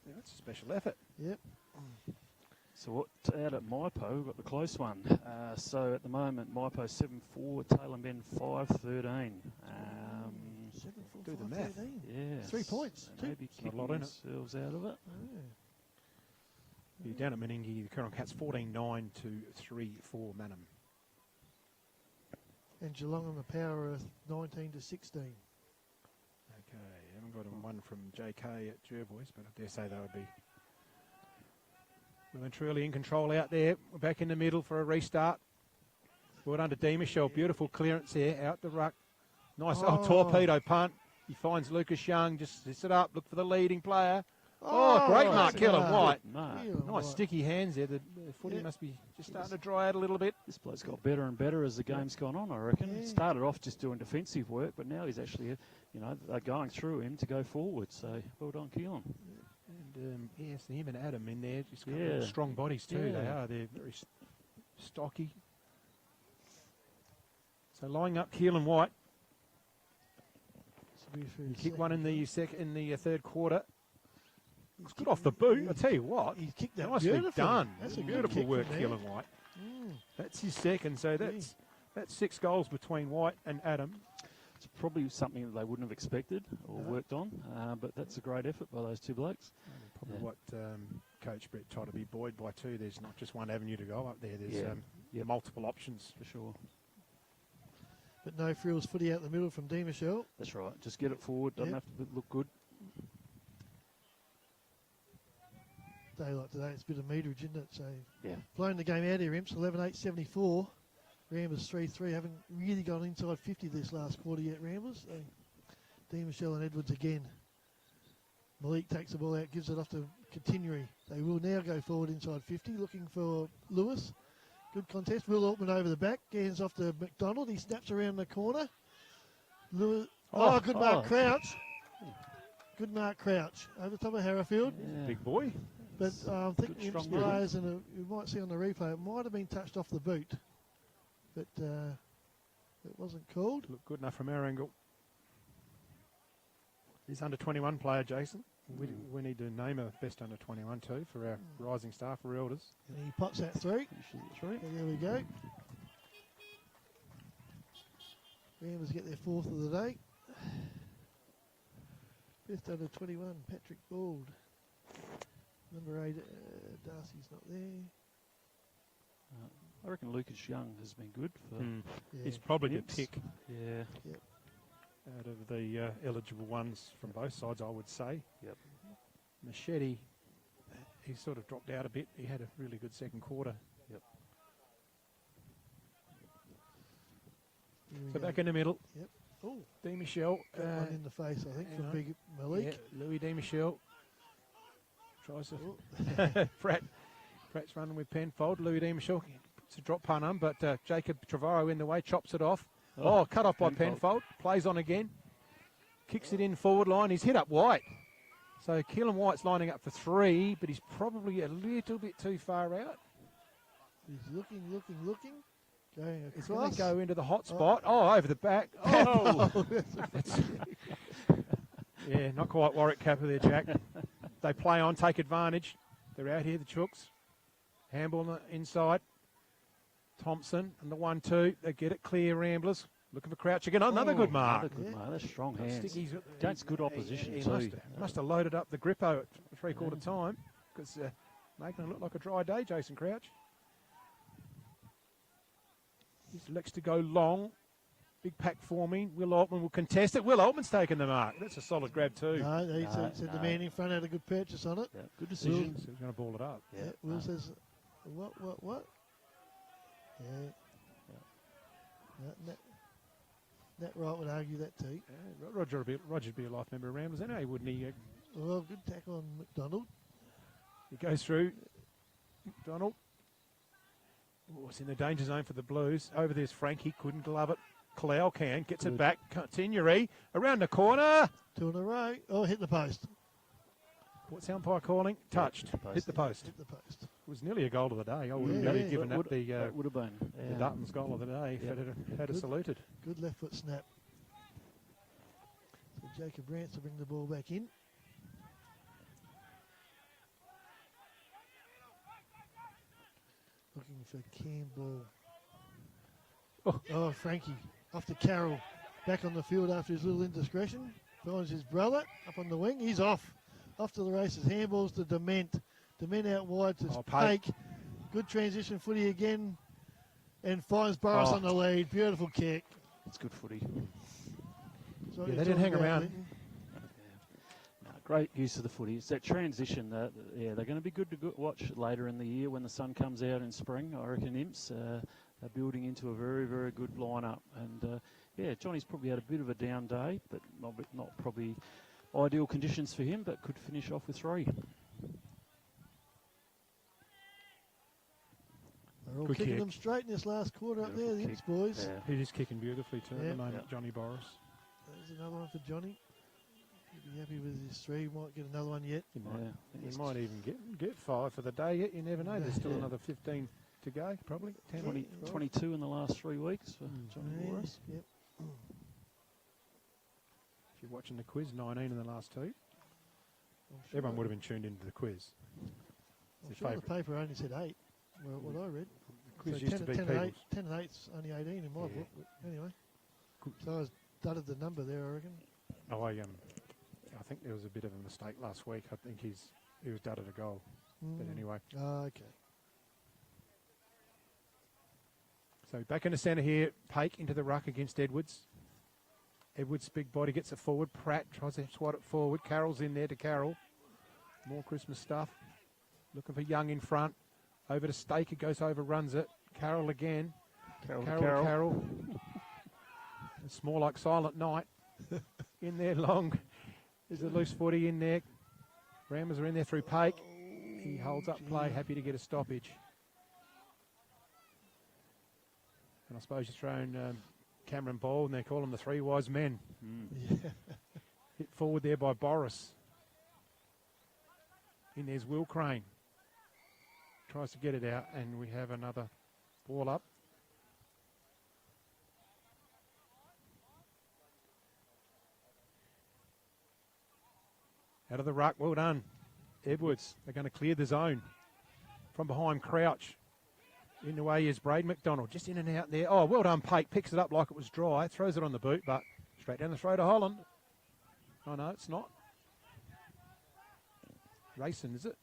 Yeah, that's a special effort. Yep. So what out at Maipo, we've got the close one. So at the moment, Maipo 7-4, Taylor Bend 5-13. Do the math. Yeah. 3 points. So maybe kicking themselves out of it. You're down at Meningi, the Coorong Cats 14-9 to 3-4 Manham. And Geelong on the power of 19 to 16. Okay, haven't got one from JK at Jervois, but I dare say they would be well and truly in control out there. We're back in the middle for a restart. Well under D. Michelle, beautiful clearance there, out the ruck. Nice torpedo punt. He finds Lucas Young, just sets it up, look for the leading player. Great mark, Keelan White. Nice sticky hands there. The footy must be just starting to dry out a little bit. This bloke's got better and better as the game's gone on, I reckon. It started off just doing defensive work, but now he's actually, they're going through him to go forward. So well done, Keelan. And yes, him and Adam in there, just got strong bodies too. They are. They're very stocky. So lining up Keelan White. He kicked one in the third quarter. It's good off the boot. I tell you what, he kicked that nicely done. That's a beautiful work, Keelan White. That's his second. So that's 6 goals between White and Adam. It's probably something that they wouldn't have expected or worked on, but that's a great effort by those two blokes. Probably what Coach Brett tried to be buoyed by too. There's not just one avenue to go up there. There's multiple options for sure. But no frills footy out the middle from D. Michelle. That's right. Just get it forward. Doesn't have to look good. Day like today, it's a bit of meterage, isn't it? So blowing the game out here, Imps 11-8-74. Ramblers 3-3. Haven't really gone inside 50 this last quarter yet, Ramblers. D. Michelle and Edwards again. Malik takes the ball out, gives it off to Continuary. They will now go forward inside 50, looking for Lewis. Good contest. Will Altman over the back. Hands off to McDonald. He snaps around the corner. Lewis. Good mark, Crouch. Good mark, Crouch. Over top of Harrowfield. Yeah. Big boy. But I think the Imps players, and you might see on the replay, it might have been touched off the boot. But it wasn't called. Looked good enough from our angle. He's under 21 player, Jason. We need to name a best under 21 too for our rising star for elders. And he pots that 3. And there we go. Ramblers get their 4th of the day. Best under 21, Patrick Bald. Number 8, Darcy's not there. I reckon Lucas Young has been good. He's probably the pick. Yeah. Yep. Out of the eligible ones from both sides, I would say. Yep. Machete, he sort of dropped out a bit. He had a really good second quarter. Yep. So back in the middle. Yep. Oh, D. Michelle. one in the face, I think, from Big Malik. Yeah, Louis D. Michelle tries to. Pratt's running with Penfold. Louis D. Michelle puts a drop punt on, but Jacob Trevorrow in the way, chops it off. Cut off by Penfold. Plays on again. Kicks it in forward line. He's hit up White. So Keelan White's lining up for 3, but he's probably a little bit too far out. He's looking. Going across. He's going to go into the hot spot. Over the back. Yeah, not quite Warwick Kappa there, Jack. They play on, take advantage. They're out here, the Chooks. Hamble on the inside. Thompson and the 1-2. They get it clear, Ramblers. Looking for Crouch again. Another good mark. Another good mark. That's strong hands. Against good opposition he too. Must have loaded up the grippo at 3/4 time because making it look like a dry day, Jason Crouch. He elects to go long. Big pack forming. Will Altman will contest it. Will Altman's taken the mark. That's a solid grab too. No, he said the man in front had a good purchase on it. Yeah, good decision. So he's going to ball it up. Yeah, Will says, what? Yeah. That right would argue that too. Roger'd be a life member of Ramblers anyway, wouldn't he? Well, good tackle on McDonald. He goes through. McDonald. Oh, it's in the danger zone for the Blues. Over there's Frankie. Couldn't glove it. Clow can. Gets it back. Continuary. Around the corner. 2 in a row. Oh, hit the post. What's the umpire calling? Touched. Hit the post. Hit the post. It was nearly a goal of the day. I wouldn't have given that would have been the Dutton's goal of the day if it had saluted. Good left foot snap. So Jacob Rance will bring the ball back in. Looking for Campbell. Oh, Frankie. Off to Carroll. Back on the field after his little indiscretion. Finds his brother up on the wing. He's off. Off to the races. Handballs to Dement. Dement out wide to Pake. Good transition footy again. And finds Boris on the lead. Beautiful kick. It's good footy. So they didn't hang around. No, great use of the footy. It's that transition that, they're going to be good to watch later in the year when the sun comes out in spring. I reckon Imps are building into a very, very good lineup. And, Johnny's probably had a bit of a down day, but not probably ideal conditions for him, but could finish off with 3. They're all Good kicking kick. them straight in this last quarter up there, the Imps boys. He is kicking beautifully too at the moment, Johnny Boris. There's another one for Johnny. He'll be happy with his 3. Might get another one yet. He might even get 5 for the day yet. You never know. There's still another 15 to go, probably. 10, 22 in the last 3 weeks for Johnny Boris. Yep. If you're watching the quiz, 19 in the last 2. Sure Everyone would have been tuned into the quiz. I'm sure the paper only said 8. Well, what I read. The quiz So used to be 10 people's. 10 and 8's only 18 in my book. But anyway. So I was dudded the number there, I reckon. Oh, I think there was a bit of a mistake last week. I think he was dudded a goal. But anyway. Okay. So back in the centre here. Pake into the ruck against Edwards. Edwards' big body gets it forward. Pratt tries to swat it forward. Carroll's in there to Carroll. More Christmas stuff. Looking for Young in front. Over to Staker. Goes over, runs it. Carroll again. Carroll. It's more like Silent Night. In there long. There's a loose footy in there. Ramblers are in there through Pake. He holds up play. Happy to get a stoppage. And I suppose you're throwing Cameron Ball, and they call him the 3 wise men. Yeah. Hit forward there by Boris. In there's Will Crane. Tries to get it out, and we have another ball up. Out of the ruck, well done. Edwards, they're going to clear the zone. From behind, Crouch. In the way is Braden McDonald, just in and out there. Oh, well done, Pate. Picks it up like it was dry. Throws it on the boot, but straight down the throat of Holland. Oh, no, it's not. Racing, is it?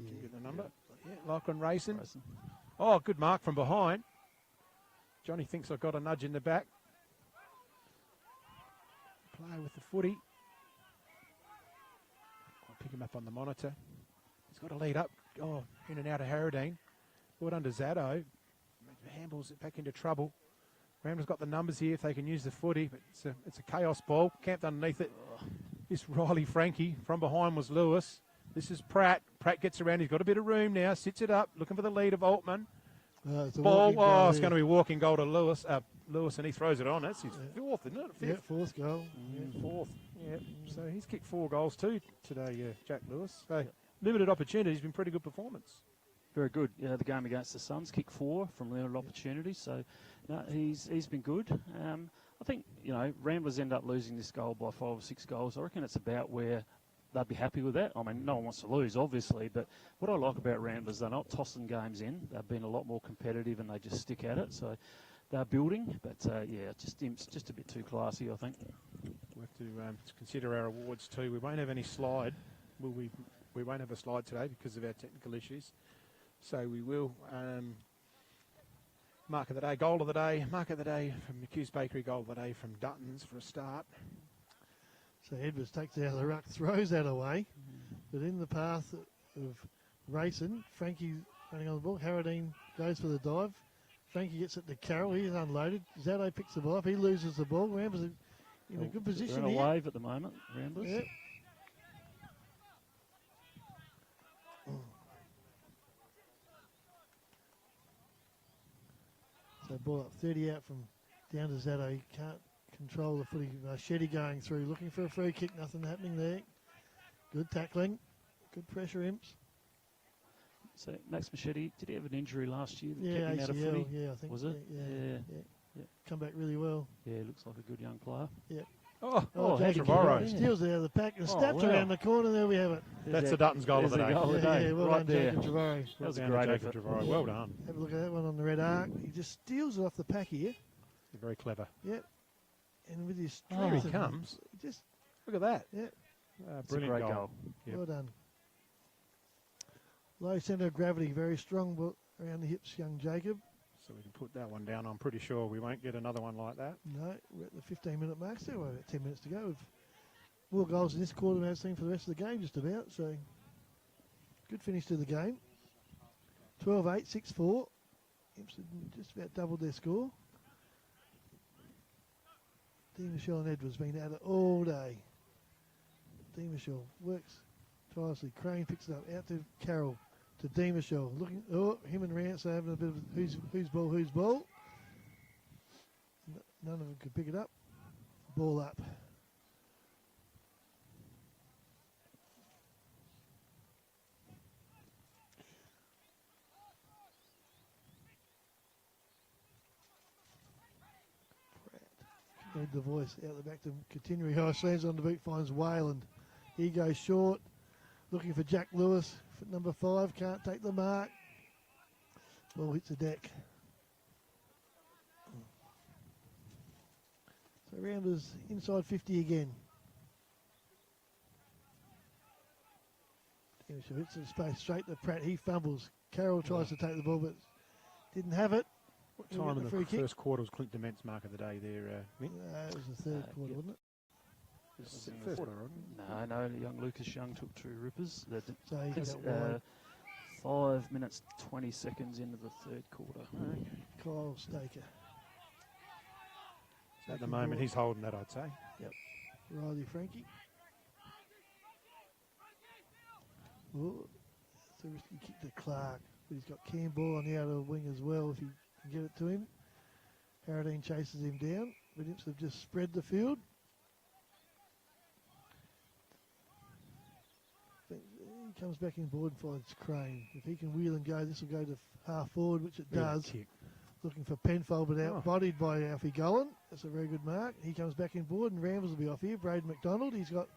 Yeah. Get the number. Yeah, Lachlan Racing. Oh, good mark from behind. Johnny thinks I've got a nudge in the back. Play with the footy. I'll pick him up on the monitor. He's got to lead up. Oh, in and out of Harradine. Well done to Zaddo. Handballs it back into trouble. Ramblers got the numbers here if they can use the footy, but it's a chaos ball. Camped underneath it. This Riley Frankie. From behind was Lewis. This is Pratt. Pratt gets around. He's got a bit of room now. Sits it up. Looking for the lead of Altman. Ball. Oh, it's going to be walking goal to Lewis. Lewis, and he throws it on. That's his 4th, isn't it? 5th? Yeah, 4th goal. Yeah, 4th. Yeah. So he's kicked 4 goals too today, Jack Lewis. So limited opportunities. Been pretty good performance. Very good. The game against the Suns, kicked 4 from limited opportunities. So, no, he's been good. I think, Ramblers end up losing this goal by 5 or 6 goals. I reckon it's about where they'd be happy with that. I mean, no one wants to lose, obviously, but what I like about Ramblers, they're not tossing games in. They've been a lot more competitive and they just stick at it. So they're building, but just a bit too classy, I think. We have to consider our awards too. We won't have any slide. We won't have a slide today because of our technical issues. So we will Mark of the day, goal of the day, mark of the day from McHugh's Bakery, goal of the day from Dutton's for a start. So Edwards takes it out of the ruck, throws that away. But in the path of racing, Frankie running on the ball. Harradine goes for the dive. Frankie gets it to Carroll. He's unloaded. Zato picks the ball up. He loses the ball. Ramblers in a good position They're in a here. wave at the moment, Ramblers. Yep. So ball up 30 out from down to Zato. He can't control the footy. Shetty going through, looking for a free kick. Nothing happening there. Good tackling. Good pressure, Imps. So Max Machete, did he have an injury last year that Yeah, kept him out of ACL, footy? yeah, I think. Was it? Yeah. Come back really well. Yeah, looks like a good young player. Yeah. Oh, Jacob Trevorrow. steals it out of the pack and snaps wow. around the corner. There we have it. That's the Dutton's goal of the day. Goal of the day. Yeah, well right done, there. Jacob Trevorrow. That was a Well great done to Jacob effort. Trevorrow. Well done. Have a look at that one on the red arc. He just steals it off the pack here. Very clever. Yep. And with his Here strength. he comes. He just, Look at that. Yep. It's a Brilliant great goal. goal. Yep. Well done. Low centre of gravity, very strong around the hips, young Jacob. So we can put that one down. I'm pretty sure we won't get another one like that. No, we're at the 15-minute mark. Still about 10 minutes to go. We've more goals in this quarter than I've seen for the rest of the game, just about. So, good finish to the game. 12-8, 6-4. Imps just about doubled their score. Dean Michelle and Edwards been at it all day. Dean Michelle works tirelessly. Crane picks it up out to Carroll. To Dean Michelle. Looking, him and Rance are having a bit of who's ball. None of them could pick it up. Ball up. Need the voice out the back to continuing. High slams on the boot, finds Wayland. He goes short. Looking for Jack Lewis. For number 5, can't take the mark. Ball hits the deck. So Ramblers inside 50 again. She hits the space straight to Pratt. He fumbles. Carroll tries to take the ball, but didn't have it. What time in the first quarter was Clint Dement's mark of the day there, Mick? It was the third quarter, wasn't it? It was the first quarter, wasn't it? No, young Lucas Young took 2 rippers. So he It's, got wide. 5 minutes, 20 seconds into the third quarter. Kyle Staker. At the moment, he's holding that, I'd say. Yep. Riley Frankie. Oh, it's a risky kick to Clark. But he's got Campbell on the outer wing as well if he can get it to him. Harradine chases him down. But Imps have just spread the field. He comes back in board and finds Crane. If he can wheel and go, this will go to half forward, which it Brilliant does. kick. Looking for Penfold, but outbodied by Alfie Golan. That's a very good mark. He comes back in board, and Ramblers will be off here. Braden McDonald, he's got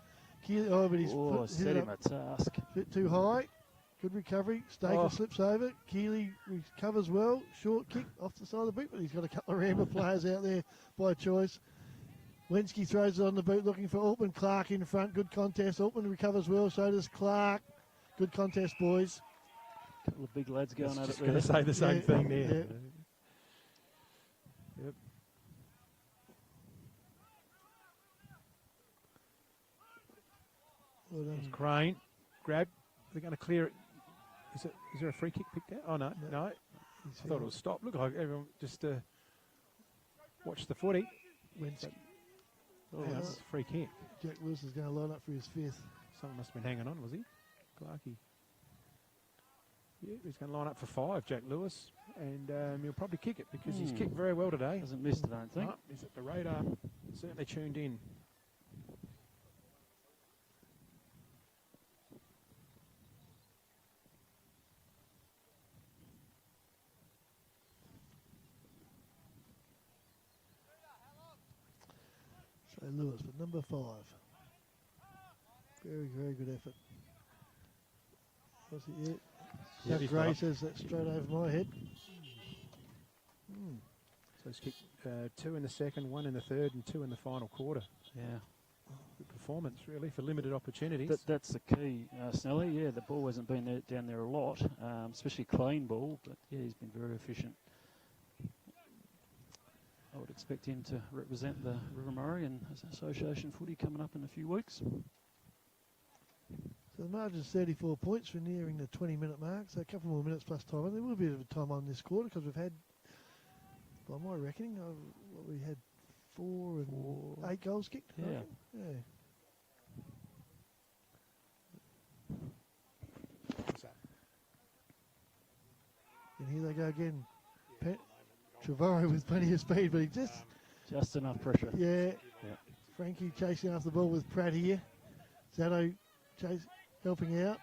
Keely. Oh, but he's set him a task. a bit too high. Good recovery. Staker slips over. Keely recovers well. Short kick off the side of the boot, but he's got a couple of Rambler players out there by choice. Lenski throws it on the boot, looking for Altman. Clark in front. Good contest. Altman recovers well. So does Clark. Good contest, boys. Couple of big lads going at it Just there. going to say the same thing there. Yeah. Yep. Well done. It's Crane. Grab. They're going to clear it. Is there a free kick picked out? Oh, no. No. I thought it was stopped. Look like everyone just watch the footy. Lenski. Oh, that's a free kick. Jack Lewis is going to line up for his 5th. Someone must have been hanging on, was he? Clarkey. Yeah, he's going to line up for 5, Jack Lewis. And he'll probably kick it because he's kicked very well today. Hasn't missed it, I don't think. No, he's at the radar. Certainly tuned in. So Lewis, but number 5. Very, very good effort. Was it yet? Yeah, Doug he's Gray got says that's straight over my head. So he's kicked 2 in the second, 1 in the third, and 2 in the final quarter. Yeah. Good performance, really, for limited opportunities. That's the key, Snelly. Yeah, the ball hasn't been down there a lot, especially clean ball, but yeah, he's been very efficient. I would expect him to represent the River Murray and Association footy coming up in a few weeks. So the margin's 34 points. We're nearing the 20-minute mark, so a couple more minutes plus time. There will be a bit of time on this quarter because we've had, by my reckoning, we had 4 and 8 goals kicked. Yeah. Yeah. And here they go again. Trevorrow with plenty of speed, but he just enough pressure. Yeah. Frankie chasing after the ball with Pratt here. Zato helping out.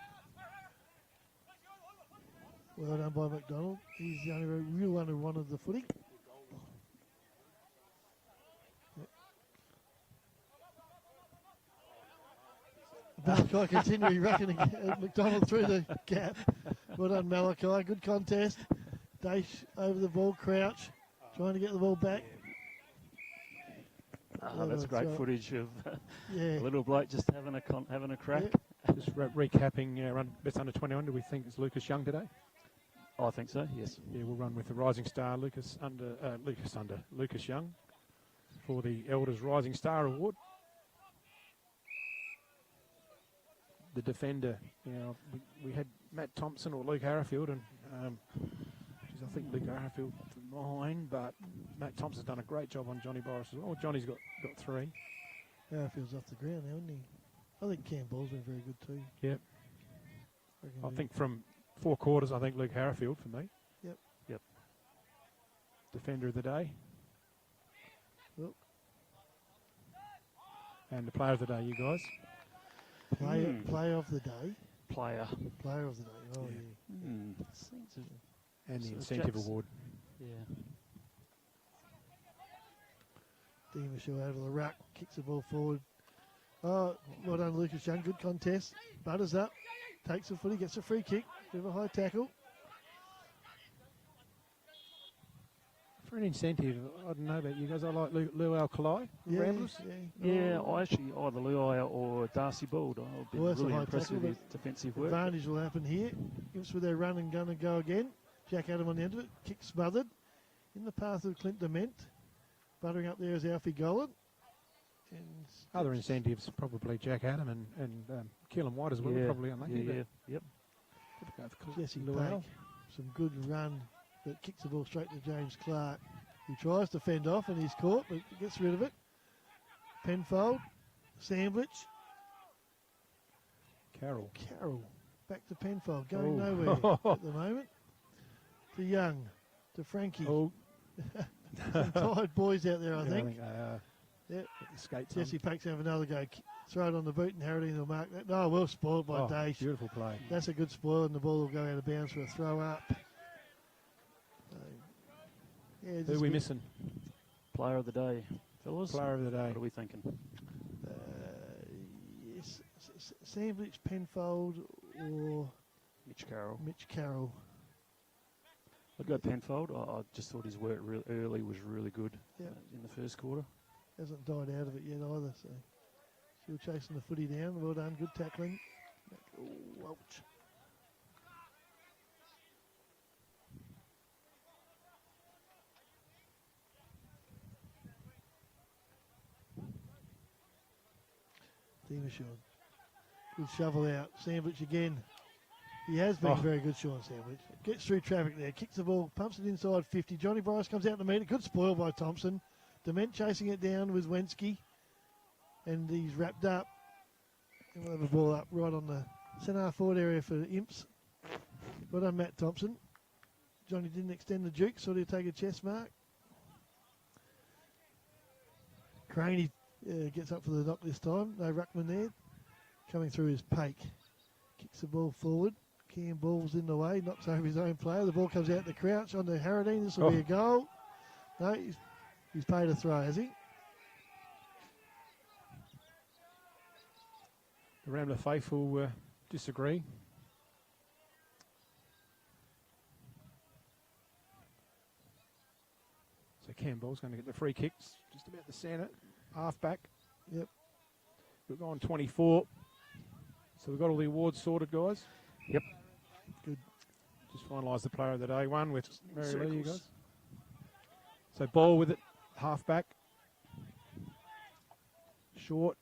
Well done by McDonald. He's the only real one who wanted the footy. Malachi continuing racking McDonald through the gap. Well done, Malachi. Good contest. Dash over the ball, Crouch, trying to get the ball back. That's great footage of yeah. little bloke just having a crack. Yep. Just recapping, run best under 21. Do we think it's Lucas Young today? I think so. Yes. Yeah, we'll run with the Rising Star Lucas Young for the Elders Rising Star Award. The defender, we had Matt Thompson or Luke Harrifield, and I think Luke Harrifield mine, but Matt Thompson's done a great job on Johnny Boris as well. Johnny's got 3. Harrifield's off the ground now, isn't he? I think Cam Ball's been very good too. Yep. I think from 4 quarters, I think Luke Harrifield for me. Yep. Defender of the day. Well. And the player of the day, you guys. Player of the day. Player of the day. Oh yeah. And the incentive award. Yeah. Demishaw out of the ruck, kicks the ball forward. Oh, well done, Lucas Young. Good contest. Butters up, takes the footy, gets a free kick. Bit of a high tackle. For an incentive, I don't know about you guys. I like Lou Alcalai, Ramblers. Yeah, I actually either Luai or Darcy Bald. I've been really impressed with his defensive work. Advantage will happen here. Imps with their run and gun and go again. Jack Adam on the end of it. Kick smothered. In the path of Clint Dement. Buttering up there is Alfie Golan. Other incentives, probably Jack Adam and Keelan White as well. Probably unlucky. Yep. Jesse Pake. Some good run, but kicks the ball straight to James Clark. He tries to fend off and he's caught, but gets rid of it. Penfold. Sandwich. Carroll. Back to Penfold. Going nowhere at the moment. To Young. To Frankie. Some tired boys out there, I think. Yep. Jesse Pake's have another go. Throw it on the boot and Harradine will mark that. No, well spoiled by Dash. Beautiful play. That's a good spoil and the ball will go out of bounds for a throw up. Who are we missing? Player of the day, fellas. Player of the day. What are we thinking? Yes, Sandwich, Penfold or Mitch Carroll. I'd go Penfold. I just thought his work early was really good in the first quarter. Hasn't died out of it yet either, so still chasing the footy down. Well done, good tackling. Ouch. Demishaw. Good shovel out. Sandwich again. He has been very good, Sean Sandwich. Gets through traffic there, kicks the ball, pumps it inside 50. Johnny Bryce comes out to meet it. Good spoil by Thompson. Dement chasing it down with Wensky. And he's wrapped up. And we'll have a ball up right on the centre forward area for Imps. Well done, Matt Thompson. Johnny didn't extend the juke, so he'll take a chest mark. Craney gets up for the knock this time. No ruckman there. Coming through is Pake. Kicks the ball forward. Cam Ball's in the way. Knocks over his own player. The ball comes out to Crouch on to Harradine. This will be a goal. No, he's paid a throw, has he? The Rambler faithful disagree. So Campbell's going to get the free kicks just about the centre, half back. Yep. We've gone 24. So we've got all the awards sorted, guys. Yep. Good. Just finalise the player of the day one with Mary Lee, you guys. So Ball with it halfback. Short.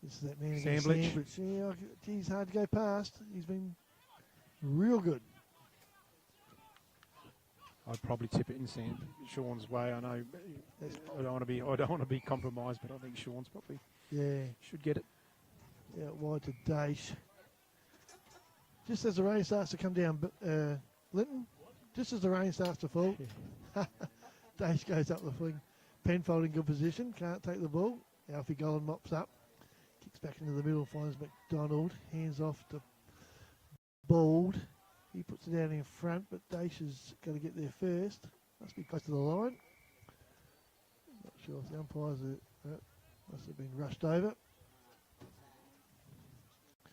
This is that man against Sandwich. Sandwich. Yeah, geez, hard to go past. He's been real good. I'd probably tip it in Sean's way. I know I don't want to be compromised, but I think Sean's probably should get it. Yeah, wide to Daesh. Just as the rain starts to come down, Linton, just as the rain starts to fall, Daesh goes up the fling. Penfold in good position, can't take the ball. Alfie Gollan mops up, kicks back into the middle, finds McDonald, hands off to Bald. He puts it down in front, but Daesh is going to get there first. Must be close to the line. Not sure if the umpires must have been rushed over.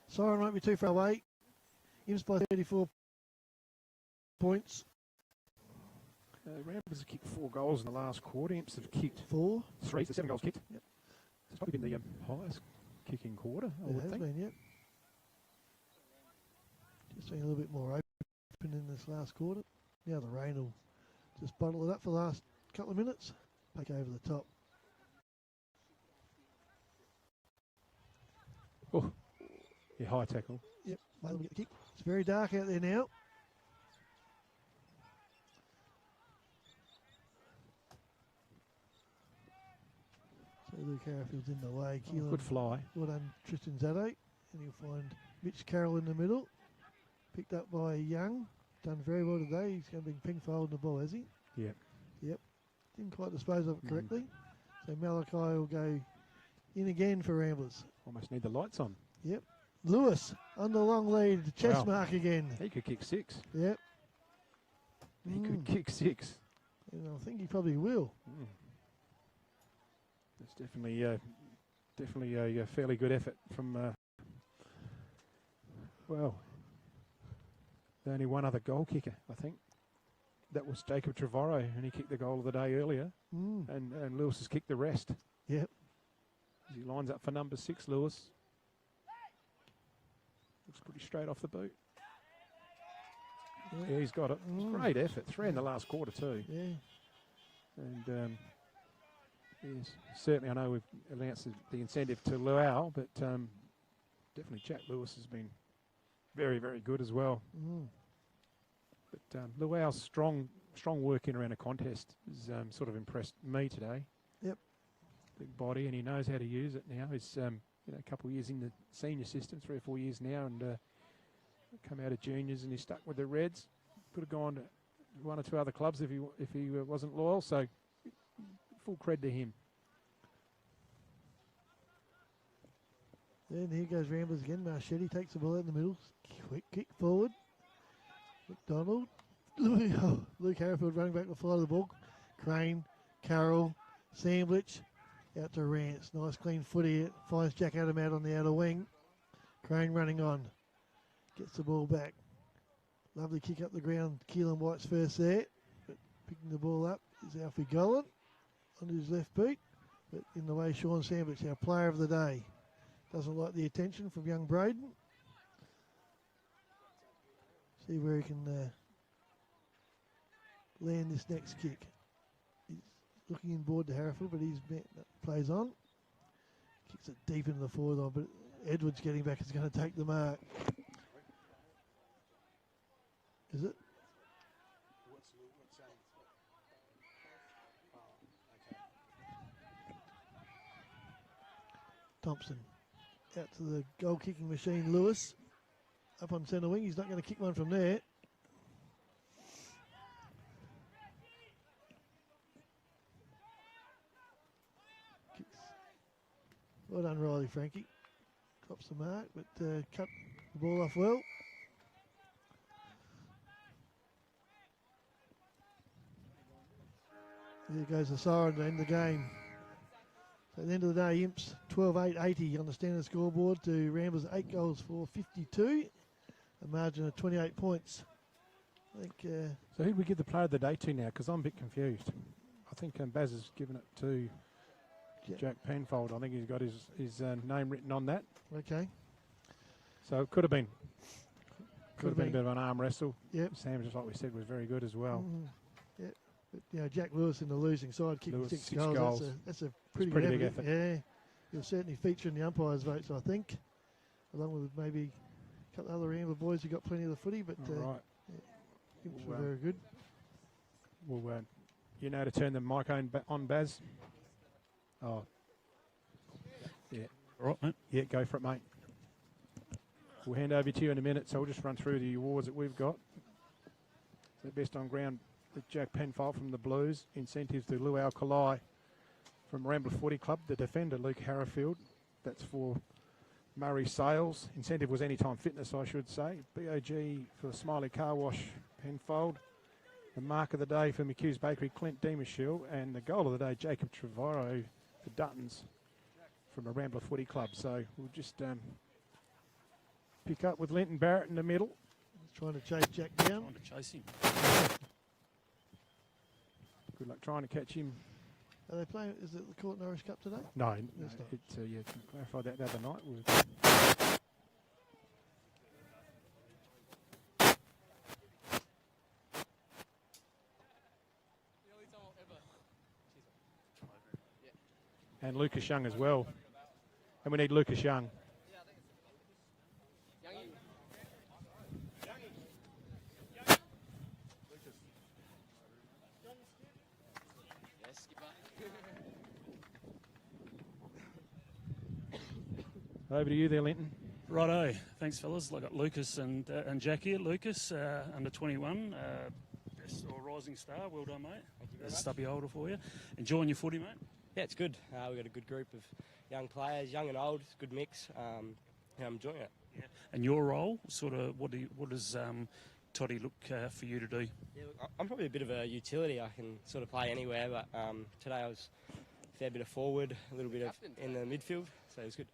Siren won't be too far away. Imps by 34 points. Ramblers have kicked 4 goals in the last quarter. Imps have kicked 4. 3, so 7 goals kicked. Yep. It's probably been the highest kicking quarter, I It would has think. been, yep. Just been a little bit more open in this last quarter. Now the rain will just bottle it up for the last couple of minutes. Back over the top. Oh, yeah, high tackle. Yep, wait till we get the kick. It's very dark out there now. So Luke Harrafield's in the way. Oh, good fly. Well done, Tristan Zadok. And he'll find Mitch Carroll in the middle. Picked up by Young. Done very well today. He's going to bring Pinkfold in the ball, has he? Yep. Yep. Didn't quite dispose of it correctly. So Malachi will go in again for Ramblers. Almost need the lights on. Yep. Lewis on the long lead. Chest Wow. mark again. He could kick 6. Yep. He could kick 6. And I think he probably will. It's definitely a fairly good effort from. Well, only one other goal kicker, I think. That was Jacob Trevorrow, and he kicked the goal of the day earlier. And Lewis has kicked the rest. Yep. As he lines up for number 6, Lewis. Looks pretty straight off the boot. Yeah, he's got it. It's great effort. 3 in the last quarter too. Yeah. And yes, certainly I know we've announced the incentive to Luau, but definitely Jack Lewis has been very, very good as well. But Luau's strong work in around a contest has sort of impressed me today. Yep. Big body, and he knows how to use it now. He's a couple of years in the senior system, 3 or 4 years now, and come out of juniors, and he's stuck with the Reds. Could have gone to 1 or 2 other clubs if he wasn't loyal. So full cred to him. Then here goes Ramblers again. Marchetti takes the ball out in the middle. Quick kick forward. McDonald. Luke Harrowfield running back to fly the ball. Crane, Carroll, Sandwich. Out to Rance. Nice clean foot here. Finds Jack Adam out on the outer wing. Crane running on. Gets the ball back. Lovely kick up the ground. Keelan White's first there. But picking the ball up is Alfie Gollan on his left boot. But in the way, Sean Sandwich, our player of the day. Doesn't like the attention from young Braden. See where he can land this next kick. He's looking inboard to Harrowfield, but he's plays on. Kicks it deep into the forward line, but Edwards getting back is going to take the mark. Is it? Thompson. Out to the goal kicking machine, Lewis. Up on centre wing. He's not going to kick one from there. Kicks. Well done, Riley Frankie. Drops the mark, but cut the ball off well. There goes the siren to end the game. So at the end of the day, Imps 12-8-80 on the standard scoreboard to Ramblers 8 goals for 52. A margin of 28 points. I think. So who do we give the player of the day to now? Because I'm a bit confused. I think Baz has given it to Jack Penfold. I think he's got his name written on that. Okay. So it could have been a bit of an arm wrestle. Yep. Sam, just like we said, was very good as well. Yep. But Jack Lewis in the losing side kicking Lewis, 6 6 goals. goals. That's a pretty, pretty good big effort. Yeah, he'll certainly feature in the umpires' votes, I think, along with maybe a couple of other Rambler boys who got plenty of the footy, but Right. Imps were very good. Well, you know to turn the mic on, Baz. Oh, yeah. All right, mate. Yeah, go for it, mate. We'll hand over to you in a minute, so we'll just run through the awards that we've got. So best on ground, the Jack Penfold from the Blues. Incentives to Luau Kalai from Rambler Footy Club. The defender, Luke Harrowfield. That's for Murray Sales. Incentive was Anytime Fitness, I should say. BOG for Smiley Car Wash, Penfold. The mark of the day for McHugh's Bakery, Clint Demashiel. And the goal of the day, Jacob Trevorrow for Duttons from a Rambler Footy Club. So we'll just pick up with Linton Barrett in the middle. He's trying to chase Jack down. Trying to chase him. Good luck trying to catch him. Are they playing? Is it the Court Norris Cup today? No, It's not. it's yeah, clarified that the other night. And Lucas Young as well. And we need Lucas Young. Over to you there, Linton. Righto, thanks fellas. I got Lucas and Jack here. Lucas, under 21, best or rising star. Well done, mate. There's a stubby holder for you. Enjoying your footy, mate? Yeah, it's good. We've got a good group of young players, young and old. It's a good mix. I'm enjoying it. Yeah. And your role, sort of, what does Toddy look for you to do? Yeah, look, I'm probably a bit of a utility. I can sort of play anywhere, but today I was a fair bit of forward, a little bit of in the midfield, so it was good.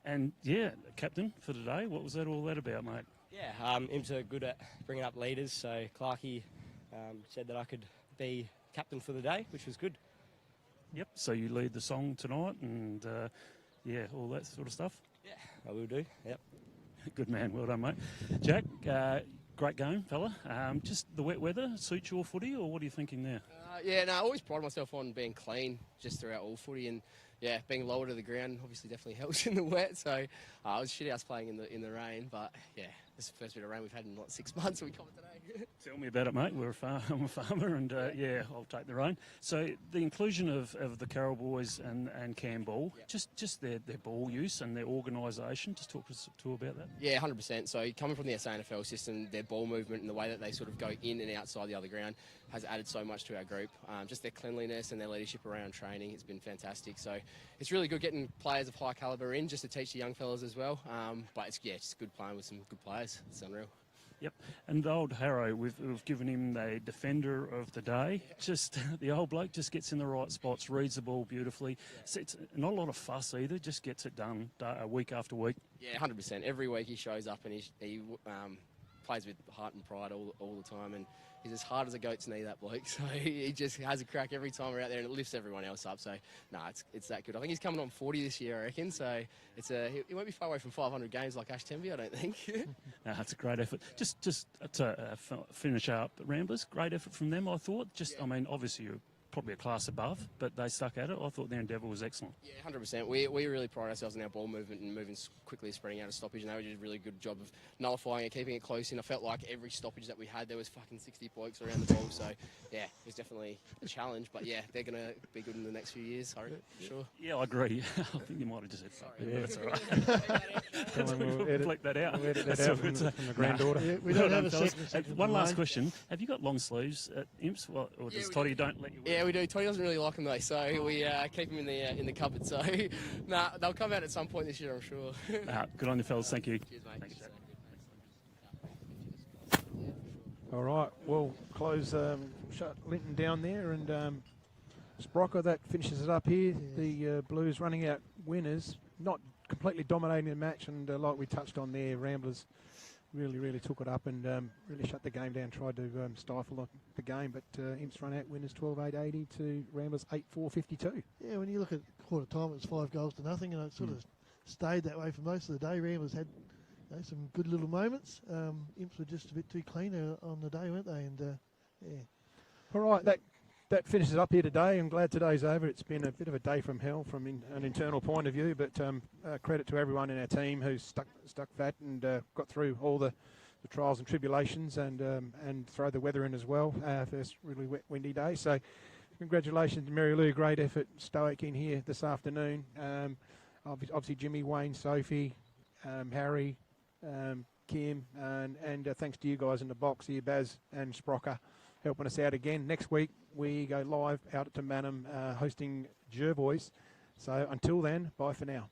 And yeah, captain for today. What was that all that about, mate? Yeah, Imps are good at bringing up leaders, so Clarkey said that I could be captain for the day, which was good. Yep. So you lead the song tonight, and yeah, all that sort of stuff. Yeah, I will do. Yep. Good man. Well done, mate. Jack, great game, fella. Just the wet weather suits your footy, or what are you thinking there? Yeah, no, I always pride myself on being clean just throughout all footy, and yeah, being lower to the ground obviously definitely helps in the wet. So it was shit house playing in the rain, but yeah, this is the first bit of rain we've had in like 6 months, so we caught it today. Tell me about it, mate. I'm a farmer, and yeah, I'll take the rain. So the inclusion of the Carroll boys and Campbell, just their ball use and their organisation. Just talk to about that. Yeah, 100%. So coming from the SANFL system, their ball movement and the way that they sort of go in and outside the other ground has added so much to our group. Just their cleanliness and their leadership around training, it's been fantastic. So it's really good getting players of high calibre in just to teach the young fellas as well. But it's just good playing with some good players. It's unreal. Yep, and old Harrow, we've given him the defender of the day. Just the old bloke just gets in the right spots, reads the ball beautifully. So it's not a lot of fuss either, just gets it done week after week. Yeah, 100%. Every week he shows up and he plays with heart and pride all the time, and he's as hard as a goat's knee, that bloke. So he just has a crack every time we're out there, and it lifts everyone else up. So it's that good. I think he's coming on 40 this year, I reckon. So he won't be far away from 500 games like Ash Tenby, I don't think. No, it's a great effort. Just to finish up, Ramblers, great effort from them, I thought. I mean, obviously you're probably a class above, but they stuck at it. I thought their endeavour was excellent. Yeah, 100%. We really pride ourselves in our ball movement and moving quickly, spreading out of stoppage, and they did a really good job of nullifying it, keeping it close in. I felt like every stoppage that we had, there was fucking 60 blokes around the ball, so yeah, it was definitely a challenge, but yeah, they're going to be good in the next few years, I reckon, for sure. Yeah, I agree. I think you might have just said fuck, yeah. but that's all right. We'll edit that out. We'll edit that out from the granddaughter. Yeah, we don't have a second One last question. Have you got long sleeves at Imps, or does Toddy don't let you wear? Yeah, we do. Toddy doesn't really like them though, so we keep them in the cupboard. So they'll come out at some point this year, I'm sure. Good on you, fellas. Thank you. Cheers, mate. Thanks. All right, we'll close, shut Linton down there, and Sprocker, that finishes it up here. The Blues running out winners, not completely dominating the match, and like we touched on there, Ramblers really took it up and really shut the game down, tried to stifle the game, but Imps run out winners 12-8-80 to Ramblers 8-4-52. Yeah, when you look at quarter time, it was 5 goals to nothing, and it sort of stayed that way for most of the day. Ramblers had some good little moments. Imps were just a bit too clean on the day, weren't they? And yeah. All right, that that finishes up here today. I'm glad today's over. It's been a bit of a day from hell from an internal point of view, but credit to everyone in our team who's stuck fat and got through all the trials and tribulations and throw the weather in as well for this really wet, windy day. So congratulations to Mary Lou. Great effort, stoic in here this afternoon. Obviously Jimmy, Wayne, Sophie, Harry, Kim, and thanks to you guys in the box here, Baz and Sprocker, helping us out again. Next week we go live out to Manham hosting Jervois. So until then, bye for now.